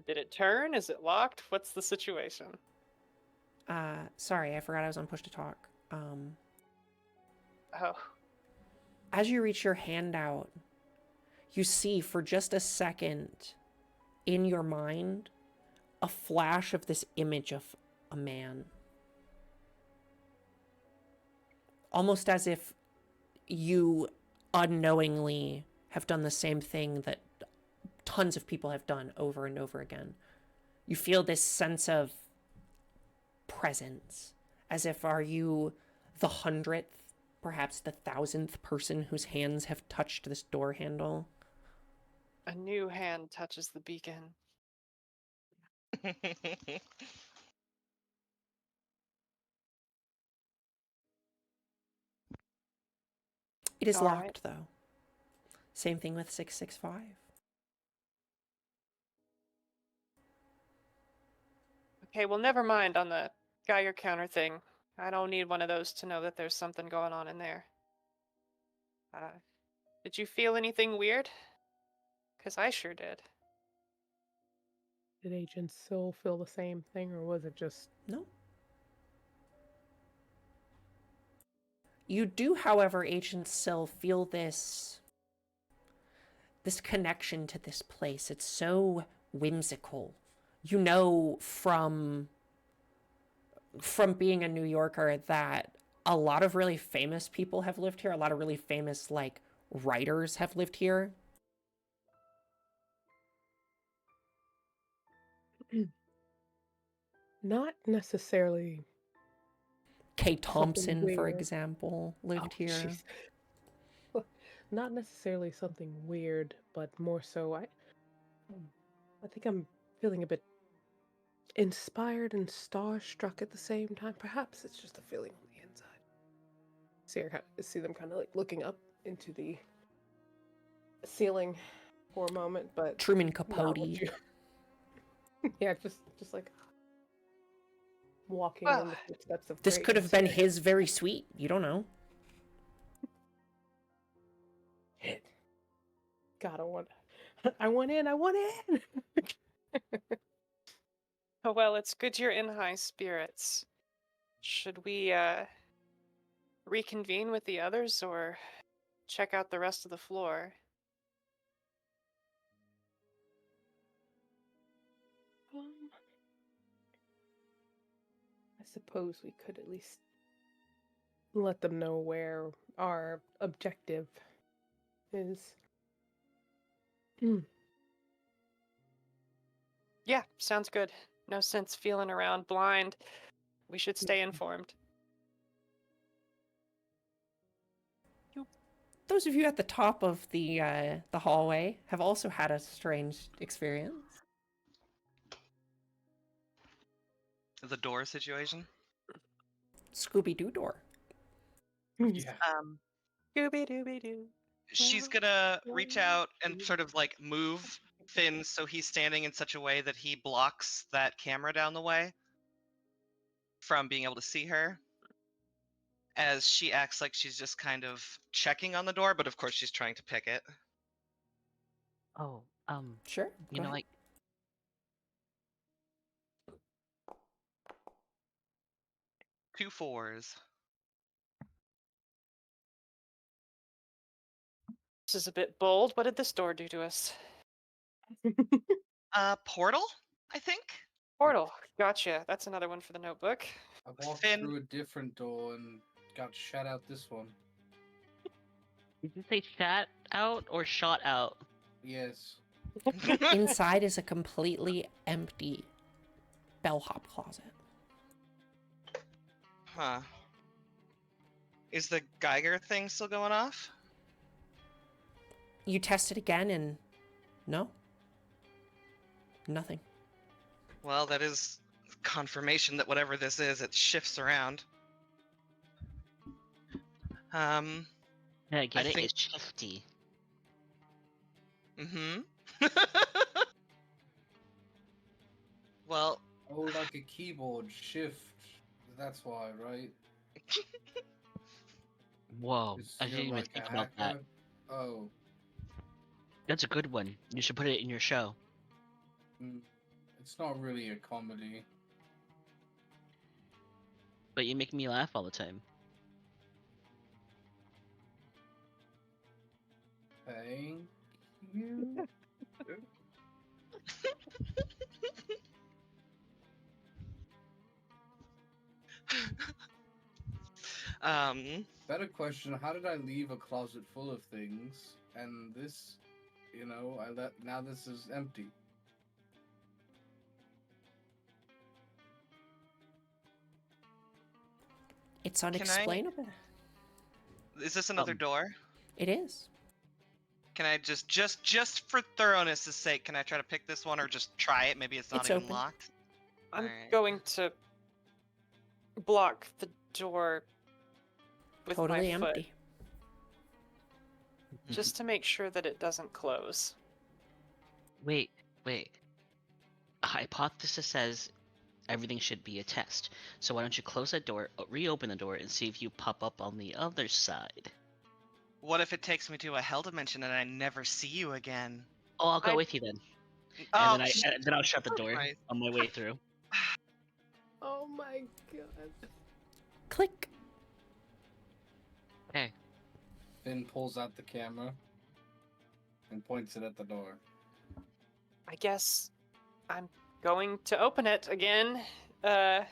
Did it turn? Is it locked? What's the situation? Sorry, I forgot I was on push to talk. Oh. As you reach your hand out, you see for just a second in your mind a flash of this image of a man. Almost as if you unknowingly have done the same thing that tons of people have done over and over again. You feel this sense of presence, as if are you the 100th, perhaps the 1,000th person whose hands have touched this door handle. A new hand touches the beacon. It is All right. locked, though. Same thing with 665. Okay, well, never mind on the Geiger counter thing. I don't need one of those to know that there's something going on in there. Did you feel anything weird? Because I sure did. Did Agent Sill feel the same thing, or was it just... No. You do, however, Agent Sill, feel this connection to this place. It's so whimsical. You know from being a New Yorker that a lot of really famous people have lived here. A lot of really famous, like, writers have lived here. Not necessarily Kay something Thompson, for weird. example, lived Oh, here. jeez. Not necessarily something weird, but more so I think I'm feeling a bit inspired and starstruck at the same time. Perhaps it's just a feeling on the inside. See them kind of like looking up into the ceiling for a moment, but Truman not Capote. what you... Yeah, just like walking Well, in the footsteps of This could have been greatness. his very sweet. You don't know. God, I want in. Oh, well, it's good you're in high spirits. Should we, reconvene with the others or check out the rest of the floor? I suppose we could at least let them know where our objective is. Yeah, sounds good. No sense feeling around blind. We should stay informed. Those of you at the top of the hallway have also had a strange experience. The door situation. Scooby-Doo door. Yeah. Scooby-Dooby-Doo. She's gonna reach out and sort of like move Finn so he's standing in such a way that he blocks that camera down the way from being able to see her. As she acts like she's just kind of checking on the door, but of course she's trying to pick it. Oh, Sure. you go know, ahead. like, 2 4s. This is a bit bold. What did this door do to us? Portal, I think. Portal. Gotcha. That's another one for the notebook. I walked Finn- through a different door and got shut out this one. did you say shot out or shot out? Yes. Inside is a completely empty bellhop closet. Huh. Is the Geiger thing still going off? You test it again and no. Nothing. Well, that is confirmation that whatever this is, it shifts around. Yeah, get I it? think- It's shifty. Mm-hmm. Well, Oh, like a keyboard shift. That's why, right? Whoa, 'Cause I you're didn't even like a think about that. hacker? Oh. That's a good one. You should put it in your show. It's not really a comedy. But you make me laugh all the time. Thank you. um, Better question, how did I leave a closet full of things and this You know, now this is empty. It's unexplainable. Is this another Um, door? It is. Can I just for thoroughness' sake, can I try to pick this one or just try it? Maybe it's not It's even open. locked. I'm Alright. going to block the door with Totally my foot, empty. just to make sure that it doesn't close. wait. Hypothesis says everything should be a test. So why don't you close that door, reopen the door, and see if you pop up on the other side? What if it takes me to a hell dimension and I never see you again? Oh, I'll go I- with you then. Oh, And then I'll shut the door Christ. on my way through. Oh my god. Click. Okay. Finn pulls out the camera and points it at the door. I guess I'm going to open it again. Well,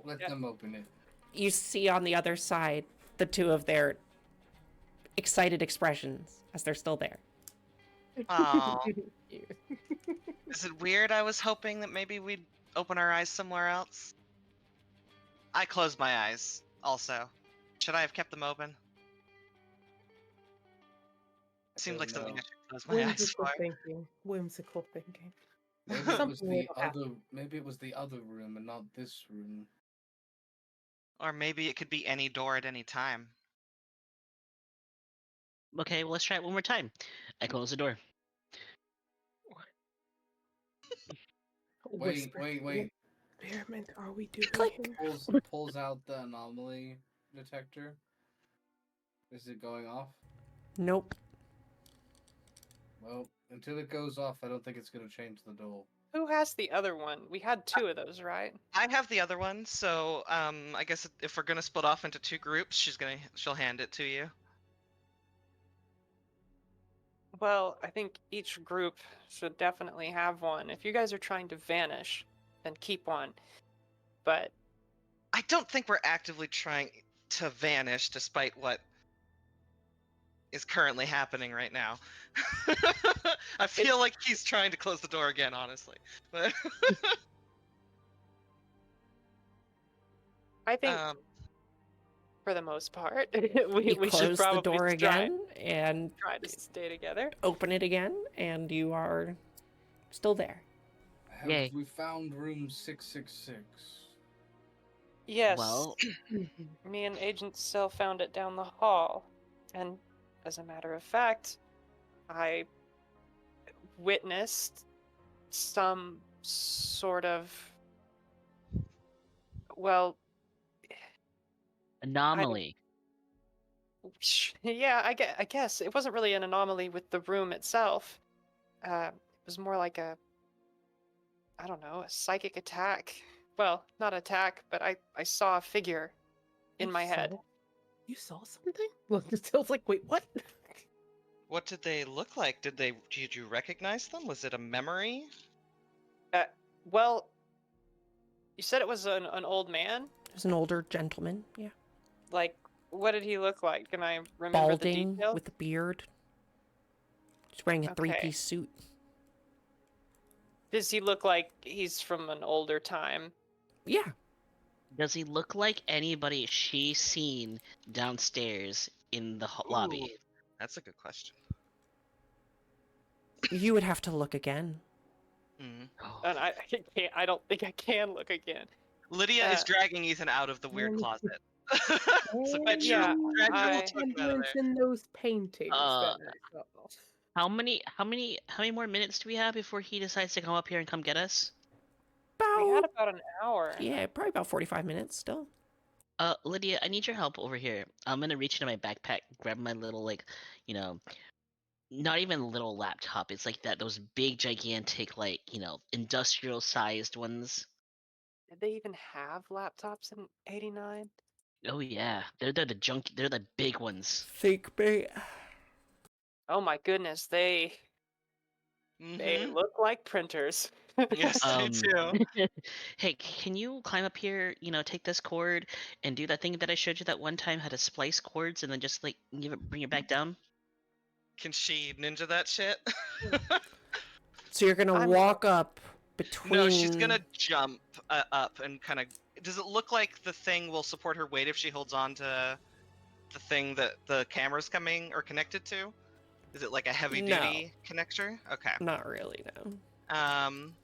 let Yeah. them open it. You see on the other side the two of their excited expressions as they're still there. Oh. Is it weird? I was hoping that maybe we'd open our eyes somewhere else. I closed my eyes, also. Should I have kept them open? Seems like something I know. should close my eyes Whimsical for. thinking. Whimsical thinking. Maybe it was Something the will happen. other. Maybe it was the other room and not this room. Or maybe it could be any door at any time. Okay, well, let's try it one more time. I close the door. Wait, Whisper. wait. Experiment are we doing Click. here? Pulls out the anomaly detector. Is it going off? Nope. Well, until it goes off, I don't think it's gonna change the door. Who has the other one? We had two of those, right? I have the other one, so I guess if we're gonna split off into two groups, she'll hand it to you. Well, I think each group should definitely have one. If you guys are trying to vanish, then keep one. But I don't think we're actively trying to vanish, despite what is currently happening right now. I feel like he's trying to close the door again, honestly. But I think for the most part, we You should close the probably door again and try to stay together. open it again, and you are still there. Have Yay. we found room 666? Yes, Well, me and Agent Cell found it down the hall. And as a matter of fact, I witnessed some sort of, well, anomaly. yeah, I guess it wasn't really an anomaly with the room itself. It was more like a, I don't know, a psychic attack. Well, not attack, but I saw a figure in my head. You saw something? Look, Distill's like, wait, what? what did they look like? Did you recognize them? Was it a memory? Well, you said it was an old man? It was an older gentleman, yeah. Like, what did he look like? Can I remember the Balding details? with a beard. He's wearing a Okay. three-piece suit. Does he look like he's from an older time? Yeah. Does he look like anybody she's seen downstairs in the lobby? Ooh, that's a good question. You would have to look again. Mhm. Oh, And I can't. I don't think I can look again. Lydia is Uh, dragging Ethan out of the weird closet. So Yeah, gradual I- tuck him out of Resemblance there. in those paintings Uh, that I saw. how many more minutes do we have before he decides to come up here and come get us? we had About, about an hour. yeah, probably about 45 minutes still. Lydia, I need your help over here. I'm gonna reach into my backpack, grab my little, like, you know, not even little laptop. It's like those big, gigantic, like, industrial sized ones. Did they even have laptops in '89? Oh yeah, they're the big ones. Think me. Oh my goodness, they Mhm. look like printers. Yes, they do. Hey, can you climb up here? Take this cord and do that thing that I showed you that one time, how to splice cords and then just like bring it back down. Can she ninja that shit? So you're gonna I'm- walk up between. No, she's gonna jump up and kind of. Does it look like the thing will support her weight if she holds on to the thing that the camera's coming or connected to? Is it like a heavy duty connector? Okay. Not really, no. Um.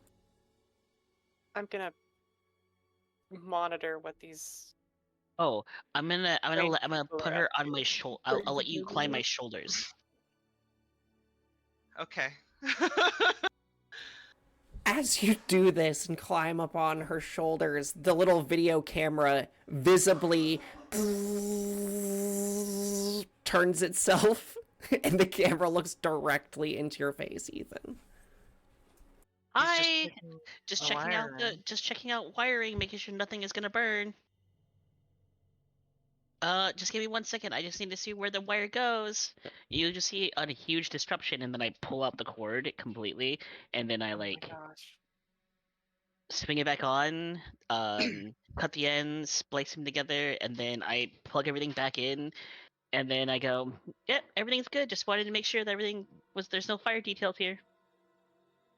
I'm gonna monitor what these. Oh, I'm gonna Strange I'm gonna people put are her up on my shoulder. I'll let you climb my shoulders. Okay. As you do this and climb up on her shoulders, the little video camera visibly turns itself, and the camera looks directly into your face, Ethan. I just just checking out just checking out wiring, making sure nothing is gonna burn. Just give me 1 second. I just need to see where the wire goes. You just see a huge disruption, and then I pull out the cord completely, and then I Oh my like gosh. swing it back on, cut the ends, splice them together, and then I plug everything back in, and then I go, yep, everything's good. Just wanted to make sure that there's no fire details here.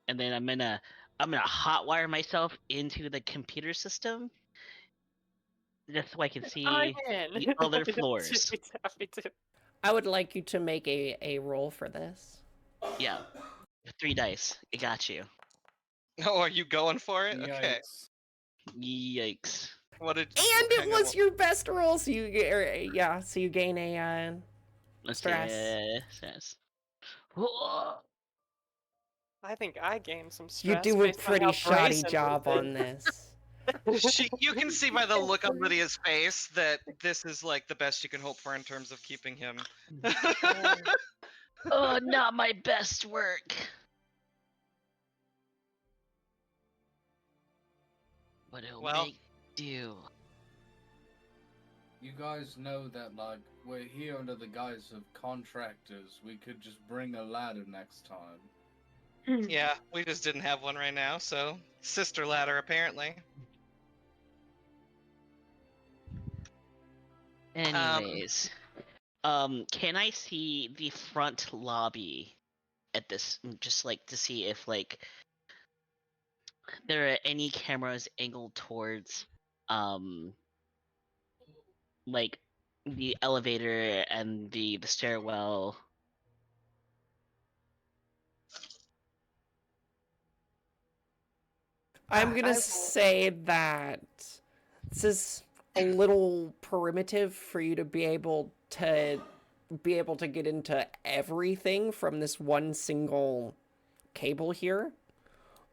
And then I'm gonna hotwire myself into the computer system, just so I can see the other floors. Happy to. I would like you to make a roll for this. Yeah, 3 dice. I got you. Oh, are you going for it? Okay. Yikes. Yikes. What did? And it hang on, was what- your best roll, so you get, so you gain a Let's Stress. see. Stress. Whoa. I think I gained some stress. you do a based on pretty how shoddy brazen job this on this. You can see by the look on Lydia's face that this is like the best you can hope for in terms of keeping him. Oh, not my best work. But it'll Well- make do. You guys know that, like, we're here under the guise of contractors. We could just bring a ladder next time. Yeah, we just didn't have one right now, so sister ladder apparently. Anyways, can I see the front lobby at this, just like to see if like there are any cameras angled towards like the elevator and the stairwell? I'm gonna I will- say that this is a little primitive for you to be able to get into everything from this one single cable here.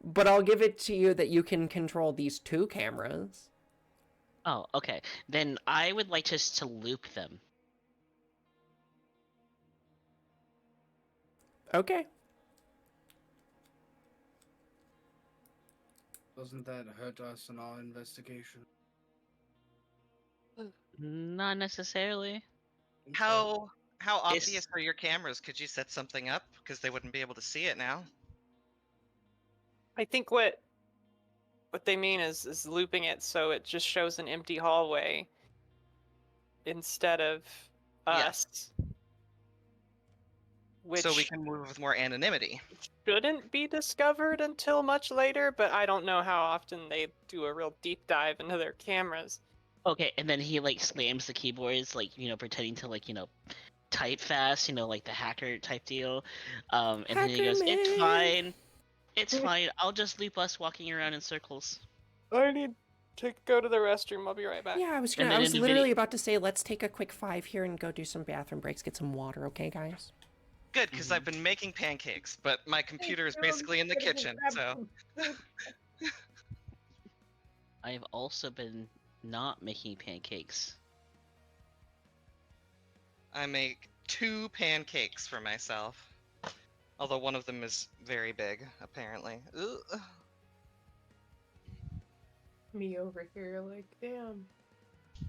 But I'll give it to you that you can control these two cameras. Oh, okay. Then I would like just to loop them. Okay. Doesn't that hurt us in our investigation? Not necessarily. How It's- obvious are your cameras? Could you set something up because they wouldn't be able to see it now? I think what they mean is looping it so it just shows an empty hallway instead of Yeah. us. Which So we can move with more anonymity. shouldn't be discovered until much later, but I don't know how often they do a real deep dive into their cameras. Okay, and then he like slams the keyboards, like, pretending to like, type fast, like the hacker type deal. And then he Hacker goes, "It's man." fine. It's fine. I'll just loop us walking around in circles." I need to go to the restroom. I'll be right back. Yeah, I was And then in the literally about to say let's take a quick 5 here and go do some bathroom breaks, get some water, okay, guys? Good, because I've been making pancakes, but my computer is basically in the kitchen, so I have also been not making pancakes. I make 2 pancakes for myself. Although one of them is very big, apparently. Ugh. Me over here, like, damn,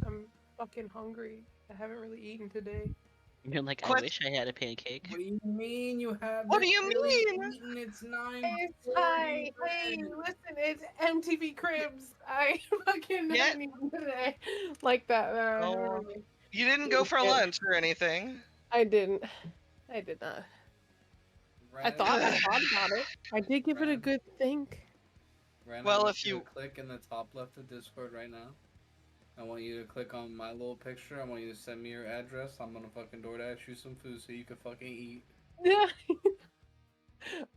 I'm fucking hungry. I haven't really eaten today. You're like, I What? wish I had a pancake. What do you mean you have? What do you mean? It's 9. Hey, listen, it's MTV Cribs. I fucking Yeah. haven't eaten today. Like that. Oh. You didn't go for Yeah. lunch or anything. I didn't. I did not. I thought about it. I did give it a Ren? good think. Ren, Well, I want if you you- to click in the top left of Discord right now. I want you to click on my little picture. I want you to send me your address. I'm gonna fucking DoorDash you some food so you can fucking eat. Yeah.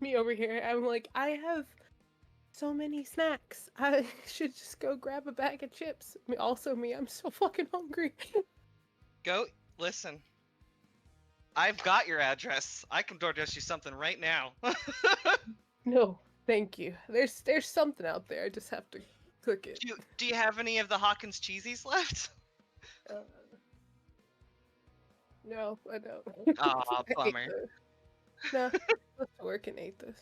Me over here. I'm like, I have so many snacks. I should just go grab a bag of chips. Also, I'm so fucking hungry. Go listen. I've got your address. I can DoorDash you something right now. No, thank you. There's something out there. I just have to click it. Do you have any of the Hawkins cheesies left? Uh, no, I don't. Aw, I ate bummer. those. No, let's work and ate this.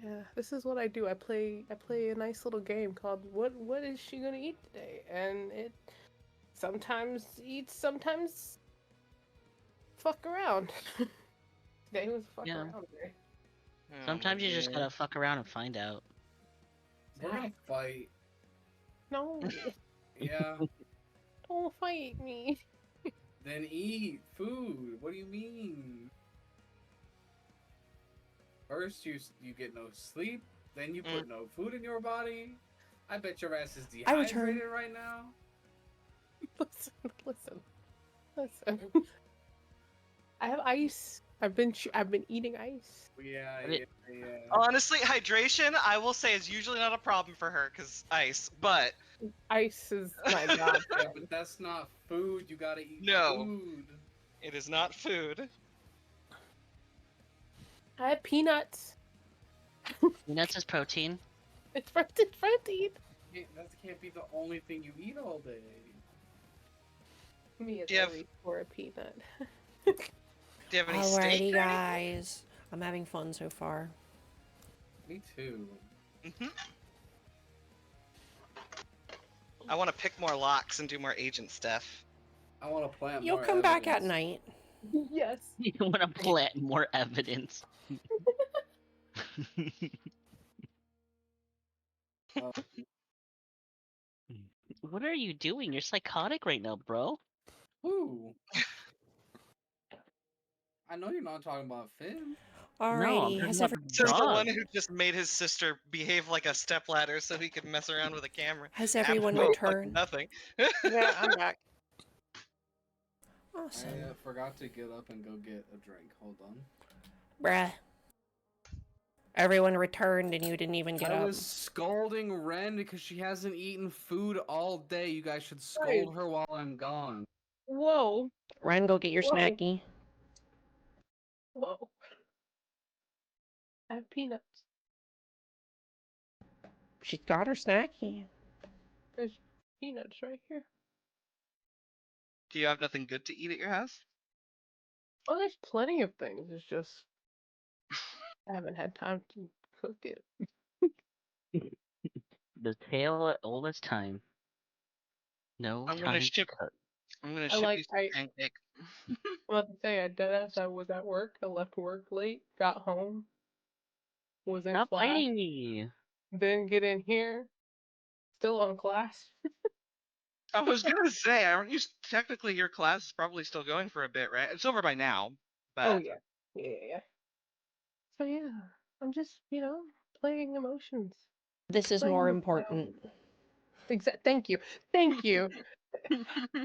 Yeah, this is what I do. I play a nice little game called What is she gonna eat today? And it sometimes eats, sometimes fuck around. Today was fuck Yeah. around day. Sometimes you just yeah. gotta fuck around and find out. We're gonna fight. No, Yeah. don't fight me. Then eat food. What do you mean? First, you get no sleep. Then you put no food in your body. I bet your ass is I return. dehydrated right now. Listen. I have ice. I've been eating ice. Yeah, But yeah, it- yeah. Honestly, hydration, I will say, is usually not a problem for her, because ice, but Ice is my god. Yeah, but that's not food. You gotta eat No. food. it is not food. I have peanuts. Peanuts is protein. It's protein. That can't be the only thing you eat all day. Me is Do you have- always for a peanut. Do you have any steak? Alrighty, or anything? guys. I'm having fun so far. Me too. I want to pick more locks and do more agent stuff. I want to plant You'll more come back at evidence. night. Yes. You want to plant more evidence. What are you doing? You're psychotic right now, bro. Who? I know you're not talking about Finn. Alrighty, talking has about everyone Just the Dog. one who just made his sister behave like a stepladder so he could mess around with a camera. has everyone Absolutely fucking returned? Nothing. Yeah, I'm back. Awesome. I forgot to get up and go get a drink. Hold on. Bruh. Everyone returned and you didn't even get I up. was scolding Ren because she hasn't eaten food all day. You guys should Right. scold her while I'm gone. Whoa. Ren, go get your Whoa. snacky. Whoa. I have peanuts. She's got her snacky. There's peanuts right here. Do you have nothing good to eat at your house? Oh, there's plenty of things. It's just I haven't had time to cook it. The tale of oldest time. No I'm time gonna to ship. cook. I'm gonna I ship like- you some I- pancakes. I'm about to say, I deadass. I was at work. I left work late. Got home. Was in Stop class. fighting me. Then get in here. Still on class. I was gonna say, aren't you technically your class is probably still going for a bit, right? It's over by now, but Oh yeah. Yeah. So yeah, I'm just playing emotions. This is Playing more with important. Thank you. Thank you.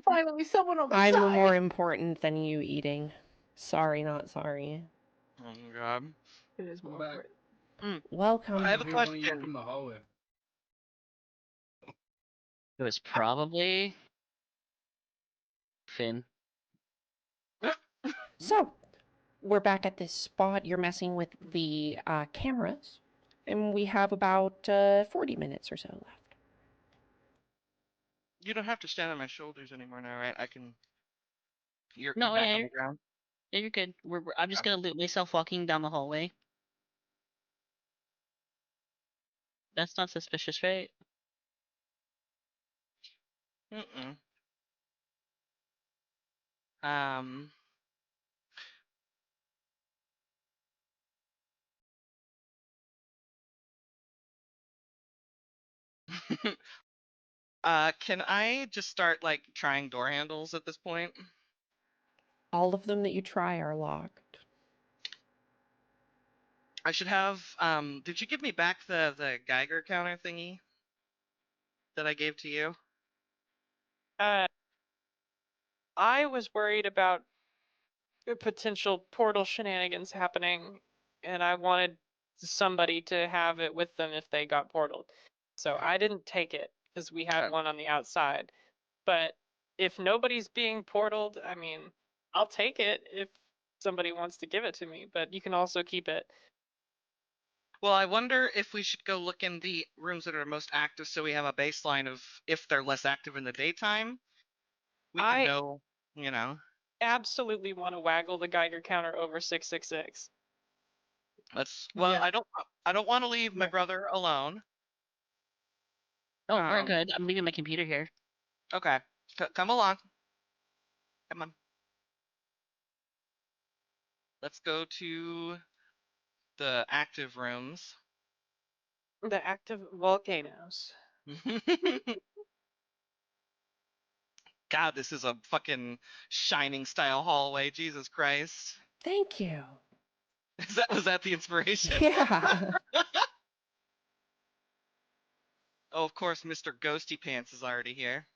Finally, someone on my I'm side. more important than you eating. Sorry, not sorry. oh my god. It is more I'm back. important. Welcome. I have a Hear one of you question. from the hallway. It was probably Finn. So, we're back at this spot. You're messing with the cameras. And we have about 40 minutes or so left. You don't have to stand on my shoulders anymore now, right? I can. You're No, back yeah, on the ground. Yeah, you're good. I'm just gonna loot myself walking down the hallway. That's not suspicious, right? Mm-mm. Um. Can I just start like trying door handles at this point? All of them that you try are locked. I should have. Did you give me back the Geiger counter thingy that I gave to you? Uh, I was worried about potential portal shenanigans happening, and I wanted somebody to have it with them if they got portaled. So I didn't take it because we had Oh. one on the outside. But if nobody's being portaled, I mean, I'll take it if somebody wants to give it to me, but you can also keep it. Well, I wonder if we should go look in the rooms that are most active so we have a baseline of if they're less active in the daytime. We could I know, you know. absolutely want to waggle the Geiger counter over 666. Well, Yeah. I don't want to leave my Right. brother alone. Oh, we're Um, good. I'm leaving my computer here. Okay. Come along. Come on. Let's go to the active rooms. The active volcanoes. God, this is a fucking Shining style hallway. Jesus Christ. Thank you. Was that the inspiration? Yeah. Oh, of course, Mr. Ghosty Pants is already here.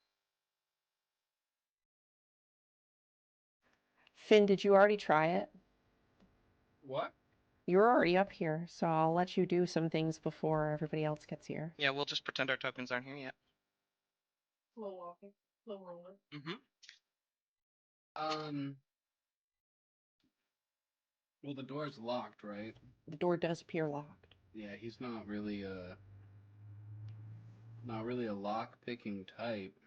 Finn, did you already try it? What? You're already up here, so I'll let you do some things before everybody else gets here. Yeah, we'll just pretend our tokens aren't here yet. Slow walking. Slow rolling. Mm-hmm. Well, the door's locked, right? The door does appear locked. Yeah, he's not really a lock picking type.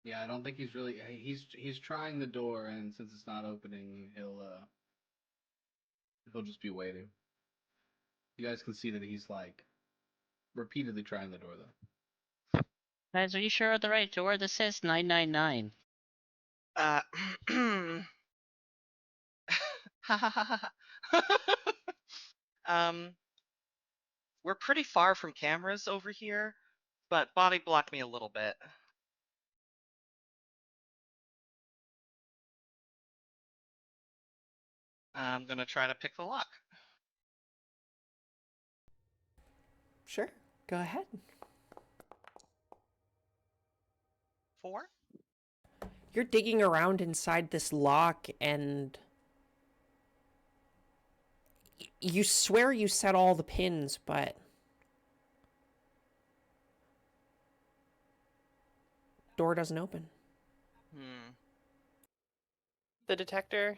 Yeah, I don't think he's really. He's trying the door, and since it's not opening, he'll just be waiting. You guys can see that he's like repeatedly trying the door though. Guys, are you sure of the right door? This says 999. Uh, um, we're pretty far from cameras over here, but body blocked me a little bit. I'm gonna try to pick the lock. Sure, go ahead. 4? You're digging around inside this lock and you swear you set all the pins, but door doesn't open. The detector.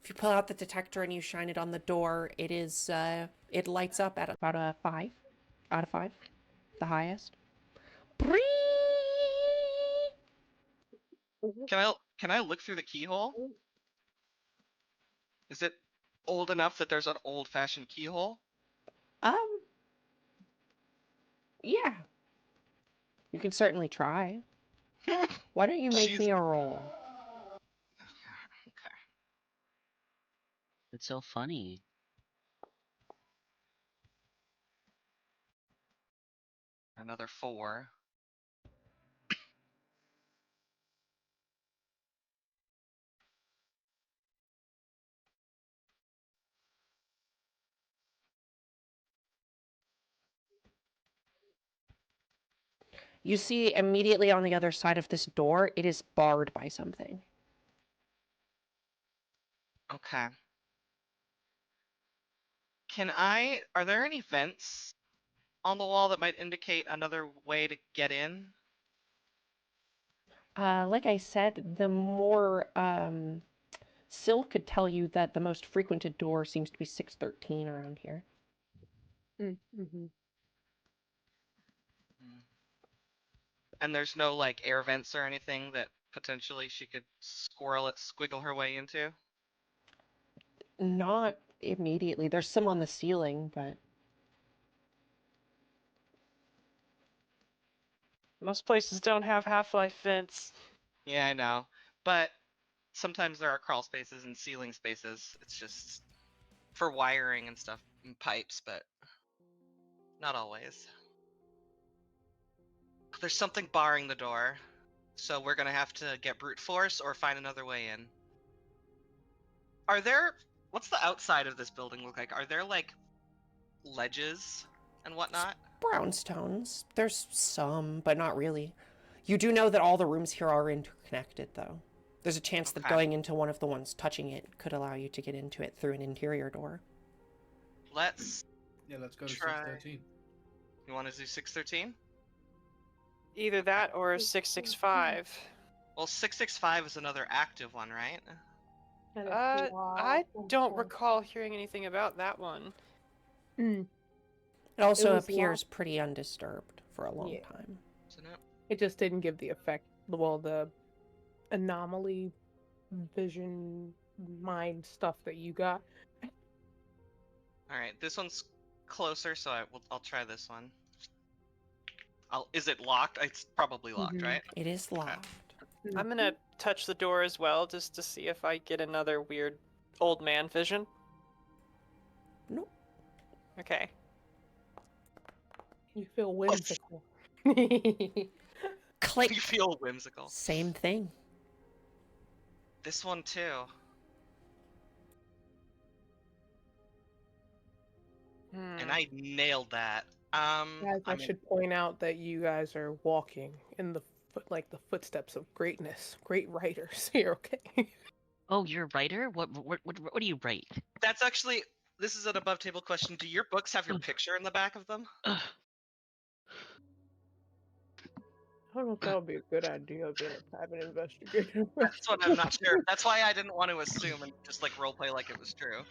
If you pull out the detector and you shine it on the door, it lights up at about a 5 out of 5, the highest. Can I look through the keyhole? Is it old enough that there's an old-fashioned keyhole? Um, yeah. You can certainly try. Why don't you make She's me a roll? okay. It's so funny. Another 4. You see immediately on the other side of this door, it is barred by something. Okay. Are there any vents on the wall that might indicate another way to get in? Like I said, the more Syl could tell you that the most frequented door seems to be 613 around here. Mm-hmm. And there's no like air vents or anything that potentially she could squiggle her way into? Not immediately. There's some on the ceiling, but Most places don't have Half-Life vents. Yeah, I know. But Sometimes there are crawl spaces and ceiling spaces. It's just for wiring and stuff and pipes, but not always. There's something barring the door, so we're gonna have to get brute force or find another way in. Are there... What's the outside of this building look like? Are there, like, ledges and whatnot? Brownstones. There's some, but not really. You do know that all the rooms here are interconnected, though. There's a chance that Okay. going into one of the ones touching it could allow you to get into it through an interior door. Let's Yeah, let's go to try... 613. You want to do 613? Either that or 665. Well, 665 is another active one, right? I don't recall hearing anything about that one. Mm, It also was appears pretty undisturbed for a long Yeah. time. Isn't it? it just didn't give the effect. Well, the anomaly, vision, mind stuff that you got. All right, this one's closer, so I'll try this one. Is it locked? It's probably locked, Mhm. right? It is locked. I'm gonna touch the door as well, just to see if I get another weird old man vision. Nope. Okay. You feel whimsical. Click. You feel whimsical. Same thing. This one too. And I nailed that. Guys, I should point out that you guys are walking in the the footsteps of greatness, great writers here. Okay. Oh, you're a writer? What do you write? That's actually... This is an above table question. Do your books have your picture in the back of them? Ugh. I don't know if that would be a good idea being a private investigator. That's what I'm not sure. That's why I didn't want to assume and just like roleplay like it was true.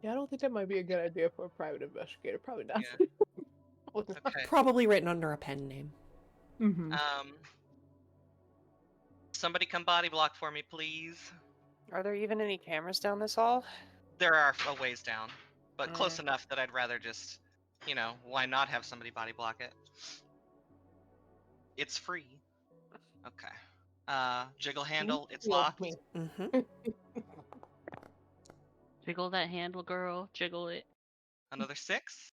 Yeah, I don't think that might be a good idea for a private investigator. Probably not. Yeah. Okay. Probably written under a pen name. Mm-hmm. Somebody come body block for me, please. Are there even any cameras down this hall? There are a ways down, but close Mm. enough that I'd rather just, why not have somebody body block it? It's free. Okay. Jiggle handle, it's locked. Mm-hmm. Jiggle that handle, girl. Jiggle it. Another 6.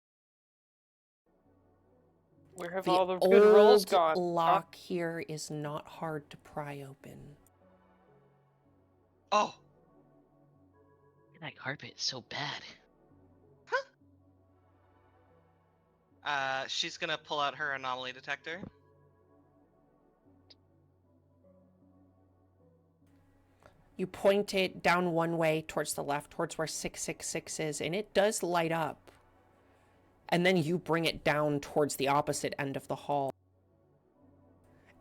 Where have The all the good rolls old gone? lock here is not hard to pry open. Oh, That carpet is so bad. she's gonna pull out her anomaly detector. You point it down one way towards the left, towards where 666 is, and it does light up. And then you bring it down towards the opposite end of the hall.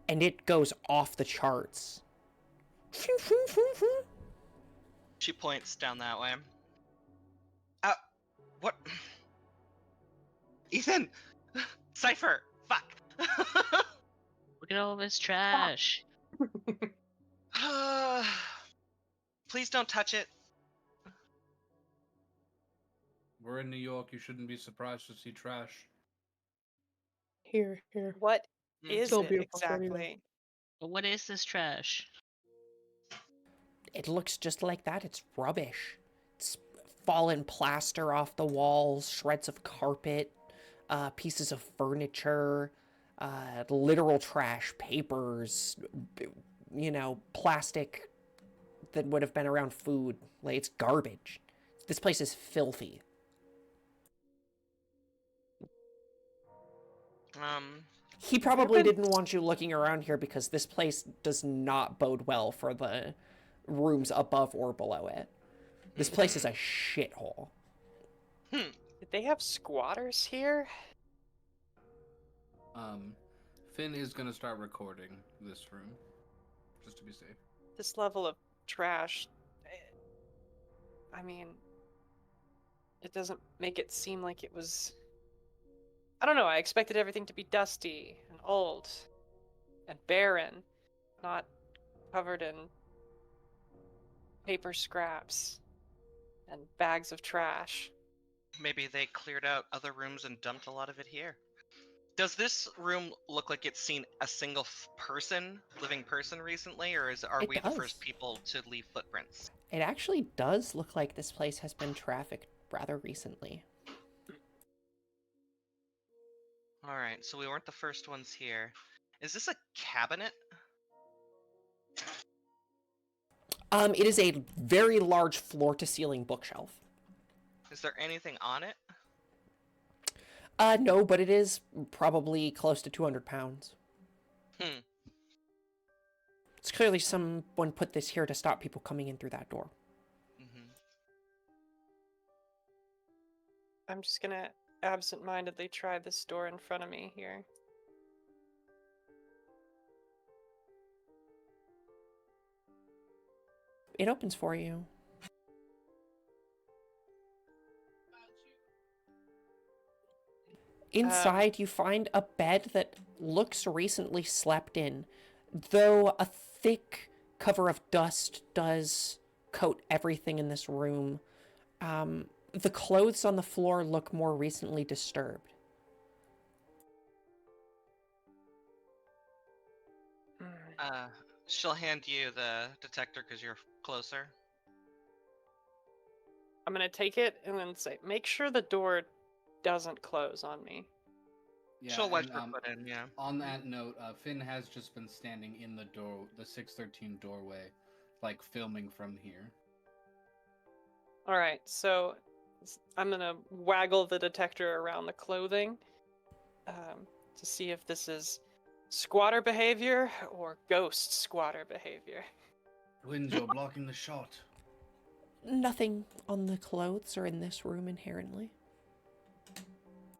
And it goes off the charts. She points down that way. What? Ethan! Cypher! Fuck! Look at all this trash. Please don't touch it. We're in New York. You shouldn't be surprised to see trash. Here. What Mm. is Still it beautiful for you, exactly? But what is this trash? It looks just like that. It's rubbish. It's fallen plaster off the walls, shreds of carpet, pieces of furniture, literal trash, papers, plastic that would have been around food. Like, it's garbage. This place is filthy. He probably didn't want you looking around here because this place does not bode well for the rooms above or below it. This place is a shithole. Did they have squatters here? Finn is gonna start recording this room, just to be safe. This level of trash. I mean, it doesn't make it seem like it was... I don't know, I expected everything to be dusty and old and barren, not covered in paper scraps and bags of trash. Maybe they cleared out other rooms and dumped a lot of it here. Does this room look like it's seen a single living person recently, or are It we the first does. people to leave footprints? It actually does look like this place has been trafficked rather recently. All right, so we weren't the first ones here. Is this a cabinet? It is a very large floor-to-ceiling bookshelf. Is there anything on it? No, but it is probably close to 200 pounds. Hmm. It's clearly someone put this here to stop people coming in through that door. Mm-hmm. I'm just gonna absent-mindedly try this door in front of me here. It opens for you. Inside, you find a bed that looks recently slept in, though a thick cover of dust does coat everything in this room. The clothes on the floor look more recently disturbed. She'll hand you the detector because you're closer. I'm gonna take it and then say, make sure the door doesn't close on me. Yeah, She'll wedge and, her foot in, yeah. on that note, Finn has just been standing in the 613 doorway, like filming from here. All right, so I'm gonna waggle the detector around the clothing to see if this is squatter behavior or ghost squatter behavior. Twins, you're blocking the shot. Nothing on the clothes or in this room inherently.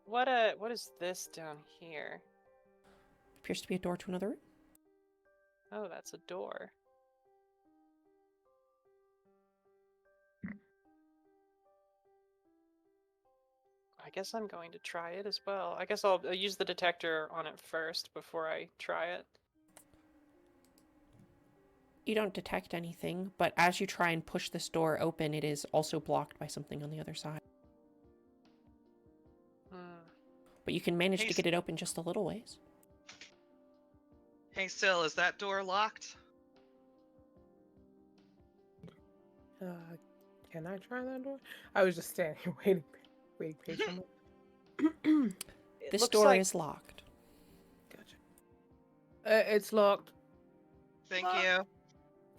What is this down here? Appears to be a door to another room. Oh, that's a door. I guess I'm going to try it as well. I guess I'll use the detector on it first before I try it. You don't detect anything, but as you try and push this door open, it is also blocked by something on the other side. But you can manage to get it open just a little ways. Hey, Syl, is that door locked? Can I try that door? I was just standing here waiting patiently. This door is locked. Gotcha. It's locked. Thank you.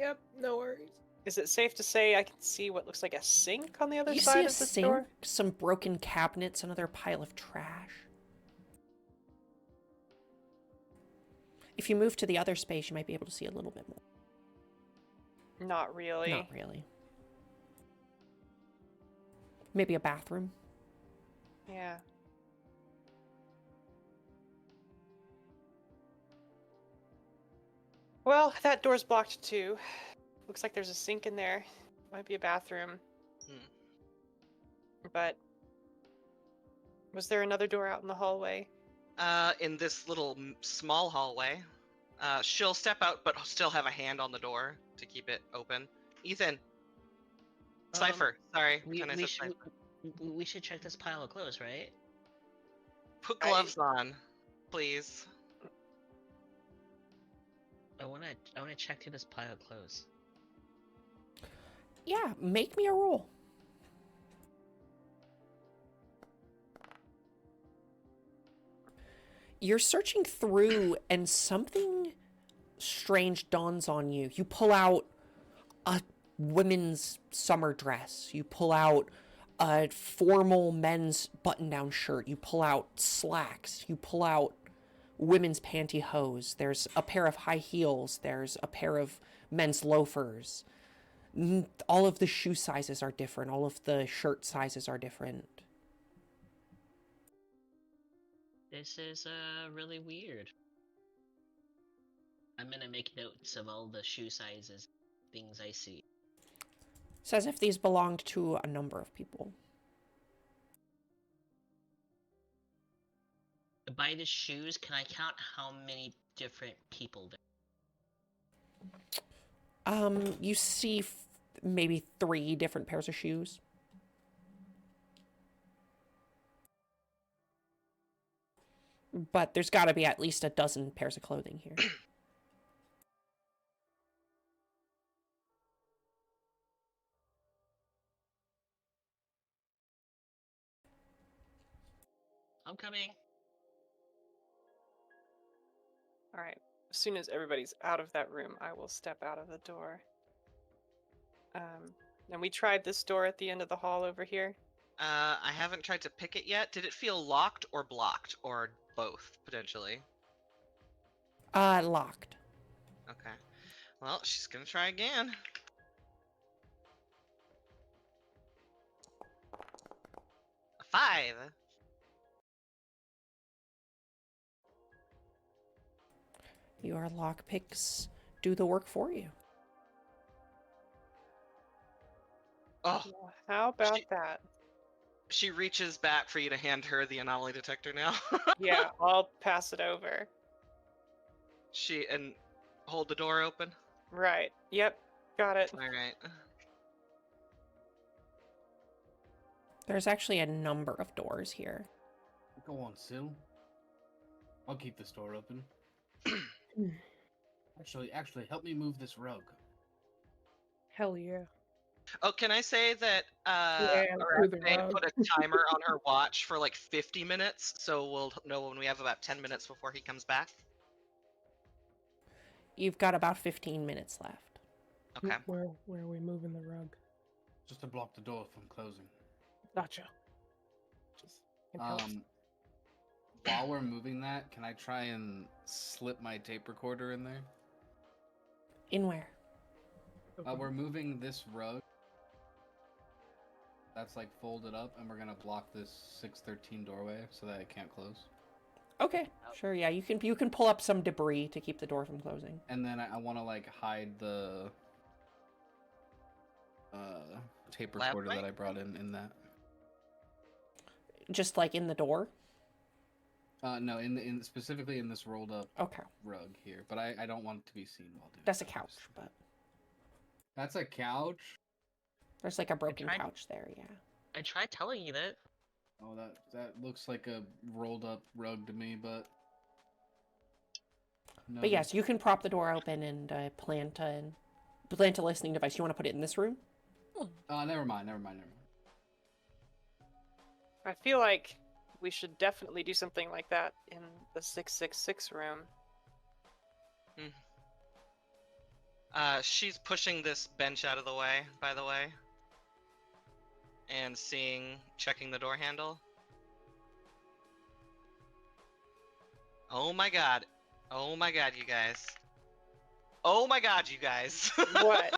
Yep, no worries. Is it safe to say I can see what looks like a sink on the other You side see a of this sink, door? some broken cabinets, another pile of trash. If you move to the other space, you might be able to see a little bit more. Not really. Not really. Maybe a bathroom. Yeah. Well, that door's blocked too. Looks like there's a sink in there. Might be a bathroom. But was there another door out in the hallway? In this little small hallway. She'll step out, but still have a hand on the door to keep it open. Ethan. Cypher. Sorry. We should check this pile of clothes, right? Put gloves on, please. I wanna check through this pile of clothes. Yeah, make me a roll. You're searching through and something strange dawns on you. You pull out a women's summer dress. You pull out a formal men's button-down shirt. You pull out slacks. You pull out women's pantyhose. There's a pair of high heels. There's a pair of men's loafers. All of the shoe sizes are different. All of the shirt sizes are different. This is really weird. I'm gonna make notes of all the shoe sizes, things I see. It's as if these belonged to a number of people. By the shoes, can I count how many different people there? You see maybe 3 different pairs of shoes. but there's got to be at least a dozen pairs of clothing here. I'm coming. All right. As soon as everybody's out of that room, I will step out of the door. And we tried this door at the end of the hall over here. I haven't tried to pick it yet. Did it feel locked or blocked or both potentially? Locked. Okay. Well, she's gonna try again. A 5. Your lockpicks do the work for you. Oh, Well, how about She- that? she reaches back for you to hand her the anomaly detector now. Yeah, I'll pass it over. And hold the door open. Right. Yep. Got it. All right. There's actually a number of doors here. Go on, Sil. I'll keep this door open. Actually, help me move this rug. Hell yeah. Oh, can I say that Yeah, through the Arathane rug. put a timer on her watch for like 50 minutes, so we'll know when we have about 10 minutes before he comes back? You've got about 15 minutes left. Okay. Where are we moving the rug? Just to block the door from closing. Gotcha. Just can help. While we're moving that, can I try and slip my tape recorder in there? In where? We're moving this rug. That's like folded up, and we're gonna block this 613 doorway so that it can't close. Okay, sure. Yeah, you can pull up some debris to keep the door from closing. And then I want to like hide the tape Lab recorder light? that I brought in that. Just like in the door. No, in specifically in this rolled up Okay, rug here, but I don't want it to be seen while doing. that's a that. couch, but That's a couch. there's like a broken tried- couch there. Yeah. I tried telling you that. Oh, that looks like a rolled up rug to me, but. No. But yes, you can prop the door open and plant a listening device. You want to put it in this room? Never mind. I feel like we should definitely do something like that in the 666 room. She's pushing this bench out of the way, by the way. And checking the door handle. Oh my god. Oh my god, you guys. Oh my god, you guys. What?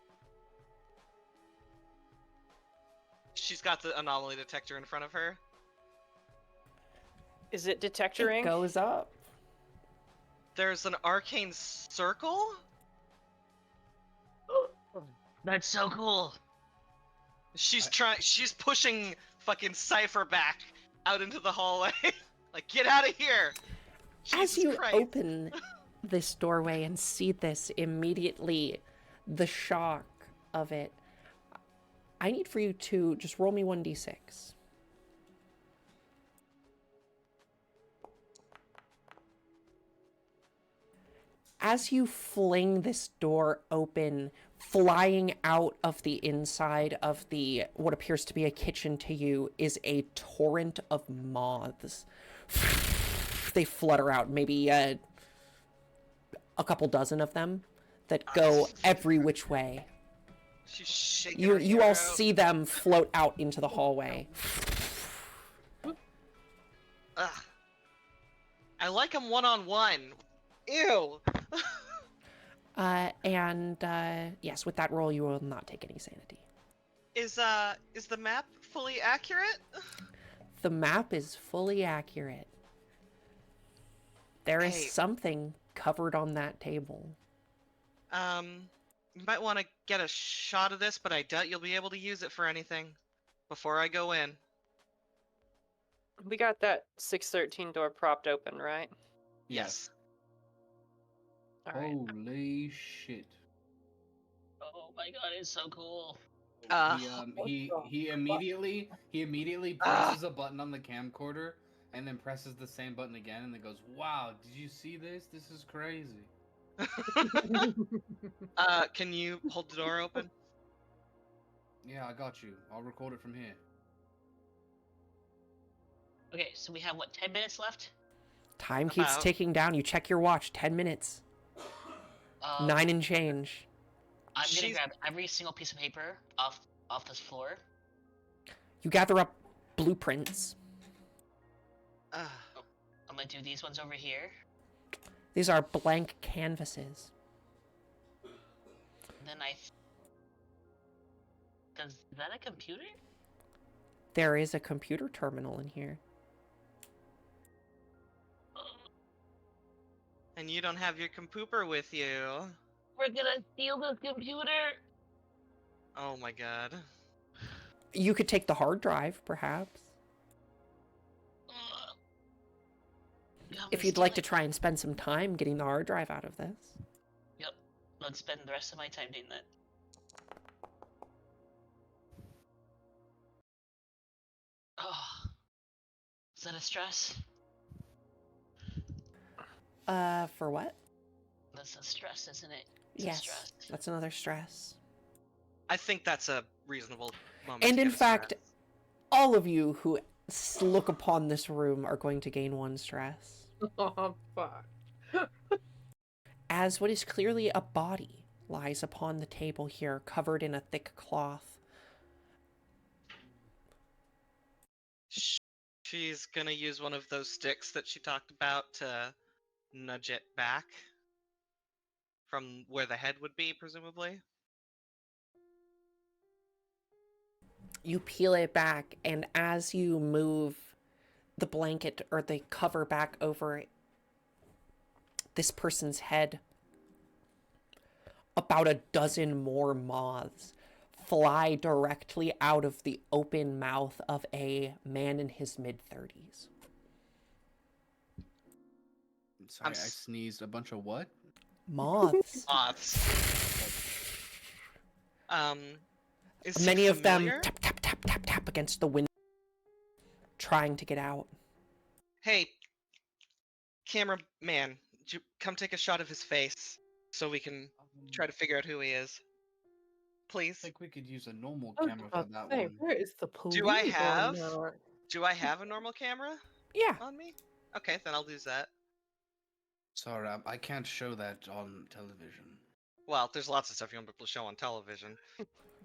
She's got the anomaly detector in front of her. Is it detectoring? It goes up. There's an arcane circle? That's so cool. She's pushing fucking Cypher back out into the hallway. Like, get out of here! As Jesus you Christ. open this doorway and see this immediately, the shock of it, I need for you to just roll me 1d6. As you fling this door open, flying out of the inside of the what appears to be a kitchen to you is a torrent of moths. They flutter out, maybe a couple dozen of them that go every which way. She's shaking You her you hair all out. see them float out into the hallway. Ugh. I like him one-on-one. Ew. Yes, with that roll, you will not take any sanity. Is the map fully accurate? The map is fully accurate. There is Hey. something covered on that table. You might want to get a shot of this, but I doubt you'll be able to use it for anything before I go in. We got that 613 door propped open, right? Yes. All right. Holy shit. Oh my god, it's so cool. Uh, He immediately presses a button on the camcorder and then presses the same button again, and then goes, "Wow, did you see this? This is crazy." Can you hold the door open? Yeah, I got you. I'll record it from here. Okay, so we have what, 10 minutes left? Time keeps About. ticking down. You check your watch. 10 minutes. 9 and change. I'm gonna She's- grab every single piece of paper off this floor. You gather up blueprints. I'm gonna do these ones over here. These are blank canvases. And then is that a computer? There is a computer terminal in here. And you don't have your compooper with you. We're gonna steal this computer. Oh my god. You could take the hard drive, perhaps. If you'd like to try and spend some time getting the hard drive out of this. Yep. Let's spend the rest of my time doing that. Oh. Is that a stress? For what? That's a stress, isn't it? It's a Yes, stress. that's another stress. I think that's a reasonable moment. And to in get a fact, stress. all of you who look upon this room are going to gain 1 stress. Oh, fuck. As what is clearly a body lies upon the table here, covered in a thick cloth. She's gonna use one of those sticks that she talked about to nudge it back from where the head would be, presumably. You peel it back, and as you move the blanket or the cover back over this person's head, about a dozen more moths fly directly out of the open mouth of a man in his mid-30s. Sorry, I sneezed. A bunch of what? Moths. Moths. Is he Many of them familiar? tap, tap, tap, tap, tap against the window, trying to get out. Hey, cameraman, would you come take a shot of his face so we can try to figure out who he is? I Please. think we could use a normal I was camera about for to that say, one. where is the police? Do I on have- that? Do I have a normal camera Yeah. on me? Okay, then I'll use that. Sorry, I can't show that on television. Well, there's lots of stuff you won't be able to show on television.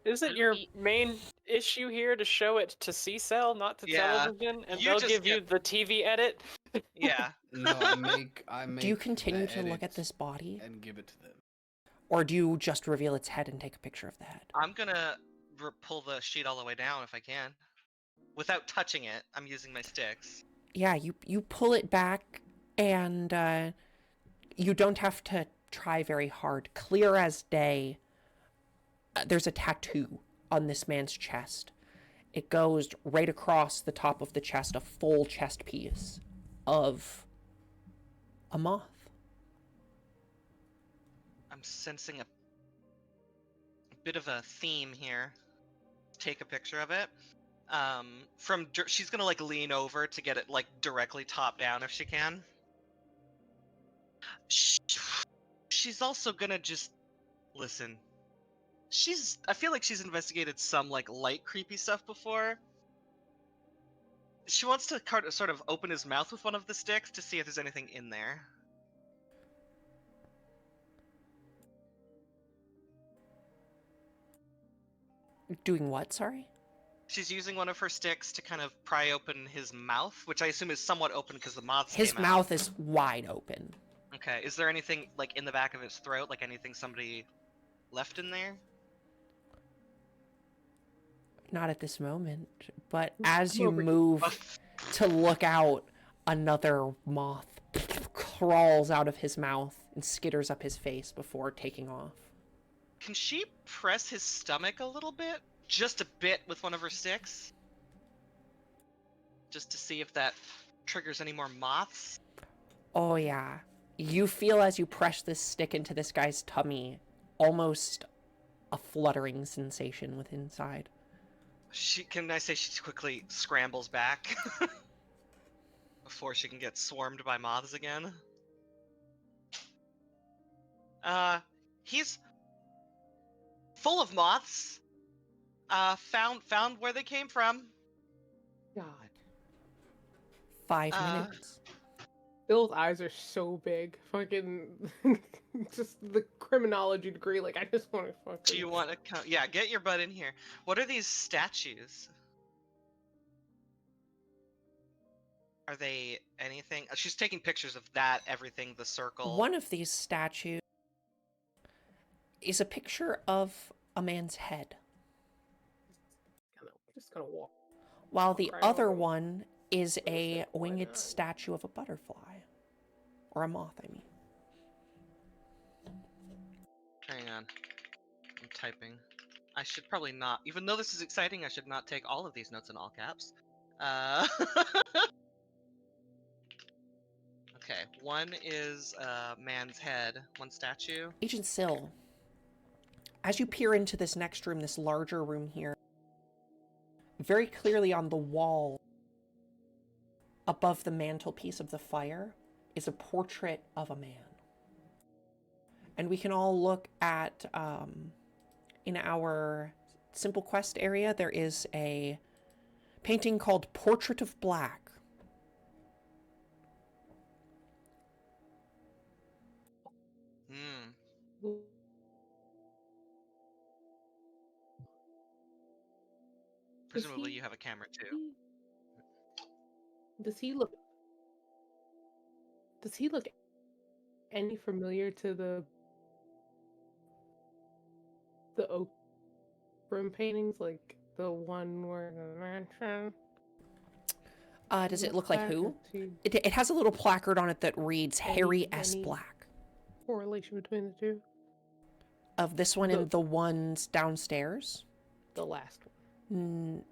Isn't your main issue here to show it to C-Cell, not to Yeah, television? And you they'll just give you the TV edit? Yeah. No, I make. Do you the continue to look at edits this body? and give it to them? Or do you just reveal its head and take a picture of the head? I'm gonna pull the sheet all the way down if I can. Without touching it, I'm using my sticks. Yeah, you pull it back, and you don't have to try very hard. Clear as day, there's a tattoo on this man's chest. It goes right across the top of the chest, a full chest piece of a moth. I'm sensing a bit of a theme here. Take a picture of it. She's gonna like lean over to get it like directly top down if she can. She's also gonna just listen. I feel like she's investigated some like light creepy stuff before. She wants to sort of open his mouth with one of the sticks to see if there's anything in there. Doing what, sorry? She's using one of her sticks to kind of pry open his mouth, which I assume is somewhat open because the moths His came mouth is wide open. out. Okay, is there anything like in the back of his throat, like anything somebody left in there? Not at this moment, but as you over here. move to look out, another moth crawls out of his mouth and skitters up his face before taking off. Can she press his stomach a little bit? Just a bit with one of her sticks? Just to see if that triggers any more moths? Oh yeah. You feel as you press this stick into this guy's tummy, almost a fluttering sensation within inside. Can I say she quickly scrambles back? before she can get swarmed by moths again. He's full of moths. Found where they came from. God. 5 Uh, minutes. Bill's eyes are so big. Fucking just the criminology degree. Like I just want to fucking. Do you want to come? Yeah, get your butt in here. What are these statues? Are they anything? She's taking pictures of that, everything, the circle. One of these statues is a picture of a man's head, Just gonna walk. while the right other over. one is Why a winged not? statue of a butterfly. Or a moth, I mean. Hang on. I'm typing. I should probably not, even though this is exciting, I should not take all of these notes in all caps. Okay, one is man's head, one statue. Agent Sill, as you peer into this next room, this larger room here, very clearly on the wall above the mantelpiece of the fire is a portrait of a man. And we can all look at, in our Simple Quest area, there is a painting called Portrait of Black. Hmm. Presumably you have a camera too. Does he look? Does he look any familiar to the oak room paintings, like the one where the mansion? Does it look like who? Does he- It has a little placard on it that reads Harry S. any Black. correlation between the two? Of this one and the ones downstairs? The last one.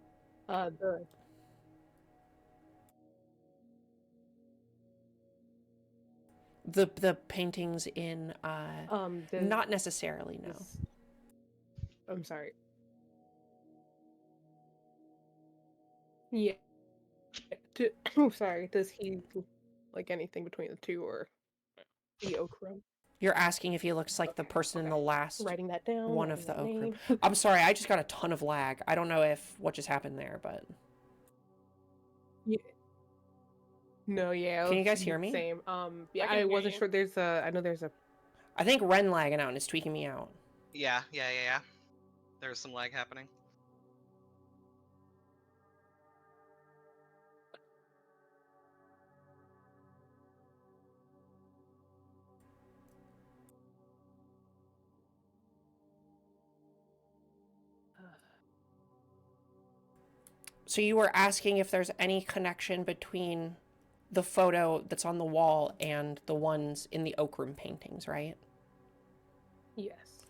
The paintings in not necessarily, no. I'm sorry. Yeah. Sorry. Does he like anything between the two or the oak room? You're asking if he looks like the person in the last Writing that down. one of the oak room. I'm sorry, I just got a ton of lag. I don't know if what just happened there, but Yeah. No, yeah. Can you guys hear me? Same. Yeah, I can I hear wasn't you. sure. There's a. I know there's a. I think Ren lagging out and it's tweaking me out. Yeah. There's some lag happening. So you were asking if there's any connection between the photo that's on the wall and the ones in the oak room paintings, right? Yes.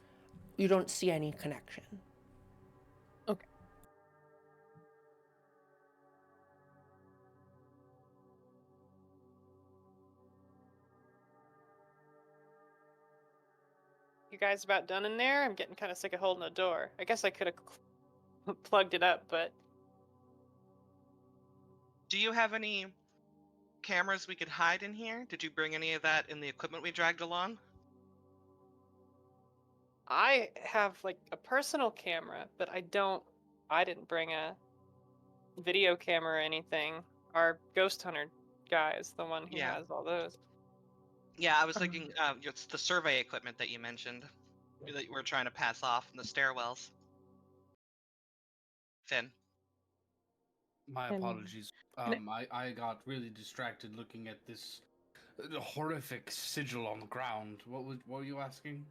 You don't see any connection. Okay. You guys about done in there? I'm getting kind of sick of holding the door. I guess I could have plugged it up, but Do you have any cameras we could hide in here? Did you bring any of that in the equipment we dragged along? I have like a personal camera, but I didn't bring a video camera or anything. Our ghost hunter guy is the one who Yeah. has all those. Yeah, I was thinking it's the survey equipment that you mentioned that you were trying to pass off in the stairwells. Finn. My And- apologies. I got really distracted looking at this horrific sigil on the ground. What were you asking?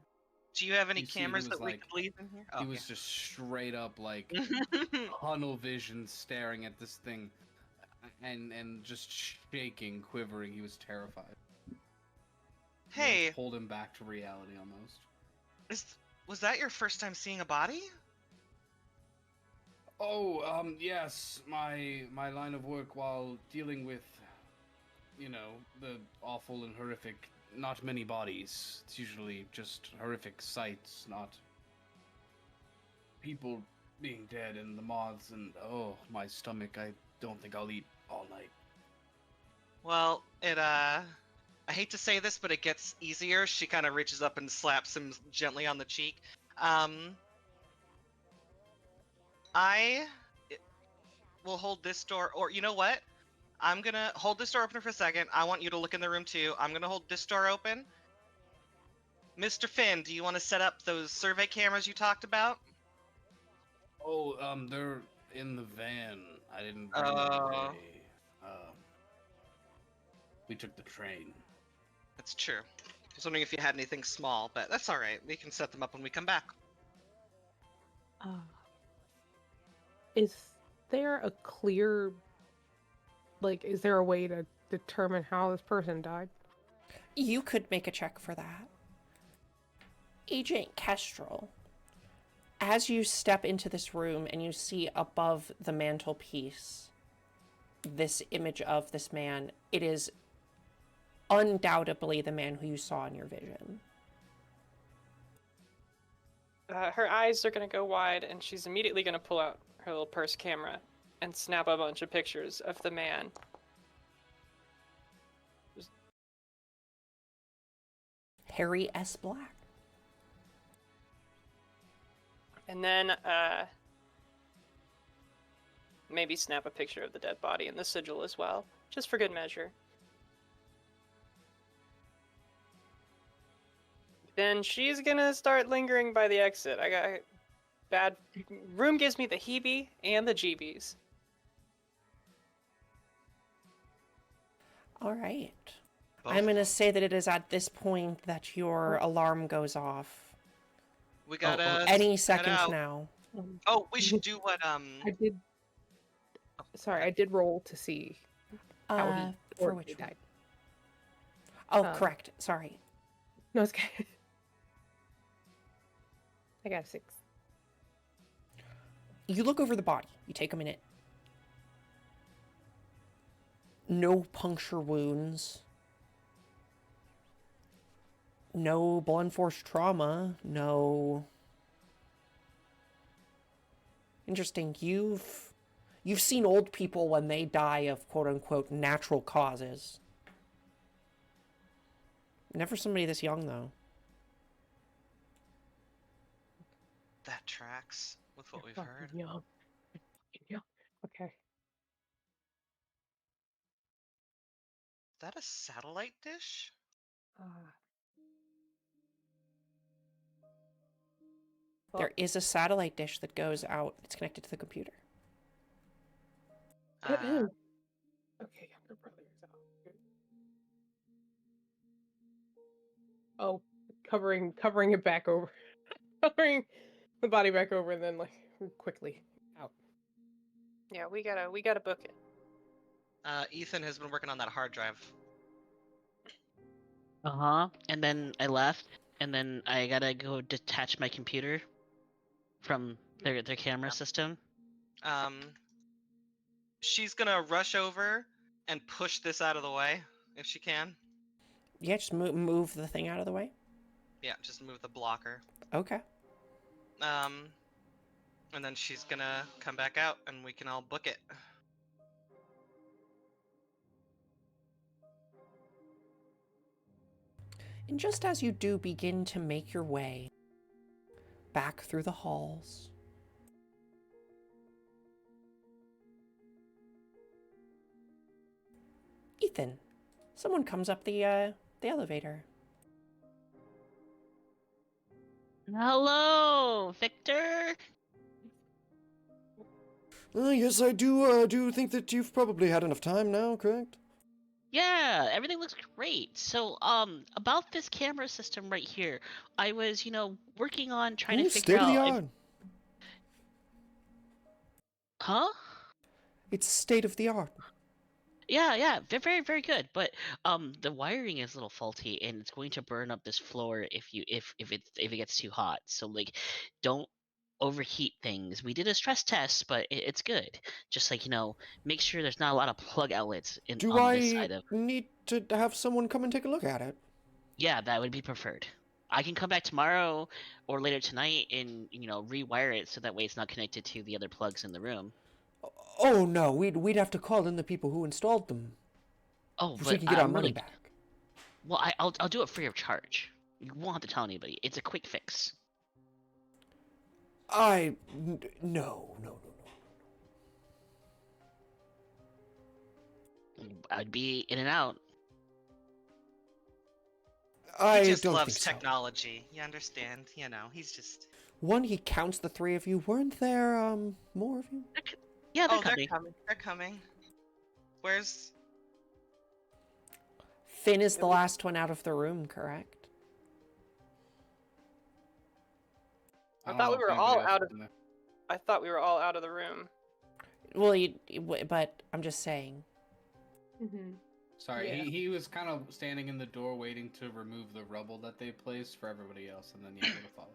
Do you have any You see, cameras he that was we like- could leave in here? He was just straight up like tunnel vision staring at this thing and just shaking, quivering. He was terrified. Hey, Pulled him back to reality almost. was that your first time seeing a body? Oh, yes, my line of work while dealing with, the awful and horrific, not many bodies. It's usually just horrific sights, not people being dead and the moths and, oh, my stomach, I don't think I'll eat all night. Well, I hate to say this, but it gets easier. She kind of reaches up and slaps him gently on the cheek. Um, I will hold this door, or you know what? I'm gonna hold this door open for a second. I want you to look in the room too. I'm gonna hold this door open. Mr. Finn, do you want to set up those survey cameras you talked about? Oh, they're in the van. I didn't bring them today. We took the train. That's true. I was wondering if you had anything small, but that's all right. We can set them up when we come back. Is there a clear, like, is there a way to determine how this person died? You could make a check for that. Agent Kestrel, as you step into this room and you see above the mantelpiece this image of this man, it is undoubtedly the man who you saw in your vision. Her eyes are going to go wide, and she's immediately going to pull out her little purse camera and snap a bunch of pictures of the man. Harry S. Black. And then maybe snap a picture of the dead body and the sigil as well, just for good measure. Then she's gonna start lingering by the exit. I got bad room, gives me the heebie and the jeebies. All right. Both I'm going to of them. say that it is at this point that your alarm goes off. We gotta Any head second out. now. Oh, we should do what I did. Sorry, I did roll to see how he For or which he one? died. Oh, correct. Sorry. No, it's okay. I got a 6. You look over the body. You take a minute. No puncture wounds. No blunt force trauma. No. Interesting. You've seen old people when they die of quote unquote natural causes. Never somebody this young though. that tracks with what we've Fucking heard. young. Young. Okay. Is that a satellite dish? There is a satellite dish that goes out. It's connected to the computer. Uh, Okay, younger brother is out. Good. Oh, covering it back over, covering the body back over, and then like quickly out. Yeah, we gotta book it. Ethan has been working on that hard drive. And then I left, and then I gotta go detach my computer from their camera system. She's gonna rush over and push this out of the way if she can. Yeah, just move the thing out of the way. Yeah, just move the blocker. Okay. And then she's gonna come back out and we can all book it. And just as you do begin to make your way back through the halls, Ethan, someone comes up the elevator. Hello, Victor. Yes, I do think that you've probably had enough time now, correct? Yeah, everything looks great. So, about this camera system right here, I was, working on trying to figure State of the out. art. Huh? It's state of the art. Yeah, very, very good. But the wiring is a little faulty, and it's going to burn up this floor if it gets too hot. So like, don't overheat things. We did a stress test, but it's good. Just like make sure there's not a lot of plug outlets Do on this I side of. need to have someone come and take a look at it? Yeah, that would be preferred. I can come back tomorrow or later tonight and rewire it so that way it's not connected to the other plugs in the room. Oh no, we'd have to call in the people who installed them. Oh, so but we can get our I'm money really back. well. I'll do it free of charge. You won't have to tell anybody. It's a quick fix. No. I'd be in and out. He I just don't loves think so. technology. You understand? You know, he's just. One, he counts the three of you. Weren't there more of you? Yeah, they're Oh, they're coming. coming. They're coming. Where's? Finn is the last one out of the room, correct? I don't thought know we if were all anybody else out is of. in there. I thought we were all out of the room. Well, but I'm just saying. Mm-hmm. Sorry, Yeah. he was kind of standing in the door waiting to remove the rubble that they placed for everybody else, and then yeah, would have followed.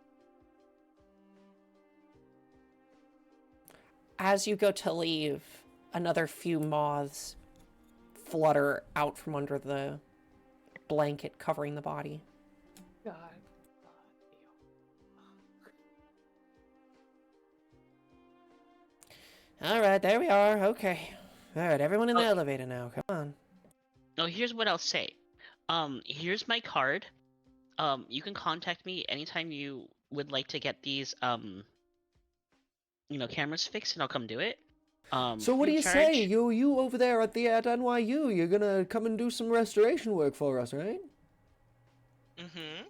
As you go to leave, another few moths flutter out from under the blanket covering the body. God. All right, there we are. Okay. All right, everyone in the elevator now. Come on. Oh, here's what I'll say. Here's my card. You can contact me anytime you would like to get these cameras fixed, and I'll come do it. So what free do of you say? charge. You over there at NYU, you're gonna come and do some restoration work for us, right? Mm-hmm.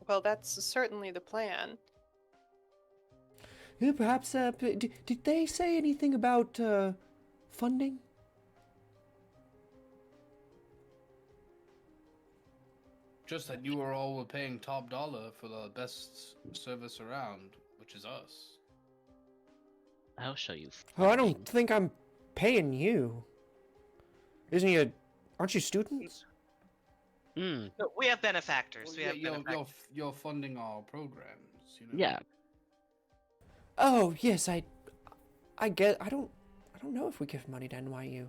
Well, that's certainly the plan. Yeah, perhaps. Did they say anything about funding? Just that you were all paying top dollar for the best service around, which is us. I'll show you. Oh, I don't think I'm paying you. Aren't you students? Hmm. No, we have benefactors. Well, We yeah, have benefactors. you're funding our programs, you know. Yeah. Oh yes, I don't know if we give money to NYU.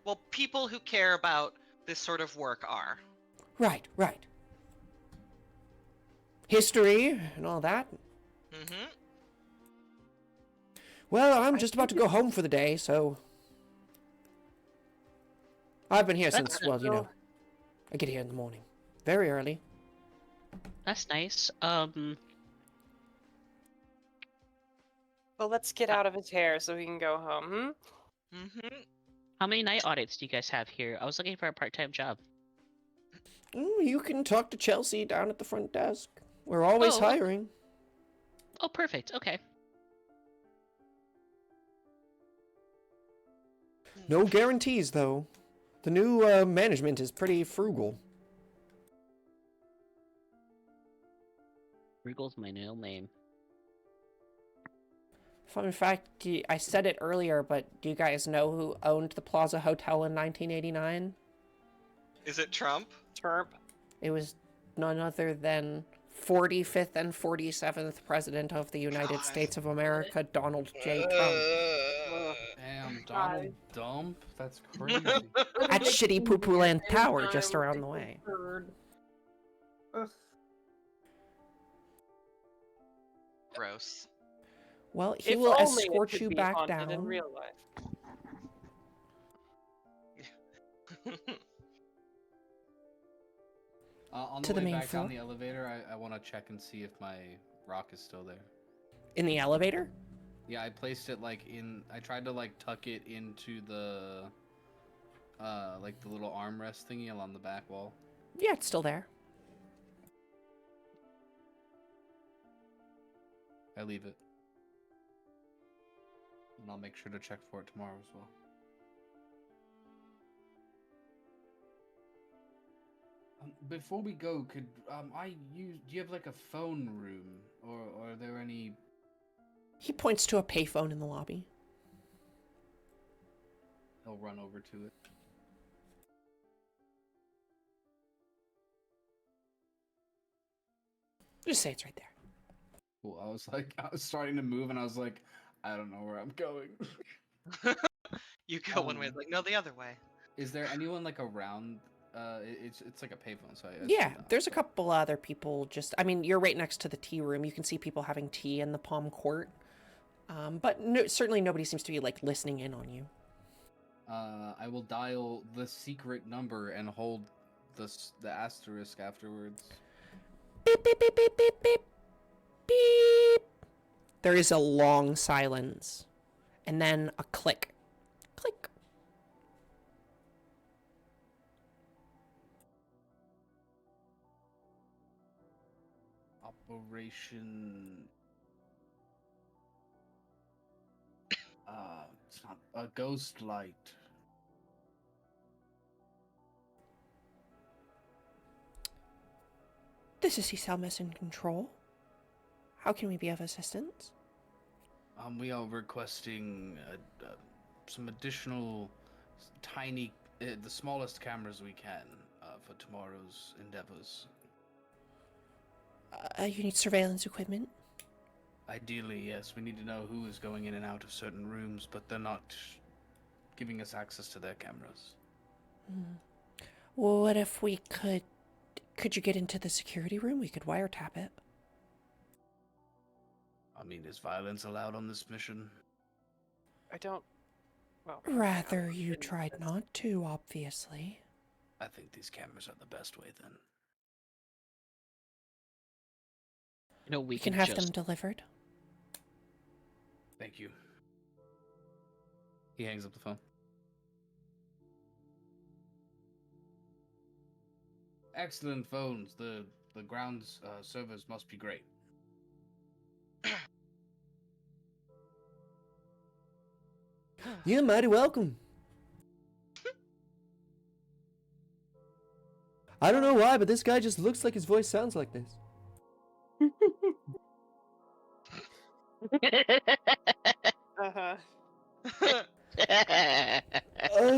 Well, people who care about this sort of work are. Right. History and all that. Mm-hmm. Well, I'm just about to go home for the day, so I've been here That's since, well, I get here in the morning. Very early. That's nice. Well, let's get out of his hair so we can go home. Mm-hmm. How many night audits do you guys have here? I was looking for a part-time job. You can talk to Chelsea down at the front desk. We're always Oh, okay. hiring. Oh, perfect. Okay. No guarantees, though. The new management is pretty frugal. Regal's my middle name. Fun fact, I said it earlier, but do you guys know who owned the Plaza Hotel in 1989? Is it Trump? Terp. It was none other than 45th and 47th President of the United God. States of America, Donald J. Trump. Damn, Donald Dump? That's crazy. At shitty Poo Poo Land Tower, just around the way. Gross. Well, he If will only it escort could you be back haunted down. in real life. On To the the way main back floor? down the elevator, I want to check and see if my rock is still there. In the elevator? Yeah, I placed it I tried to tuck it into the the little armrest thingy along the back wall. Yeah, it's still there. I leave it. And I'll make sure to check for it tomorrow as well. Before we go, could do you have a phone room or are there any? He points to a payphone in the lobby. I'll run over to it. Just say it's right there. Cool. I was starting to move and I was like, I don't know where I'm going. You go one way, no, the other way. Is there anyone around? It's like a payphone, so I Yeah, assume not. there's a couple other people you're right next to the tea room. You can see people having tea in the palm court. But certainly nobody seems to be listening in on you. I will dial the secret number and hold the asterisk afterwards. Beep, beep, beep, beep, beep, beep, beep. There is a long silence, and then a click. Click. Operation. It's not a ghost light. This is Cecil Mission Control. How can we be of assistance? We are requesting some additional tiny, the smallest cameras we can for tomorrow's endeavors. You need surveillance equipment? Ideally, yes. We need to know who is going in and out of certain rooms, but they're not giving us access to their cameras. Well, what if we could you get into the security room? We could wiretap it. I mean, is violence allowed on this mission? I don't. Well, Rather you tried not to, obviously. I think these cameras are the best way then. You know, We can have them delivered. Thank you. He hangs up the phone. Excellent phones. The ground's servers must be great. You're mighty welcome. I don't know why, but this guy just looks like his voice sounds like this. Uh-huh.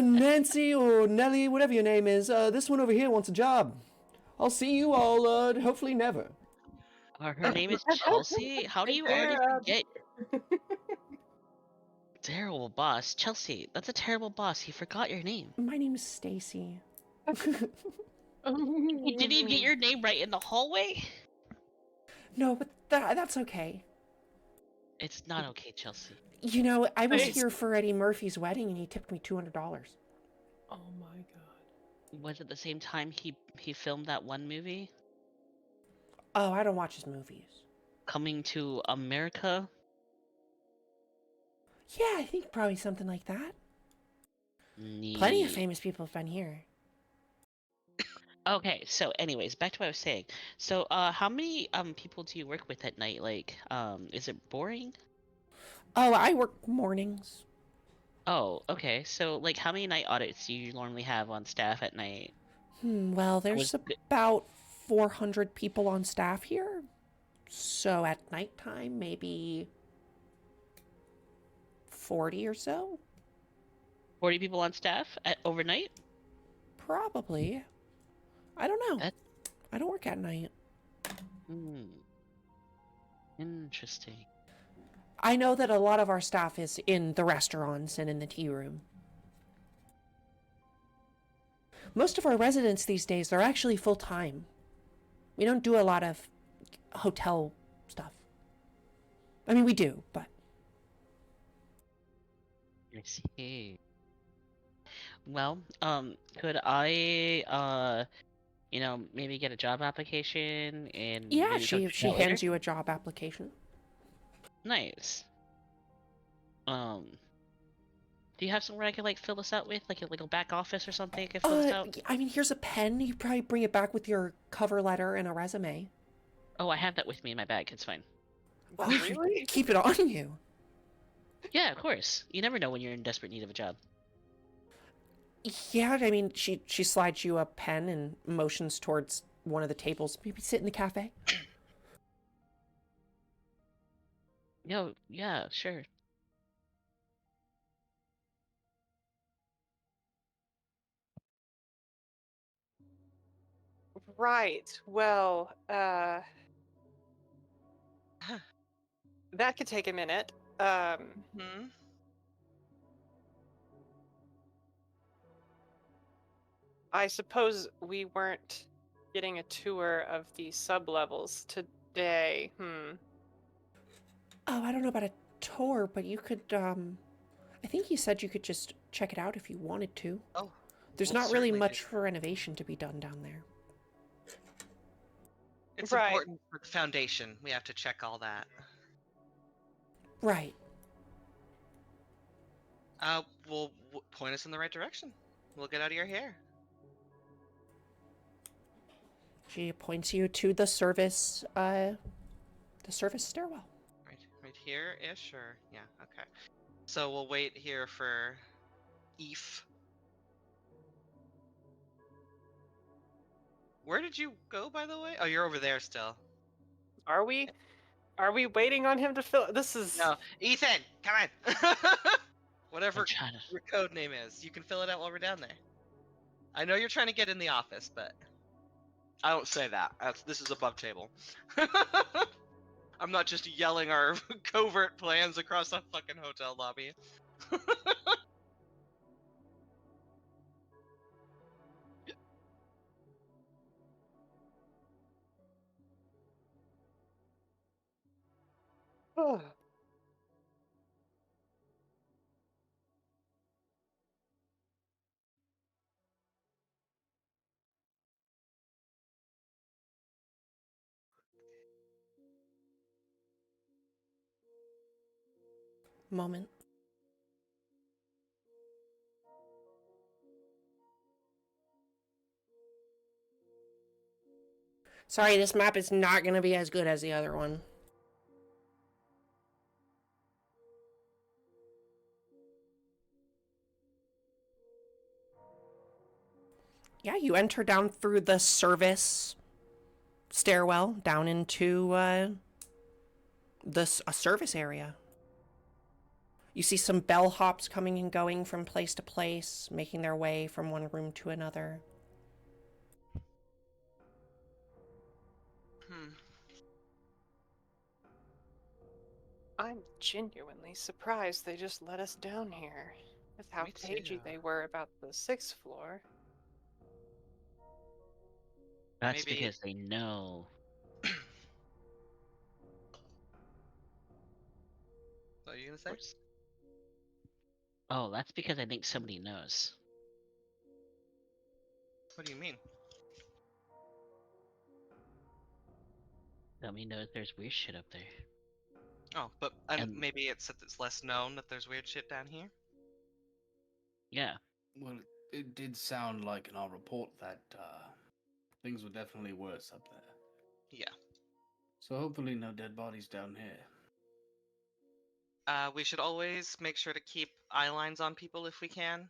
Nancy or Nellie, whatever your name is, this one over here wants a job. I'll see you all, hopefully never. Her name is Chelsea? How do you already forget? Terrible boss. Chelsea, that's a terrible boss. He forgot your name. My name is Stacy. He didn't even get your name right in the hallway? No, but that's okay. It's not okay, Chelsea. You know, I was Thanks. here for Eddie Murphy's wedding and he tipped me $200. Oh my god. Was it the same time he filmed that one movie? Oh, I don't watch his movies. Coming to America? Yeah, I think probably something like that. Neat. Plenty of famous people have been here. Okay, so anyways, back to what I was saying. So, how many people do you work with at night? Like, is it boring? Oh, I work mornings. Oh, okay. So, like, how many night audits do you normally have on staff at night? Well, there's Was the- about 400 people on staff here. So at nighttime, maybe 40 or so? 40 people on staff at overnight? Probably. I don't know. That- I don't work at night. Hmm. Interesting. I know that a lot of our staff is in the restaurants and in the tea room. Most of our residents these days are actually full-time. We don't do a lot of hotel stuff. I mean, we do, but... I see. Well, could I, maybe get a job application and Yeah, maybe talk to she you later? hands you a job application. Nice. Do you have somewhere I could like fill this out with, like a back office or something? I could fill this out. I mean, here's a pen. You probably bring it back with your cover letter and a resume. Oh, I have that with me in my bag. It's fine. Oh, Really? keep it on you. Yeah, of course. You never know when you're in desperate need of a job. Yeah, I mean, she slides you a pen and motions towards one of the tables. Maybe sit in the cafe. Yo, yeah, sure. Right. Well, that could take a minute. Hmm? I suppose we weren't getting a tour of the sub-levels today. Oh, I don't know about a tour, but you could, I I think he said you could just check it out if you wanted to. Oh, There's we'll not really certainly much do. for renovation to be done down there. It's Right. important for the foundation. We have to check all that. Right. Well, point us in the right direction. We'll get out of your hair. She points you to the service stairwell. Right here-ish, or yeah, okay. So we'll wait here for Eve. Where did you go, by the way? Oh, you're over there still. Are we? Are we waiting on him to fill? This is. No, Ethan, come on. Whatever I'm trying to. your code name is, you can fill it out while we're down there. I know you're trying to get in the office, but I don't say that. This is above table. I'm not just yelling our covert plans across a fucking hotel lobby. Moment. Sorry, this map is not going to be as good as the other one. Yeah, you enter down through the service stairwell down into a service area. You see some bellhops coming and going from place to place, making their way from one room to another. I'm genuinely surprised they just let us down here. With how Me cagey too. they were about the 6th floor. That's Maybe- because they know. What are you gonna say? Oh, that's because I think somebody knows. What do you mean? Somebody knows there's weird shit up there. Oh, but And- maybe it's less known that there's weird shit down here. Yeah. Well, it did sound like in our report that things were definitely worse up there. Yeah. So hopefully no dead bodies down here. We should always make sure to keep eye lines on people if we can.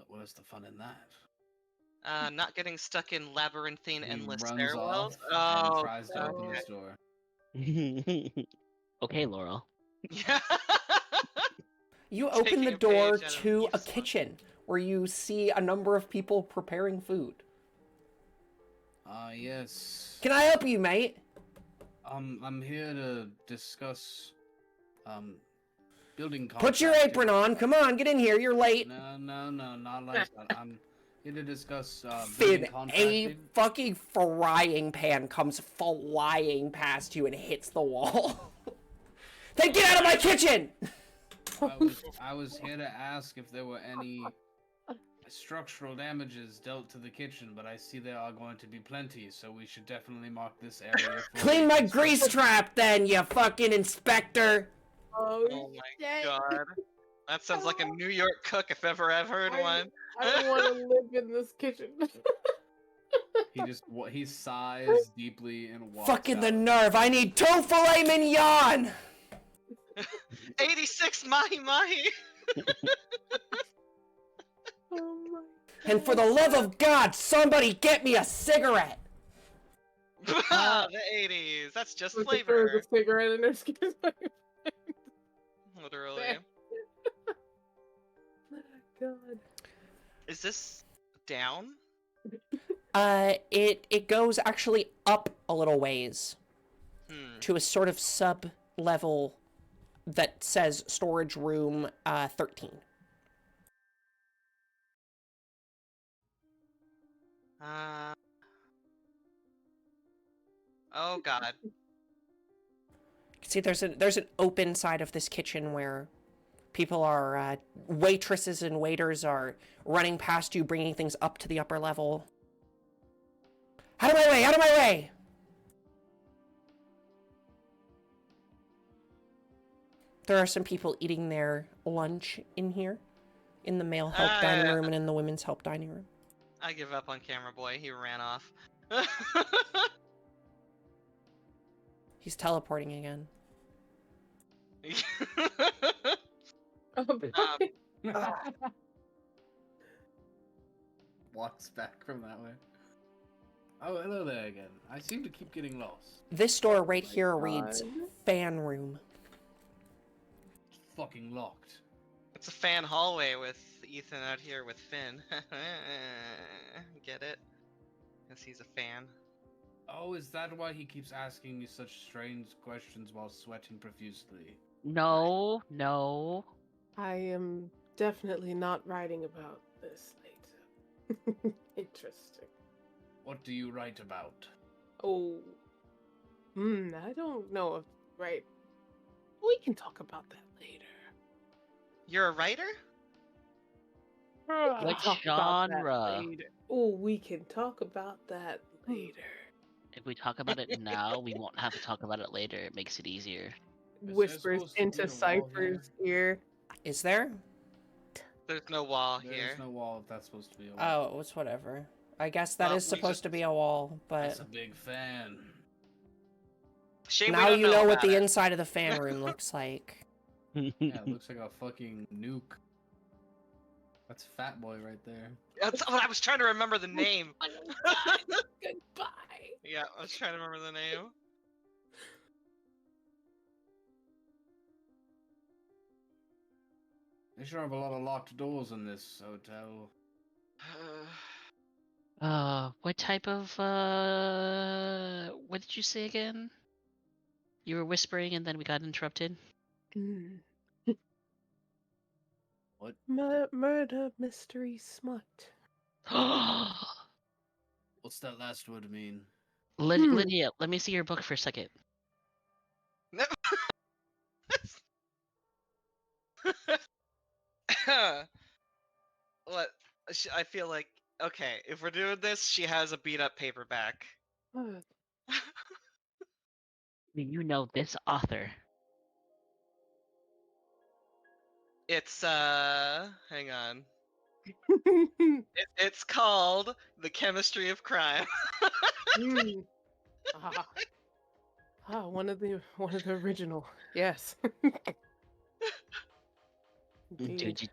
Where's the fun in that? Not getting stuck in labyrinthine He endless runs stairwells. off and Oh, tries to open okay. this door. Okay, Laurel. Yeah. You open Taking the a door page out of to a Eve's book. kitchen where you see a number of people preparing food. Yes. Can I help you, mate? I'm here to discuss building Put your contracting. apron on. Come on, get in here. You're late. No, not like that. I'm here to discuss building Finn, a contracting. fucking frying pan comes flying past you and hits the wall. Then get out of my kitchen! I was here to ask if there were any structural damages dealt to the kitchen, but I see there are going to be plenty, so we should definitely mark this area for Clean my reconstruction. grease trap then, you fucking inspector! Oh my god. That sounds like a New York cook if ever I've heard one. I don't want to live in this kitchen. He sighs deeply and walks Fucking the out. nerve, I need 2 filet mignon! 86 mahi mahi. Oh my And for the love of God, somebody get me a cigarette! The 80s. That's just God. flavor. The cigarette in her excuse me. Literally. God. Is this down? It goes actually up a little ways Hmm. to a sort of sub-level that says storage room 13. Oh god. You can see there's an open side of this kitchen where people are waitresses and waiters are running past you, bringing things up to the upper level. Out of my way! Out of my way! There are some people eating their lunch in here, in the male help dining room and in the women's help dining room. I give up on Camera Boy. He ran off. He's teleporting again. Walks back from that way. Oh, hello there again. I seem to keep getting lost. This door right here reads fan room. It's fucking locked. It's a fan hallway with Ethan out here with Finn. Get it? Because he's a fan. Oh, is that why he keeps asking me such strange questions while sweating profusely? No, no. I am definitely not writing about this later. Interesting. What do you write about? Oh, I don't know if right. We can talk about that later. You're a writer? What genre? Oh, we can talk about that later. If we talk about it now, we won't have to talk about it later. It makes it easier. Whispers supposed to be into a wall Cypher's ear. Is there? There's no wall here. There's no wall if that's supposed to be a wall. Oh, it's whatever. I guess that Well, is we supposed just- to be a wall, but That's a big fan. Shame we now don't you know what about the it. inside of the fan room looks like. Yeah, it looks like a fucking nuke. That's Fat Boy right there. That's what I was trying to remember the name. Goodbye. Yeah, I was trying to remember the name. They sure have a lot of locked doors in this hotel. What type of, what did you say again? You were whispering and then we got interrupted? What? Murder mystery smut. What's that last word mean? Lydia, let me see your book for a second. No. What? I feel like, okay, if we're doing this, she has a beat up paperback. Uh, Do you know this author? It's, hang on. It's called The Chemistry of Crime. one of the original. Yes. Indeed.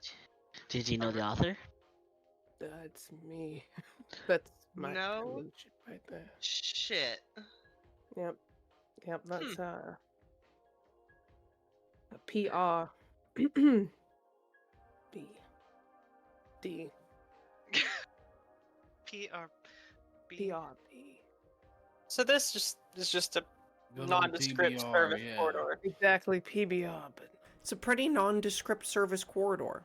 Did you know the author? That's me. That's my No. penmanship right there. Shit. Yep. That's a PR. B. D. PRB. PRB. So this is just a Good old nondescript PBR, service yeah. corridor. Exactly, PBR, but It's a pretty nondescript service corridor.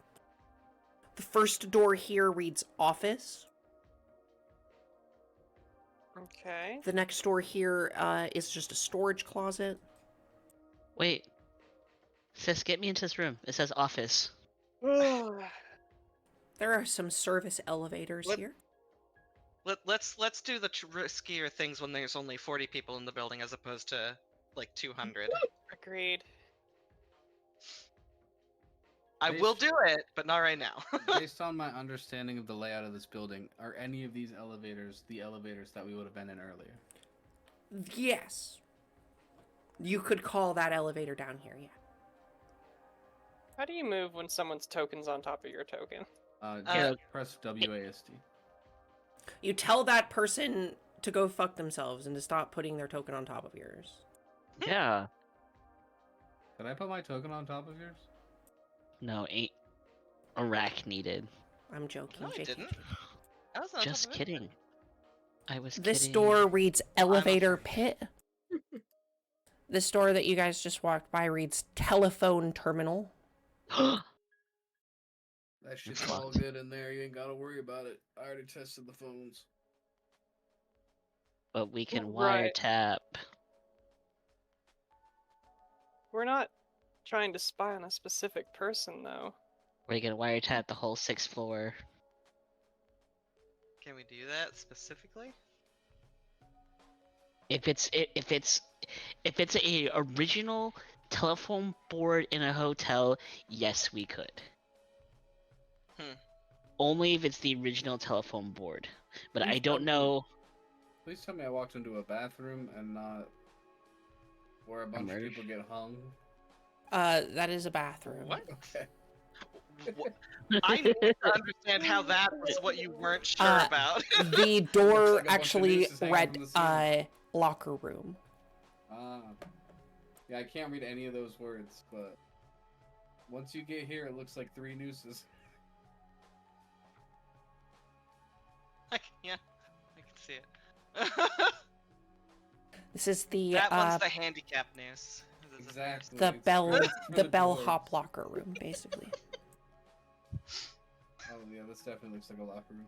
The first door here reads office. Okay. The next door here is just a storage closet. Wait. Sis, get me into this room. It says office. There are some service elevators What- here. Let's do the riskier things when there's only 40 people in the building as opposed to like 200. Agreed. I will do it, but not right now. Based on my understanding of the layout of this building, are any of these elevators the elevators that we would have been in earlier? Yes. You could call that elevator down here, yeah. How do you move when someone's token's on top of your token? Just press WASD. You tell that person to go fuck themselves and to stop putting their token on top of yours. Yeah. Did I put my token on top of yours? No, ain't a rack needed. I'm joking. No, I JK. didn't. I was on Just top of it. kidding. I was This kidding. door reads elevator afraid. pit. This door that you guys just walked by reads telephone terminal. That shit's It's all locked. good in there. You ain't gotta worry about it. I already tested the phones. But we can Right. wiretap. We're not trying to spy on a specific person, though. We're gonna wiretap the whole 6th floor. Can we do that specifically? If it's a original telephone board in a hotel, yes, we could. Hmm. Only if it's the original telephone board. But I Please don't tell me- know. Please tell me I walked into a bathroom and not where a bunch of murder? people get hung. That is a bathroom. What? Okay. I need to understand how that was what you weren't sure about. The door like a bunch of actually nooses hanging read from the ceiling. locker room. Yeah, I can't read any of those words, but once you get here, it looks like 3 nooses. Yeah, I can see it. This is the That one's the handicap noose. This is Exactly. the it's bell for the dwarves. bellhop locker room, basically. Oh yeah, this definitely looks like a locker room.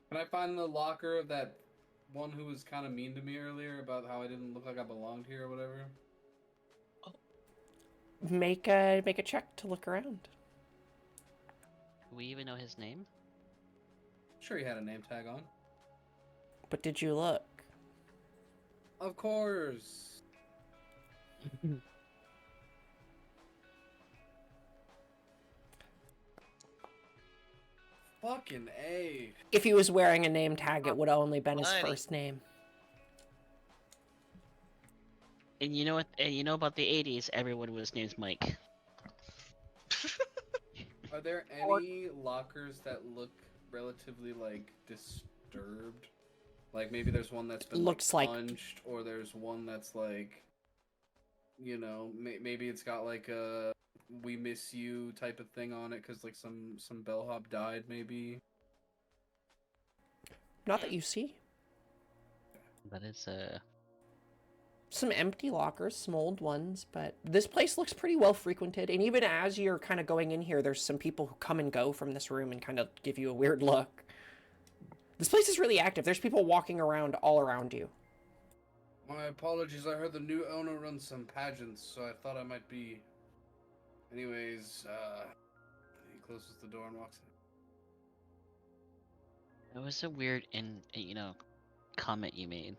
Can I find the locker of that one who was kind of mean to me earlier about how I didn't look like I belonged here or whatever? Make a check to look around. Do we even know his name? Sure, he had a name tag on. But did you look? Of course. Fucking A. If he was wearing a name tag, it would have only been his Buddy. first name. And you know what? And you know about the 80s, everyone was named Mike. Are there any lockers that look relatively like disturbed? Like maybe there's one that's been Looks like like- punched, or there's one that's like, you know, maybe it's got like a "we miss you" type of thing on it because like some bellhop died maybe. Not that you see. That is Some empty lockers, some old ones, but this place looks pretty well frequented. And even as you're kind of going in here, there's some people who come and go from this room and kind of give you a weird look. This place is really active. There's people walking around all around you. My apologies, I heard the new owner runs some pageants, so I thought I might be. Anyways, he closes the door and walks in. that was a weird comment you made.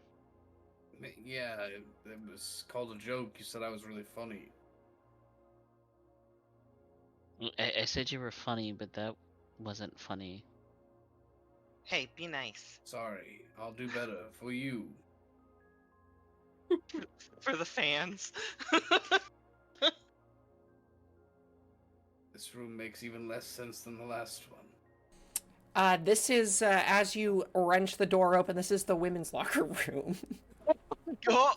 Yeah, it was called a joke. You said I was really funny. I said you were funny, but that wasn't funny. Hey, be nice. Sorry, I'll do better for you. For the fans. This room makes even less sense than the last one. This is, as you wrench the door open, this is the women's locker room. Go.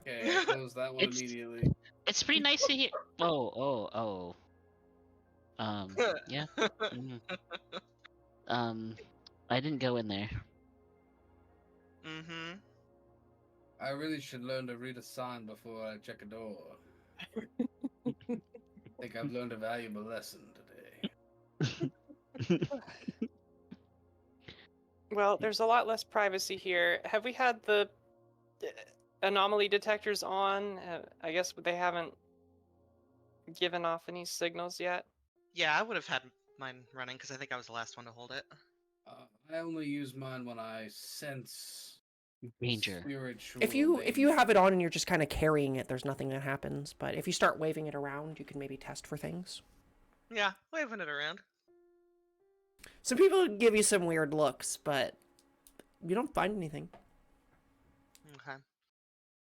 Okay, I closed that one It's- immediately. It's pretty nice to hear. Oh. Yeah. mhm. I didn't go in there. Mm-hmm. I really should learn to read a sign before I check a door. I think I've learned a valuable lesson today. Well, there's a lot less privacy here. Have we had the anomaly detectors on? I guess they haven't given off any signals yet. Yeah, I would have had mine running because I think I was the last one to hold it. I only use mine when I sense Danger. spiritual If you danger. have it on and you're just kind of carrying it, there's nothing that happens. But if you start waving it around, you can maybe test for things. Yeah, waving it around. Some people give you some weird looks, but you don't find anything. Okay.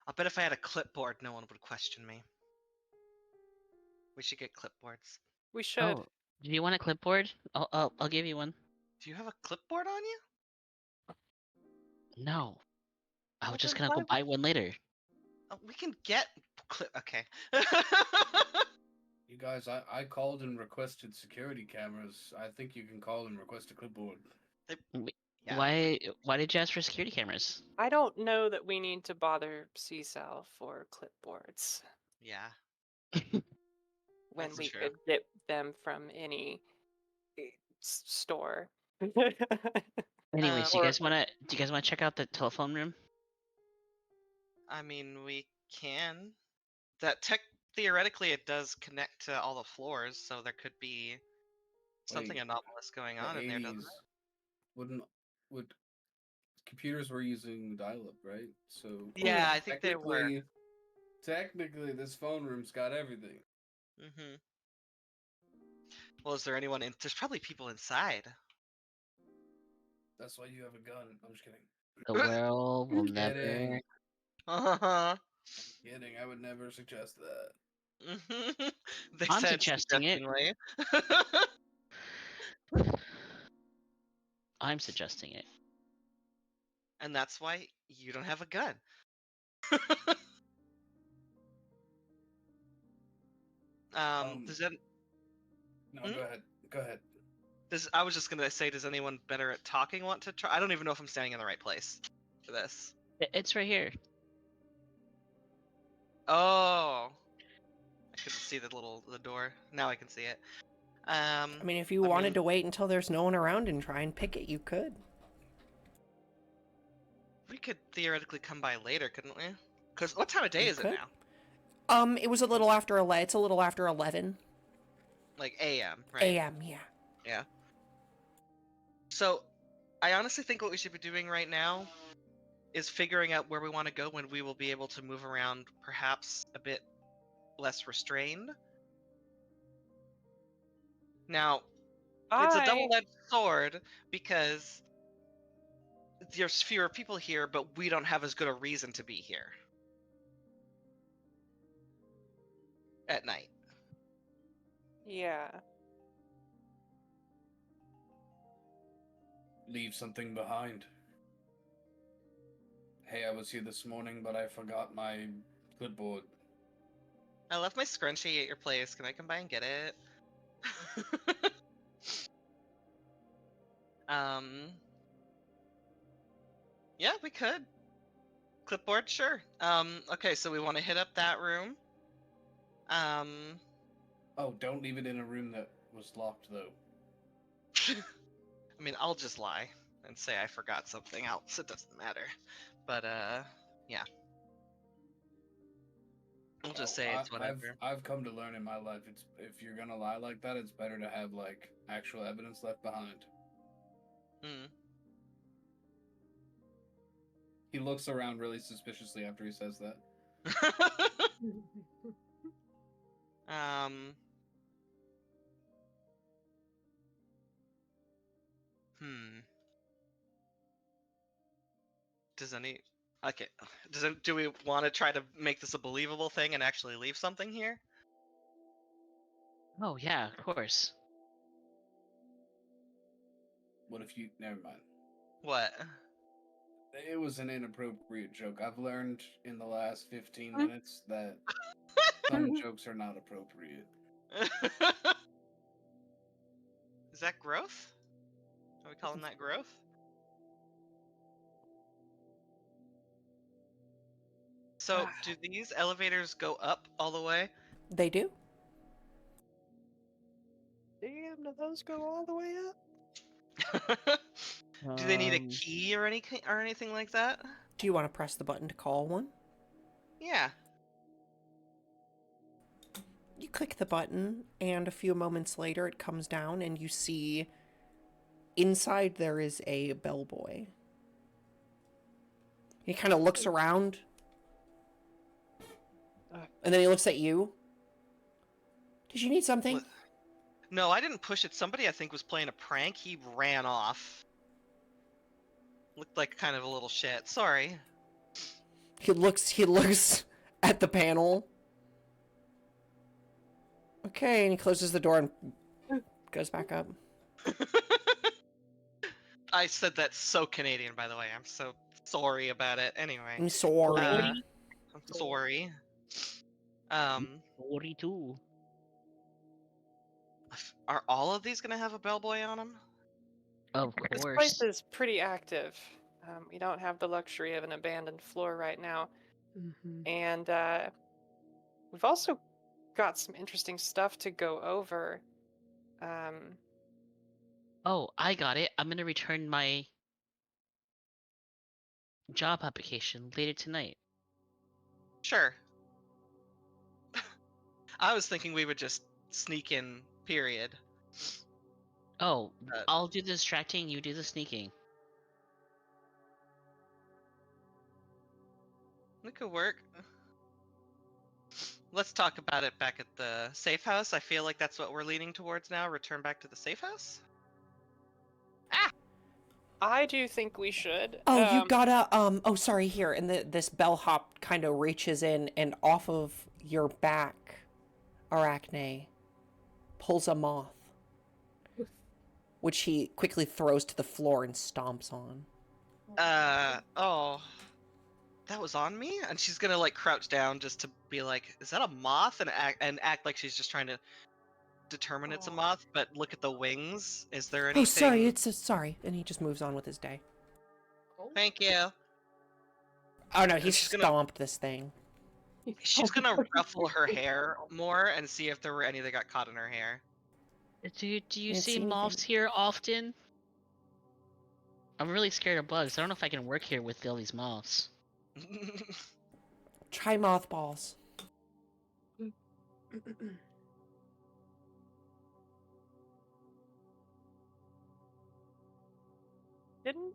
I'll bet if I had a clipboard, no one would question me. We should get clipboards. We should. Oh, do you want a clipboard? I'll give you one. Do you have a clipboard on you? No, I was Well, just then gonna go why buy one later. We can get okay. You guys, I called and requested security cameras. I think you can call and request a clipboard. Yeah. Why did you ask for security cameras? I don't know that we need to bother CSAL for clipboards Yeah. when That's we true. could get them from any store. Anyways, Or- do you guys wanna check out the telephone room? I mean, we can. That theoretically it does connect to all the floors, so there could be something Wait, anomalous going the on in there, doesn't 80s would computers were using dial-up, right? So it? Yeah, I think they were. technically, this phone room's got everything. Mm-hmm. Well, is there anyone in? There's probably people inside. That's why you have a gun. I'm just kidding. The world will never. Kidding. Uh-huh. Kidding. I would never suggest that. They I'm said suggesting it. suggestingly. I'm suggesting it. And that's why you don't have a gun. Does that? No, Hmm? go ahead. Go ahead. I was just gonna say, does anyone better at talking want to try? I don't even know if I'm standing in the right place for this. It's right here. Oh, I couldn't see the door. Now I can see it. I mean, if you wanted to wait until there's no one around and try and pick it, you could. We could theoretically come by later, couldn't we? Because what time of day You is it could. now? It was a little after 11. It's a little after 11 Like a.m., right? a.m. Yeah. Yeah. So, I honestly think what we should be doing right now is figuring out where we want to go when we will be able to move around perhaps a bit less restrained. Now, it's a double-edged sword because there's fewer people here, but we don't have as good a reason to be here at night. Yeah. Leave something behind. Hey, I was here this morning, but I forgot my clipboard. I left my scrunchie at your place. Can I come by and get it? Yeah, we could. Clipboard, sure. Okay, so we want to hit up that room. Oh, don't leave it in a room that was locked, though. I mean, I'll just lie and say I forgot something else. It doesn't matter. But, yeah. We'll just say it's whatever. I've come to learn in my life, it's if you're gonna lie like that, it's better to have like actual evidence left behind. Hmm. He looks around really suspiciously after he says that. um. Hmm. Okay. Do we want to try to make this a believable thing and actually leave something here? Oh yeah, of course. What if you? Never mind. What? It was an inappropriate joke. I've learned in the last 15 minutes that some jokes are not appropriate. Is that growth? Are we calling that growth? So, do these elevators go up all the way? They do. Damn, do those go all the way up? Do they need a key or anything like that? Do you want to press the button to call one? Yeah. You click the button, and a few moments later it comes down, and you see inside there is a bellboy. He kind of looks around, and then he looks at you. Did you need something? What? No, I didn't push it. Somebody, I think, was playing a prank. He ran off. Looked like kind of a little shit. Sorry. He looks at the panel. Okay, and he closes the door and goes back up. I said that so Canadian, by the way. I'm so sorry about it. Anyway. I'm sorry. I'm sorry. Sorry too. Are all of these gonna have a bellboy on them? Of This course. place is pretty active. We don't have the luxury of an abandoned floor right now. And we've also got some interesting stuff to go over. Oh, I got it. I'm gonna return my job application later tonight. Sure. I was thinking we would just sneak in, period. Oh, Uh, I'll do the distracting, you do the sneaking. It could work. Let's talk about it back at the safe house. I feel like that's what we're leaning towards now. Return back to the safe house? I do think we should. Oh, you gotta, oh, sorry, here. And this bellhop kind of reaches in and off of your back, Arachne, pulls a moth, which he quickly throws to the floor and stomps on. Oh. That was on me? And she's gonna, like, crouch down just to be like, is that a moth? And act like she's just trying to determine it's a moth, but look at the wings. Is there anything... Oh, sorry, it's sorry. And he just moves on with his day. Thank you. Oh, no, he She's gonna- stomped this thing. She's gonna ruffle her hair more and see if there were any that got caught in her hair. Do you Didn't see see moths anything. here often? I'm really scared of bugs. I don't know if I can work here with all these moths. Try mothballs. Didn't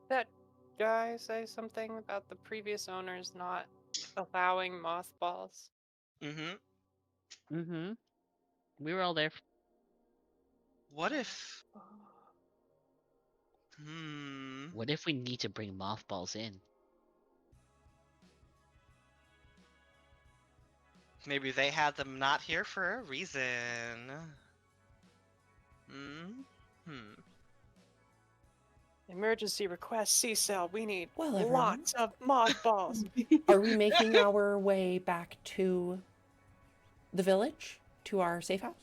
that guy say something about the previous owners not allowing mothballs? Mm-hmm. Mm-hmm. We were all there. What if... What if we need to bring mothballs in? Maybe they had them not here for a reason. Emergency request C-cell. We need Well, everyone. lots of mothballs. Are we making our way back to the village? To our safe house?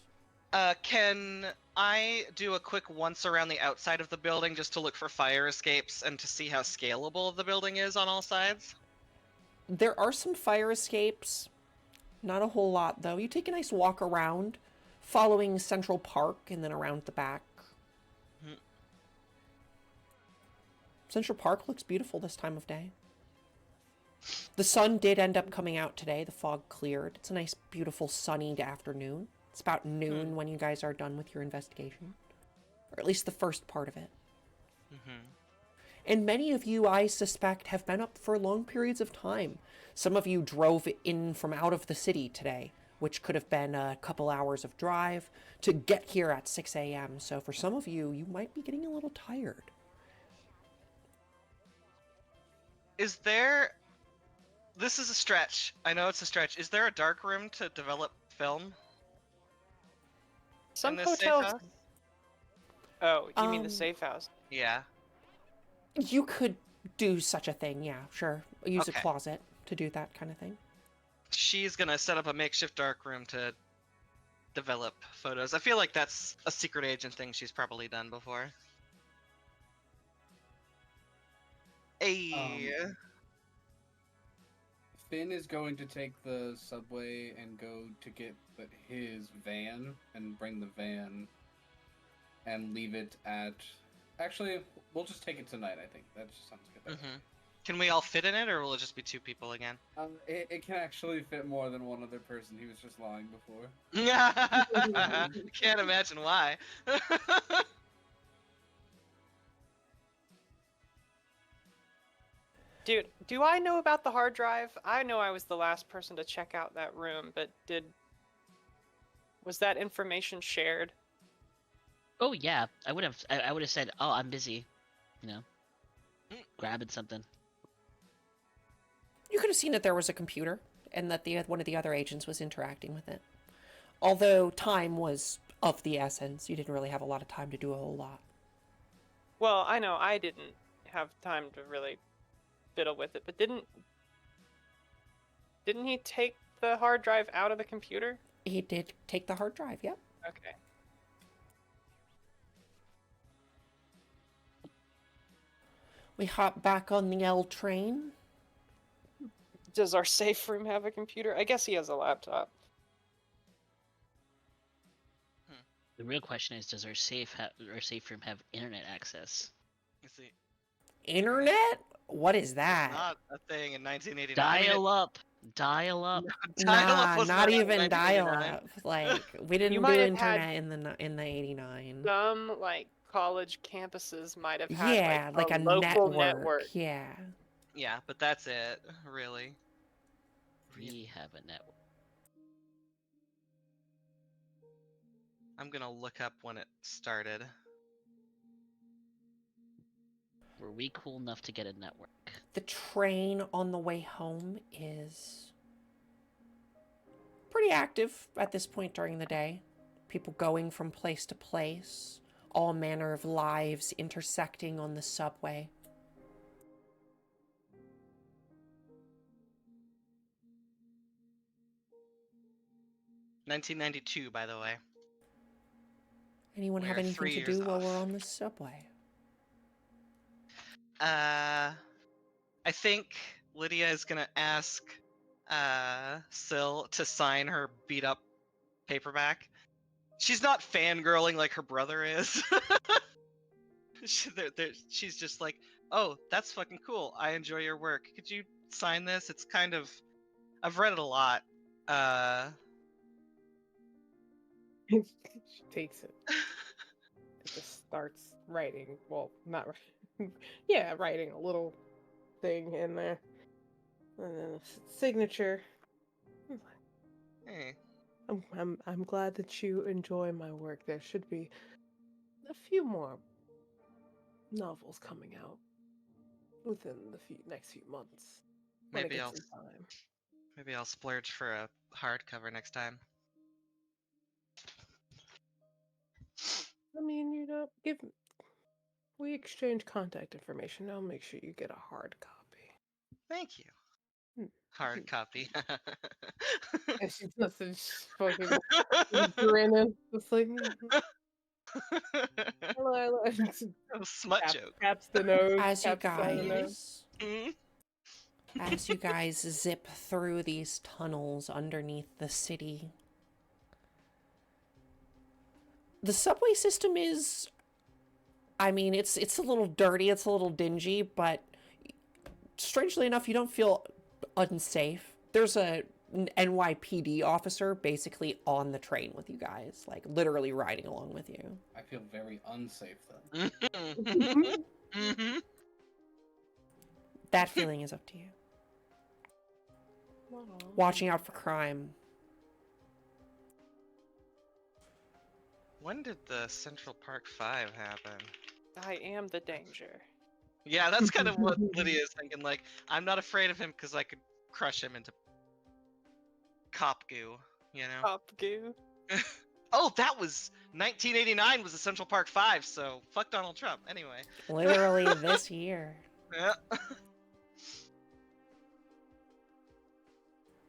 Can I do a quick once around the outside of the building just to look for fire escapes and to see how scalable the building is on all sides? There are some fire escapes. Not a whole lot, though. You take a nice walk around, following Central Park and then around the back. Hmm. Central Park looks beautiful this time of day. The sun did end up coming out today. The fog cleared. It's a nice, beautiful, sunny afternoon. It's about noon when you guys are done with your investigation. Or at least the first part of it. Mm-hmm. And many of you, I suspect, have been up for long periods of time. Some of you drove in from out of the city today, which could have been a couple hours of drive, to get here at 6 a.m. So for some of you, you might be getting a little tired. Is there... This is a stretch. I know it's a stretch. Is there a dark room to develop film? Some in this safe hotels. house? Oh, you mean the Um, safe house? Yeah. You could do such a thing, yeah, sure. Use a Okay. closet to do that kind of thing. She's gonna set up a makeshift dark room to develop photos. I feel like that's a secret agent thing she's probably done before. Hey. Finn is going to take the subway and go to get his van and bring the van and leave it at... Actually, we'll just take it tonight, I think. That just sounds good. Mm-hmm. Can we all fit in it, or will it just be two people again? It can actually fit more than one other person. He was just lying before. Can't imagine why. Dude, do I know about the hard drive? I know I was the last person to check out that room, but was that information shared? Oh yeah, I would have said, "Oh, I'm busy," you know, grabbing something. You could have seen that there was a computer and that one of the other agents was interacting with it. Although time was of the essence, you didn't really have a lot of time to do a whole lot. Well, I know I didn't have time to really fiddle with it, but didn't he take the hard drive out of the computer? He did take the hard drive, yep. Okay. We hop back on the L train. Does our safe room have a computer? I guess he has a laptop. The real question is, does our safe room have internet access? You see, Internet? What is that? not a thing in 1989. Dial up. Dial up. Dial-up Nah, was not not in even 1989. dial-up. Like, we didn't do might have had internet in the 89. Some like college campuses might have had Yeah, like a local network. Yeah. Yeah, but that's it, really. We have a network. I'm gonna look up when it started. Were we cool enough to get a network? The train on the way home is pretty active at this point during the day. People going from place to place, all manner of lives intersecting on the subway. $1992, by the way. Anyone have We're anything 3 to years do while we're off. on the subway? I think Lydia is gonna ask Syl to sign her beat up paperback. She's not fangirling like her brother is. She's just like, oh, that's fucking cool. I enjoy your work. Could you sign this? It's kind of, I've read it a lot. She takes it. It just starts writing. Well, not writing. Yeah, writing a little thing in there. And then a signature. Hey, I'm glad that you enjoy my work. There should be a few more novels coming out within the next few months. When I maybe get I'll some time. maybe I'll splurge for a hardcover next time. I mean, we exchange contact information. I'll make sure you get a hard copy. Thank you. Hmm. Hard copy. And she's just fucking grinning. It's like, hello. Smut joke. Taps the nose. As you Taps on the nose. guys, Hmm? as you guys zip through these tunnels underneath the city, the subway system is, I mean, it's a little dirty, it's a little dingy, but strangely enough, you don't feel unsafe. There's a NYPD officer basically on the train with you guys, like literally riding along with you. I feel very unsafe then. Mm-hmm. That feeling is up to you. Watching out for crime. When did the Central Park 5 happen? I am the danger. Yeah, that's kind of what Lydia is thinking. Like, I'm not afraid of him because I could crush him into cop goo, you know? Pop goo. Oh, that was 1989 was the Central Park 5, so fuck Donald Trump. Anyway. Literally this year. Yeah.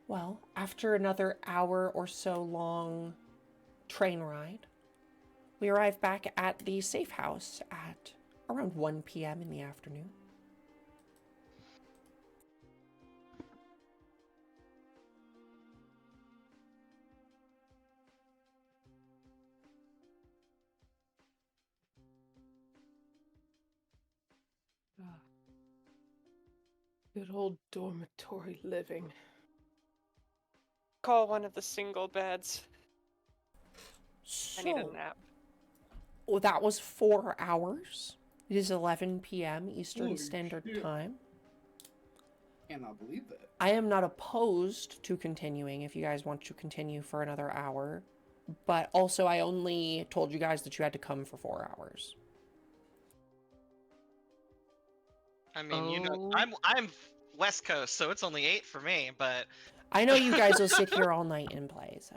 Well, after another hour or so long train ride, we arrive back at the safe house at around 1 p.m. in the afternoon. Good old dormitory living. Call one of the single beds. I need a So, nap. well, that was 4 hours. It is 11 p.m. Eastern Holy Standard shit. Time. Cannot believe that. I am not opposed to continuing if you guys want to continue for another hour. But also, I only told you guys that you had to come for 4 hours. I mean, you know, Oh. I'm West Coast, so it's only 8 for me, but I know you guys will sit here all night and play, so.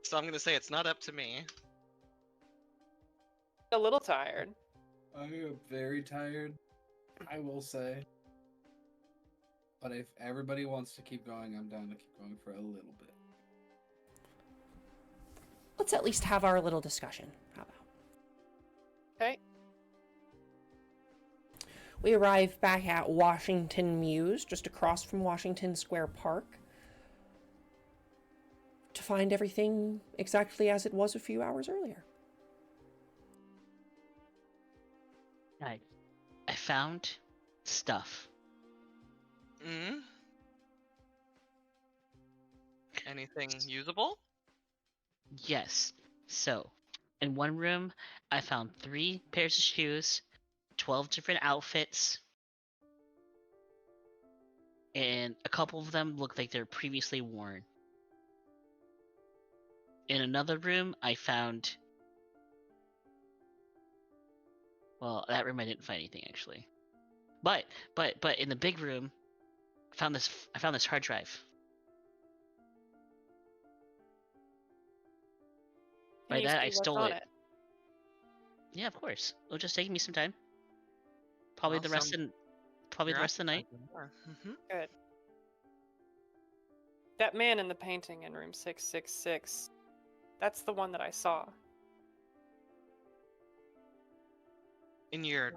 so I'm gonna say it's not up to me. A little tired. I am very tired, I will say. But if everybody wants to keep going, I'm down to keep going for a little bit. Let's at least have our little discussion. How about? Okay. We arrive back at Washington Mews, just across from Washington Square Park, to find everything exactly as it was a few hours earlier. I found stuff. Mm? Anything usable? Yes. So, in one room, I found 3 pairs of shoes, 12 different outfits, and a couple of them look like they're previously worn. In another room, I found. Well, that room I didn't find anything actually. But in the big room, I found this hard drive. Can By you that, see I what's stole on it. it? Yeah, of course. It'll just take me some time. Probably the Awesome. rest of the night. Mm-hmm. Good. That man in the painting in room 666, that's the one that I saw. In your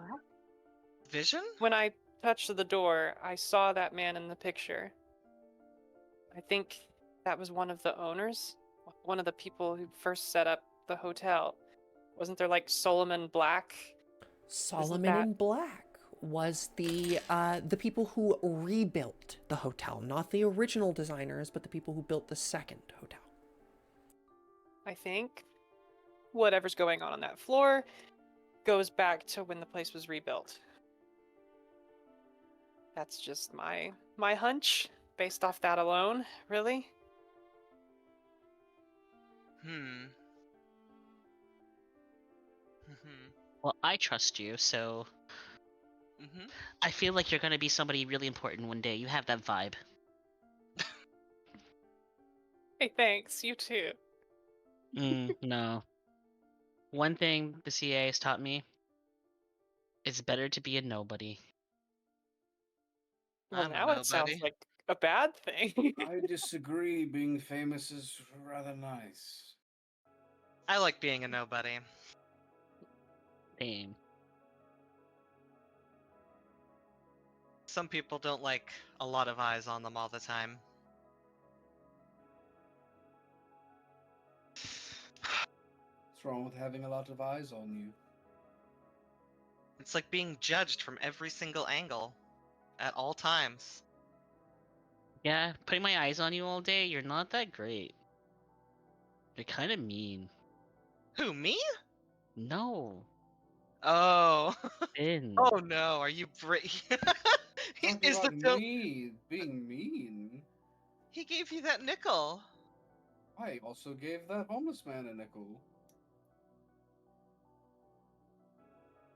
vision? When I touched the door, I saw that man in the picture. I think that was one of the owners, one of the people who first set up the hotel. Wasn't there like Solomon Black? Solomon that- in Black was the people who rebuilt the hotel, not the original designers, but the people who built the second hotel. I think. Whatever's going on that floor goes back to when the place was rebuilt. That's just my hunch based off that alone, really. Hmm. Mm-hmm. Well, I trust you, so Mm-hmm. I feel like you're gonna be somebody really important one day. You have that vibe. Hey, thanks. You too. No. One thing the CA has taught me: it's better to be a nobody. Well, I'm a now it sounds nobody. like a bad thing. I disagree. Being famous is rather nice. I like being a nobody. Same. Some people don't like a lot of eyes on them all the time. What's wrong with having a lot of eyes on you? It's like being judged from every single angle at all times. Yeah, putting my eyes on you all day, you're not that great. You're kind of mean. Who, me? No. Oh. Finn. Oh no, are you Talk Is the about film me being mean. he gave you that nickel. I also gave that homeless man a nickel.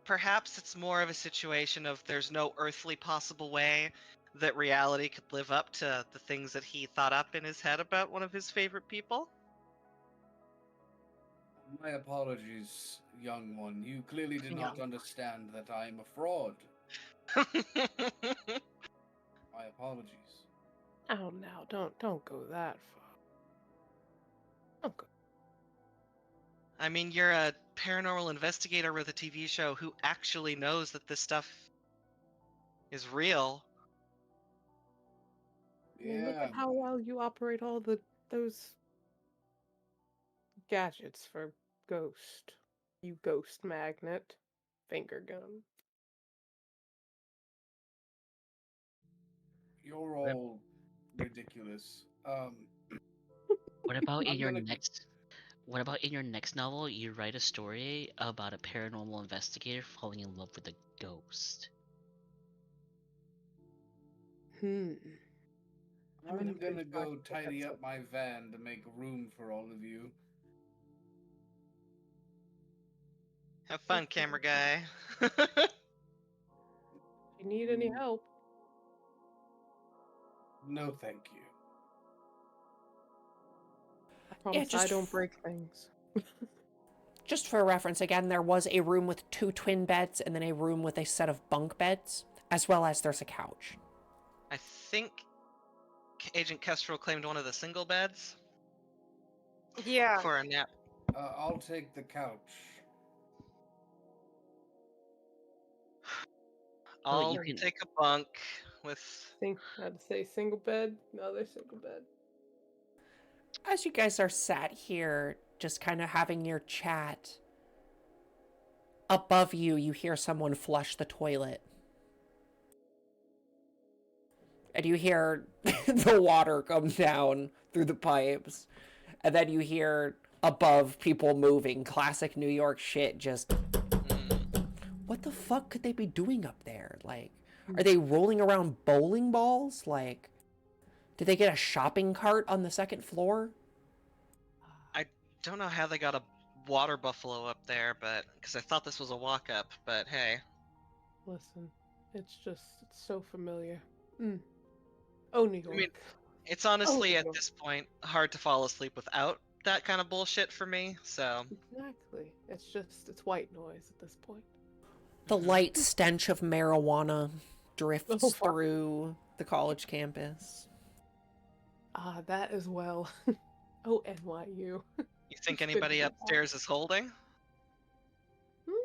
Perhaps it's more of a situation of there's no earthly possible way that reality could live up to the things that he thought up in his head about one of his favorite people. My apologies, young one. You clearly did not Young. understand that I am a fraud. My apologies. Oh, now don't go that far. Don't go. I mean, you're a paranormal investigator with a TV show who actually knows that this stuff is real. I mean, look Yeah, at how well you operate all those gadgets for Ghost. You ghost magnet. Finger gun. you're all ridiculous. What about in I'm your gonna next What about in your next novel, you write a story about a paranormal investigator falling in love with a ghost? Hmm. I'm gonna pretty sure I go can pick tidy that up my van to make room for all of you. Have fun, camera guy. If you need any Mm. help. No, thank you. I promise just I don't break things. Just for reference, again, there was a room with 2 twin beds and then a room with a set of bunk beds, as well as there's a couch. I think Agent Kestrel claimed one of the single beds Yeah. for a nap. I'll take the couch. I'll you can- take a bunk with. I'd say single bed. Another single bed. As you guys are sat here, just kind of having your chat, above you, you hear someone flush the toilet. and you hear the water come down through the pipes, and then you hear above people moving. Classic New York shit. Just what the fuck could they be doing up there? Like, are they rolling around bowling balls? Like, did they get a shopping cart on the second floor? I don't know how they got a water buffalo up there, but because I thought this was a walk up, but hey. Listen, it's so familiar. Oh, New York. I mean, it's honestly New at York. this point hard to fall asleep without that kind of bullshit for me, so. Exactly. It's white noise at this point. The light stench of marijuana drifts Oh, fuck. through the college campus. Ah, that as well. Oh, NYU. You think It's been anybody too upstairs is holding? long.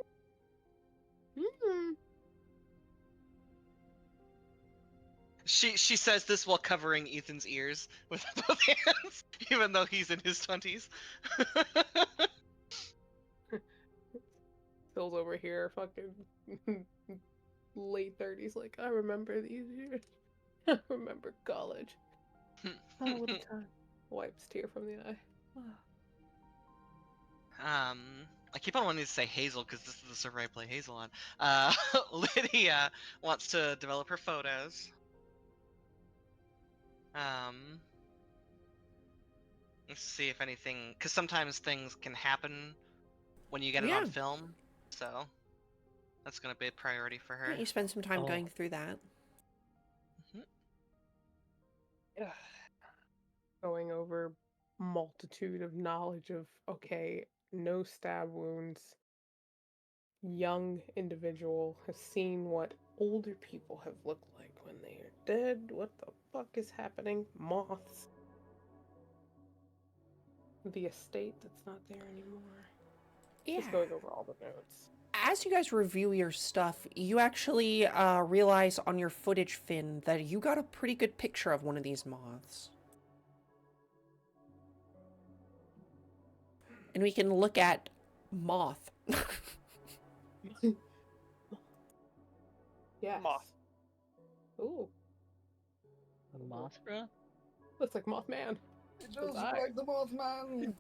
She says this while covering Ethan's ears with both hands, even though he's in his 20s. Phil's over here, fucking late 30s, like, I remember these years. I remember college. Oh, what a time. Wipes tear from the eye. I keep on wanting to say Hazel because this is the server I play Hazel on. Lydia wants to develop her photos. Let's see if anything, because sometimes things can happen when you get it on Yeah. film, so that's gonna be a priority for her. Yeah, you spend some time Oh. going through that. Going over multitude of knowledge of, okay, no stab wounds. Young individual has seen what older people have looked like when they are dead. What the fuck is happening? Moths. The estate that's not there anymore. Yeah. Just going over all the notes. As you guys review your stuff, you actually realize on your footage, Finn, that you got a pretty good picture of one of these moths. And we can look at moth. Yes. Moth. Ooh, Mothra? looks like Mothman. It does look eye. like the Mothman.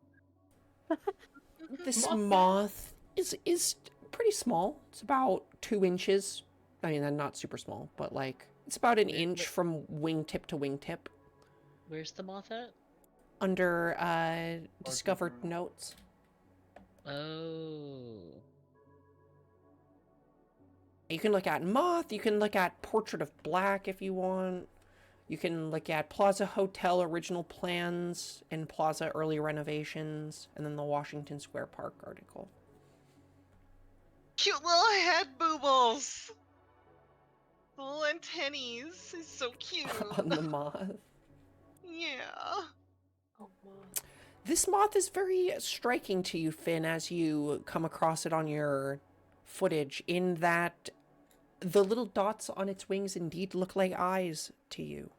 This Mothman. moth is pretty small. It's about 2 inches. I mean, not super small, but like it's about an inch from wingtip to wingtip. Where's the moth at? Under discovered notes. Oh. You can look at moth. You can look at Portrait of Black if you want. You can look at Plaza Hotel original plans and Plaza early renovations, and then the Washington Square Park article. Cute little head boobles! The little antennies is so cute. On the moth. Yeah. Oh, Moth. This moth is very striking to you, Finn, as you come across it on your footage, in that the little dots on its wings indeed look like eyes to you.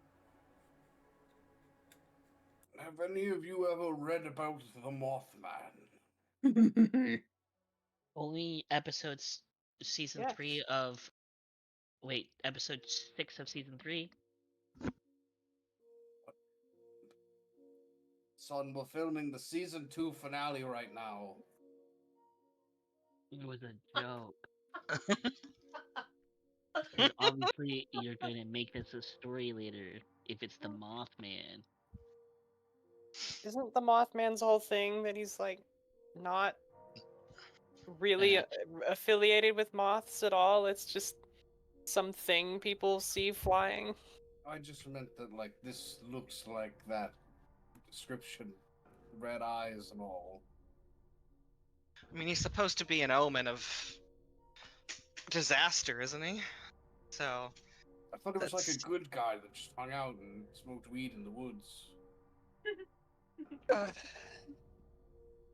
Have any of you ever read about the Mothman? Only episodes season Yes. 3 of episode 6 of season 3. Son, we're filming the season 2 finale right now. It was a joke. And obviously, you're gonna make this a story later if it's the Mothman. Isn't the Mothman's whole thing that he's like not really affiliated with moths at all? It's just something people see flying. I just meant that, like, this looks like that description. Red eyes and all. I mean, he's supposed to be an omen of disaster, isn't he? So. I thought it was like a That's- good guy that just hung out and smoked weed in the woods.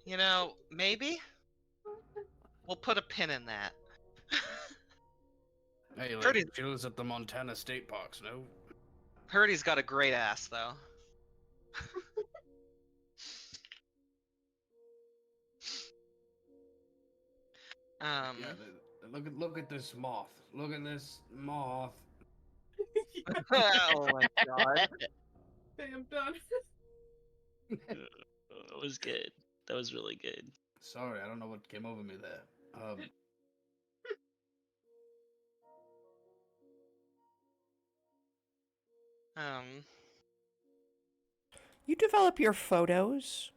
You know, maybe? We'll put a pin in that. Hey, like, Pretty- chills at the Montana State Parks, no? Heard he's got a great ass, though. Yeah, look at this moth. Look at this moth. Oh my god. Okay, I'm done. That was good. That was really good. Sorry, I don't know what came over me there. Um, You develop your photos.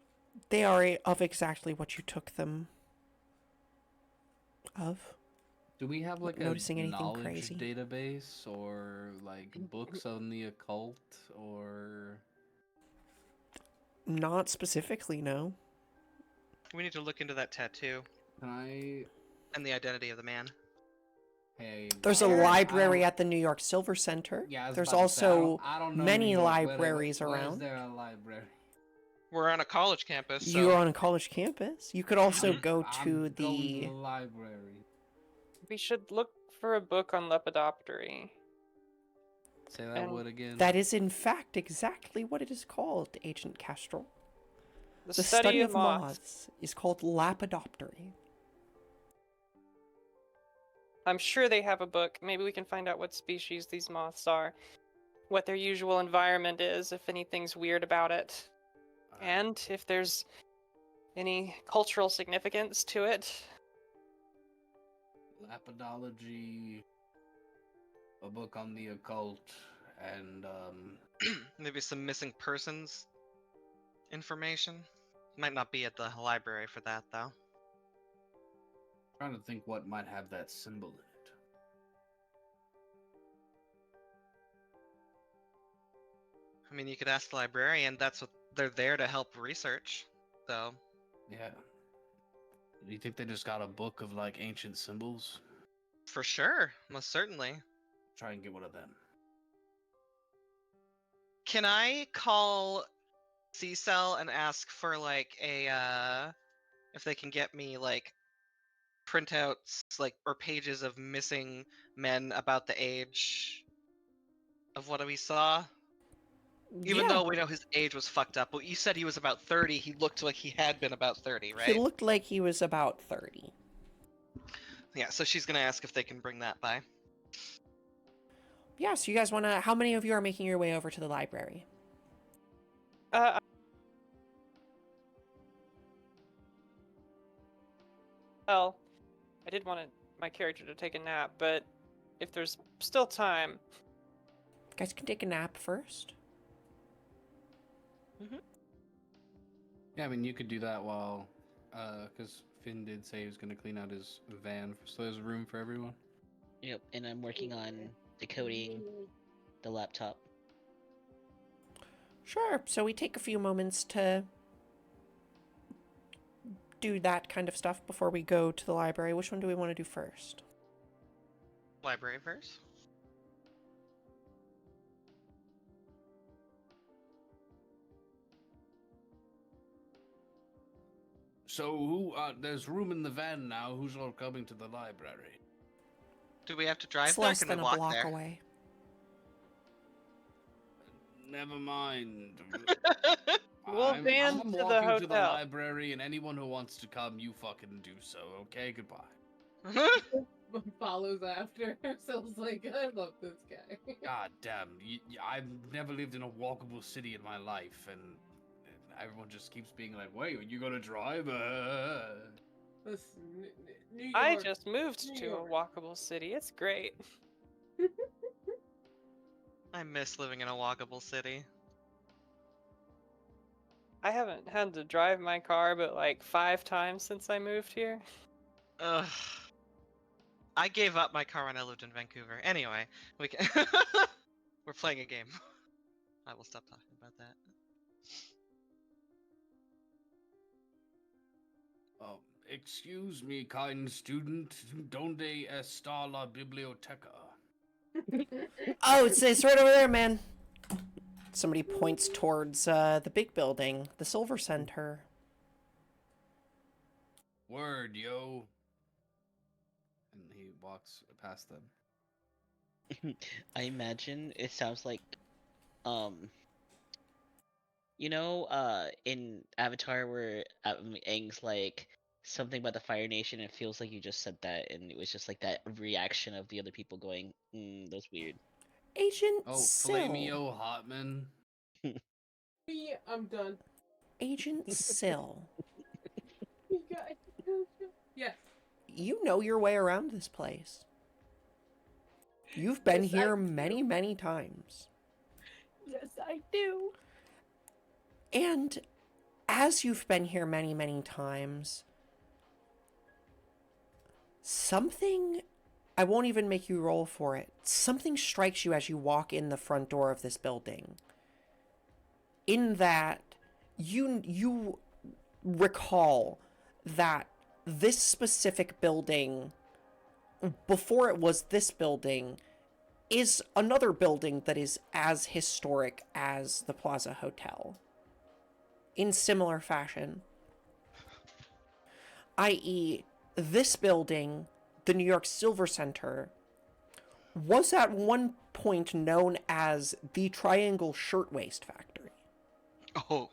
They are of exactly what you took them of. Do we have like Noticing a anything knowledge crazy? database or like books on the occult or Not specifically, no. we need to look into that tattoo can I and the identity of the man. hey There's a why- I library don't- at the New York Silver Center. Yeah, I was There's about to say, I don't- also I don't know many New York. libraries Where's around. there a library? We're on a college campus, so You're on a college campus. You could also Mhm. go I'm to going to the. the library. We should look for a book on lepidoptery. Say that And word again. That is, in fact, exactly what it is called, Agent Kestrel. The The study study of of moths. moths is called Lepidoptery. I'm sure they have a book. Maybe we can find out what species these moths are, what their usual environment is, if anything's weird about it, and if there's any cultural significance to it. Lapidology, a book on the occult, and maybe some missing persons information. Might not be at the library for that though. trying to think what might have that symbol in it. I mean, you could ask the librarian. That's what they're there to help research. So Yeah. Do you think they just got a book of like ancient symbols? for sure, most certainly. Try and get one of them. Can I call C-Cell and ask for like if they can get me like printouts like or pages of missing men about the age of what we saw? Even Yeah, though we know his age was fucked up, but you said he was about 30, he looked like he had been about 30, he right? looked like he was about 30. Yeah, so she's gonna ask if they can bring that by. Yeah, so you guys want to. How many of you are making your way over to the library? Uh, well, I did want my character to take a nap, but if there's still time, You guys can take a nap first. Yeah, I mean, you could do that while, because Finn did say he was going to clean out his van, so there's room for everyone. Yep, and I'm working on decoding the laptop. Sure. So we take a few moments to do that kind of stuff before we go to the library. Which one do we want to do first? Library first? So, there's room in the van now. Who's all coming to the library? Do we have to drive It's there? Or less can than we a walk block there? away. Never mind. We'll van I'm to the walking to the hotel. library, and anyone who wants to come, you fucking do so, okay? Goodbye. Follows after. Sounds like I love this guy. God damn, I've never lived in a walkable city in my life, and everyone just keeps being like, wait, are you gonna drive? Listen, New York. I just moved New to York. a walkable city. It's great. I miss living in a walkable city. I haven't had to drive my car but like 5 times since I moved here. Ugh. I gave up my car when I lived in Vancouver. Anyway, we can we're playing a game. I will stop talking about that. Excuse me, kind student, donde está la biblioteca? Oh, it's right over there, man. Somebody points towards the big building, the Silver Center. Word, yo. And he walks past them. I imagine it sounds like, in Avatar where Aang's like something about the Fire Nation, it feels like you just said that, and it was just like that reaction of the other people going, that's weird. Agent Oh, Sill. Flamio Hotman. Me, I'm done. Agent Sill. You guys. Yes. You know your way around this place. You've been Yes, I here do. many, many times. Yes, I do. And as you've been here many, many times, something, I won't even make you roll for it, something strikes you as you walk in the front door of this building. In that, you recall that this specific building, before it was this building, is another building that is as historic as the Plaza Hotel. In similar fashion. I.e., this building, the New York Silver Center, was at one point known as the Triangle Shirtwaist Factory. Oh.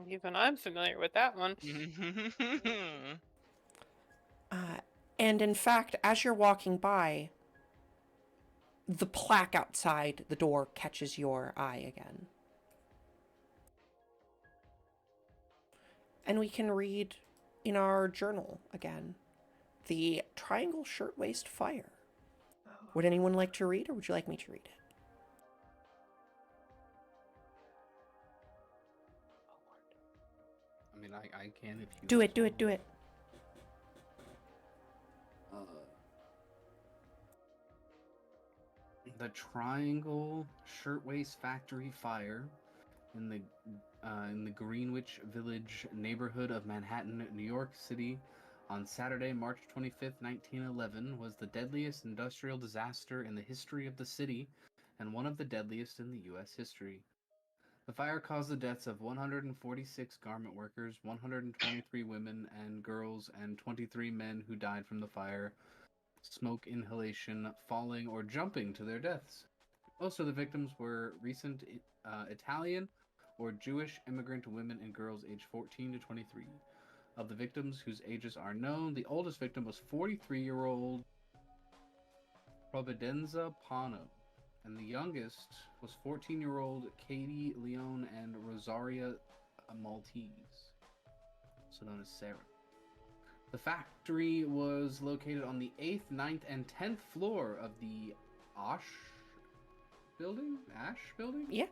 Even I'm familiar with that one. And in fact, as you're walking by, the plaque outside the door catches your eye again. And we can read in our journal again, the Triangle Shirtwaist Fire. Would anyone like to read, or would you like me to read it? I mean, I can if you Do it. The Triangle Shirtwaist Factory fire in the Greenwich Village neighborhood of Manhattan, New York City, on Saturday, March 25th, 1911, was the deadliest industrial disaster in the history of the city and one of the deadliest in the U.S. history. The fire caused the deaths of 146 garment workers, 123 women and girls, and 23 men who died from the fire, smoke inhalation, falling, or jumping to their deaths. Most of the victims were recent Italian or Jewish immigrant women and girls aged 14 to 23. Of the victims whose ages are known, the oldest victim was 43-year-old Providenza Pano, and the youngest was 14-year-old Katie Leone and Rosaria Maltese, also known as Sarah. The factory was located on the 8th, 9th, and 10th floor of the Ash building? Yeah.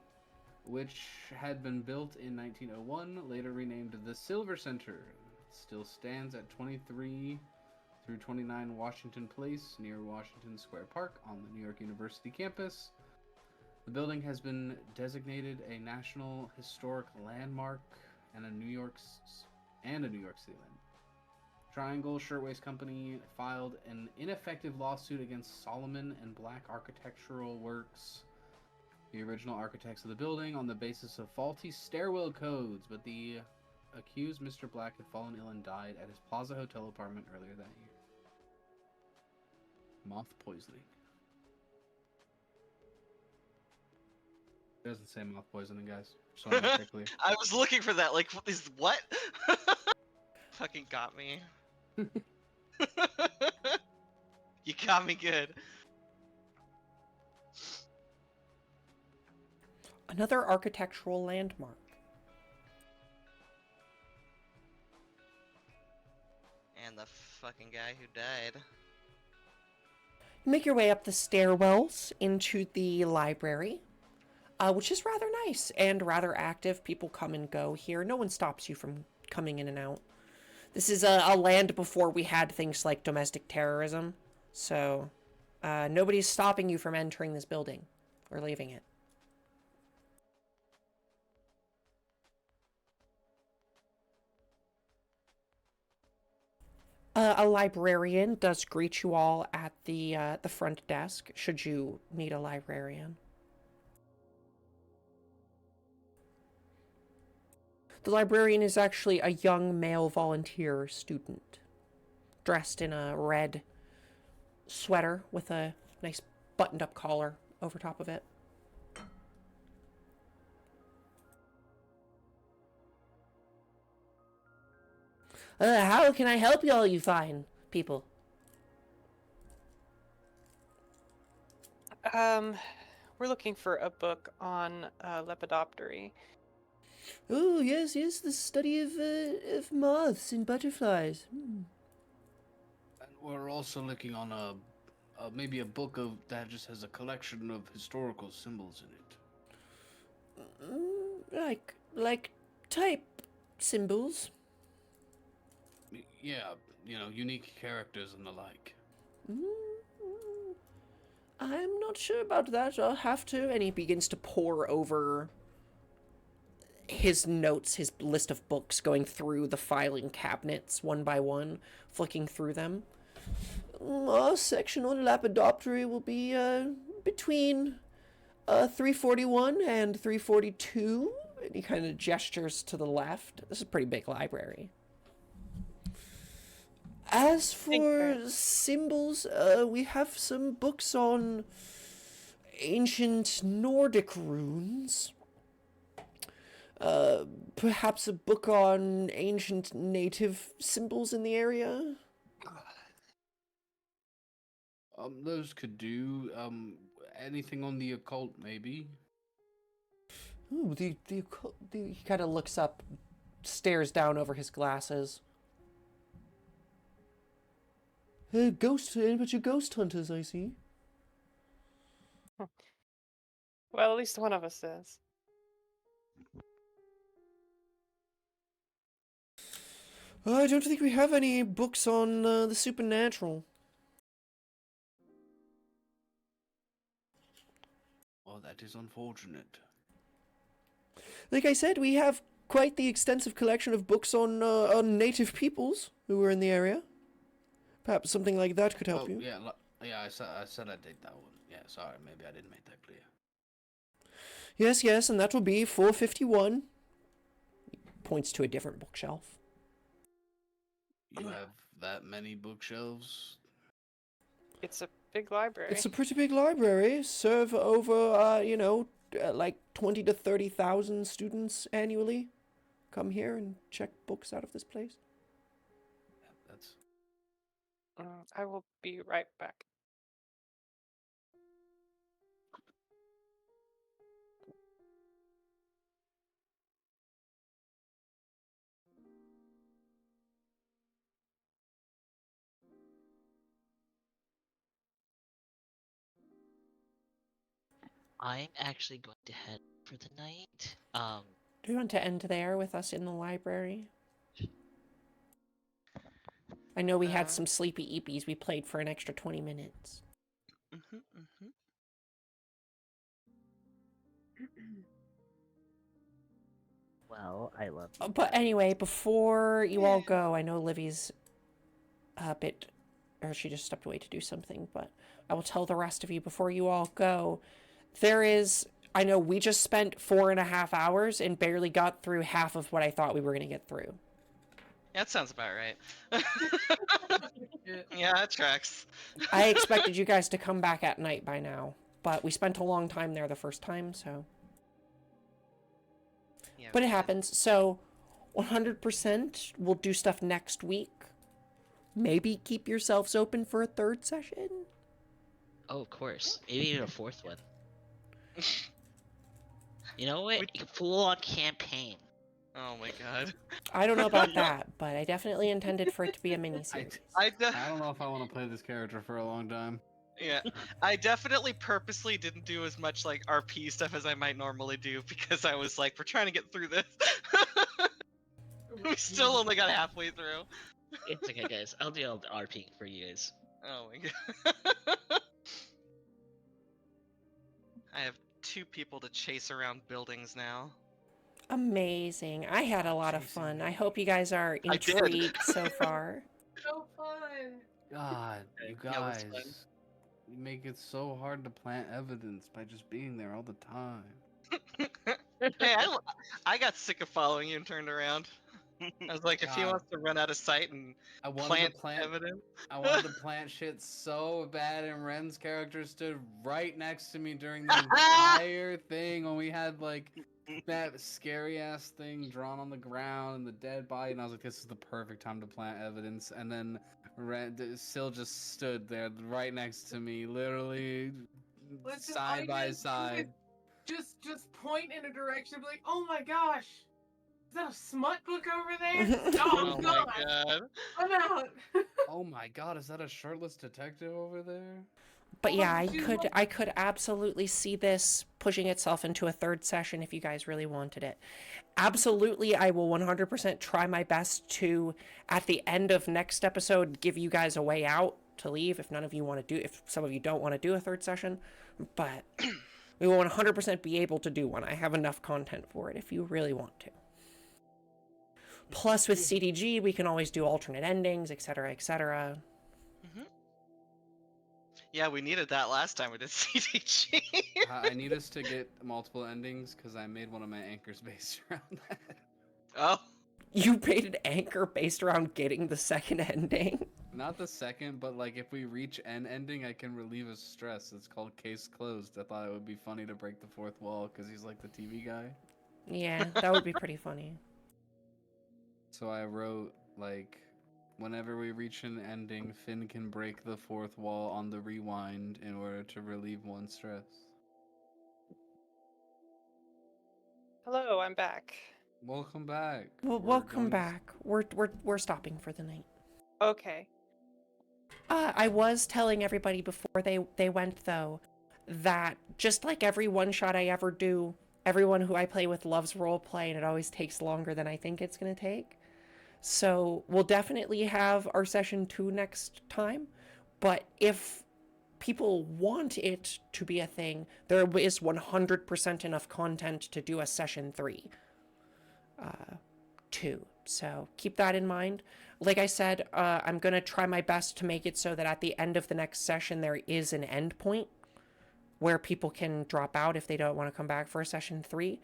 Which had been built in 1901, later renamed the Silver Center. It still stands at 23 through 29 Washington Place, near Washington Square Park on the New York University campus. The building has been designated a National Historic Landmark and a New York City landmark. Triangle Shirtwaist Company filed an ineffective lawsuit against Solomon and Black Architectural Works, the original architects of the building, on the basis of faulty stairwell codes, but the accused, Mr. Black, had fallen ill and died at his Plaza Hotel apartment earlier that year. Moth poisoning. It doesn't say moth poisoning, guys. So I'm not clear. I was looking for that. Like, is what? Fucking got me. You got me good. Another architectural landmark. And the fucking guy who died. You make your way up the stairwells into the library, which is rather nice and rather active. People come and go here. No one stops you from coming in and out. This is a land before we had things like domestic terrorism, so nobody's stopping you from entering this building or leaving it. A librarian does greet you all at the front desk, should you need a librarian. The librarian is actually a young male volunteer student, dressed in a red sweater with a nice buttoned-up collar over top of it. How can I help you all, you fine people? We're looking for a book on lepidoptery. Oh, yes, yes, the study of moths and butterflies. Hmm. And we're also looking on maybe a book of that just has a collection of historical symbols in it. Like type symbols. Yeah, unique characters and the like. Mm, I'm not sure about that. I'll have to. And he begins to pore over his notes, his list of books, going through the filing cabinets one by one, flicking through them. Our section on Lepidoptery will be between 341 and 342. And he kind of gestures to the left. This is a pretty big library. As for symbols, we have some books on ancient Nordic runes. Perhaps a book on ancient native symbols in the area? Those could do. Anything on the occult, maybe? Ooh, he kind of looks up, stares down over his glasses. But you're ghost hunters, I see. Well, at least one of us is. I don't think we have any books on the supernatural. Well, that is unfortunate. Like I said, we have quite the extensive collection of books on native peoples who were in the area. Perhaps something like that could help you. Yeah, I said I'd take that one. Yeah, sorry, maybe I didn't make that clear. Yes, yes, and that will be 451. He points to a different bookshelf. You have that many bookshelves? It's a big library. It's a pretty big library. Serve over, like 20 to 30,000 students annually. Come here and check books out of this place. Yeah, that's... I will be right back. I'm actually going to head for the night. Do you want to end there with us in the library? I know we had some sleepy eepies. We played for an extra 20 minutes. Well, I love you. But anyway, before you all go, I know Livy's a bit, or she just stepped away to do something, but I will tell the rest of you before you all go. I know we just spent 4.5 hours and barely got through half of what I thought we were going to get through. Yeah, that sounds about right. Yeah, that tracks. I expected you guys to come back at night by now, but we spent a long time there the first time, so. Yeah, But it happens. So 100% we'll do stuff next week. Maybe keep yourselves open for a third session. Oh, of course. Maybe even a fourth one. You know what? Full on campaign. Oh my god. I don't know about that, but I definitely intended for it to be a mini-series. I don't know if I want to play this character for a long time. Yeah, I definitely purposely didn't do as much like RP stuff as I might normally do because I was like, we're trying to get through this. We still only got halfway through. It's okay, guys. I'll do all the RP for you guys. Oh my god. I have 2 people to chase around buildings now. Amazing. I had a lot of fun. I hope you guys are I did. intrigued so far. So fun. God, you Yeah, it was guys. fun. You make it so hard to plant evidence by just being there all the time. Hey, I got sick of following you and turned around. I was like, if he God. wants to run out of sight and I wanted plant to plant evidence. I wanted to plant shit so bad, and Ren's character stood right next to me during the entire thing when we had like that scary ass thing drawn on the ground and the dead body, and I was like, this is the perfect time to plant evidence. And then Sil just stood there right next to me, literally Let's just I side by just- side. Just point in a direction, be like, oh my gosh, is that a smut book over there? Oh, Oh my God, god. I'm out. Oh my god, is that a shirtless detective over there? But yeah, Oh, she's like- I could absolutely see this pushing itself into a third session if you guys really wanted it. Absolutely, I will 100% try my best to, at the end of next episode, give you guys a way out to leave if none of you want to do, if some of you don't want to do a third session. But we will 100% be able to do one. I have enough content for it if you really want to. Plus, with CDG, we can always do alternate endings, etc., etc. Yeah, we needed that last time we did CDG. I need us to get multiple endings because I made one of my anchors based around that. Oh, You made an anchor based around getting the second ending. Not the second, but like if we reach an ending, I can relieve his stress. It's called Case Closed. I thought it would be funny to break the fourth wall because he's like the TV guy. Yeah, that would be pretty funny. So I wrote like, whenever we reach an ending, Finn can break the fourth wall on the rewind in order to relieve one's stress. Hello, I'm back. Welcome back. Well, We're welcome going to back. We're stopping for the night. Okay. I was telling everybody before they went though, that just like every one shot I ever do, everyone who I play with loves roleplay, and it always takes longer than I think it's gonna take. So we'll definitely have our session 2 next time, but if people want it to be a thing, there is 100% enough content to do a session 3 too. So keep that in mind. Like I said, I'm going to try my best to make it so that at the end of the next session there is an end point where people can drop out if they don't want to come back for a session 3.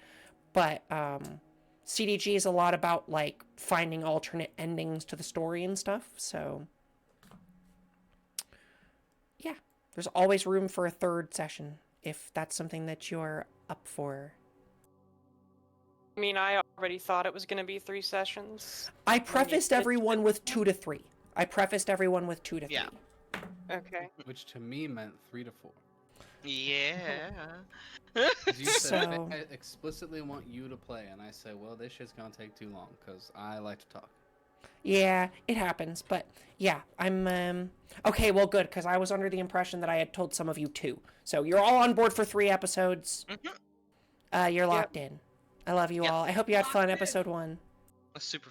But CDG is a lot about like finding alternate endings to the story and stuff. So yeah, there's always room for a third session if that's something that you're up for. I mean, I already thought it was going to be 3 sessions. I prefaced said everyone with 2 to 3. I prefaced everyone with 2 to 3. Yeah. Okay. which to me meant 3 to 4. yeah. 'Cause you said, So- I explicitly want you to play, and I said, well, this shit's gonna take too long, because I like to talk. Yeah, it happens, but yeah, I'm okay, well good, because I was under the impression that I had told some of you 2. So you're all on board for 3 episodes. You're locked in. I love you Yep. all. I hope you had fun Locked in. episode 1. Super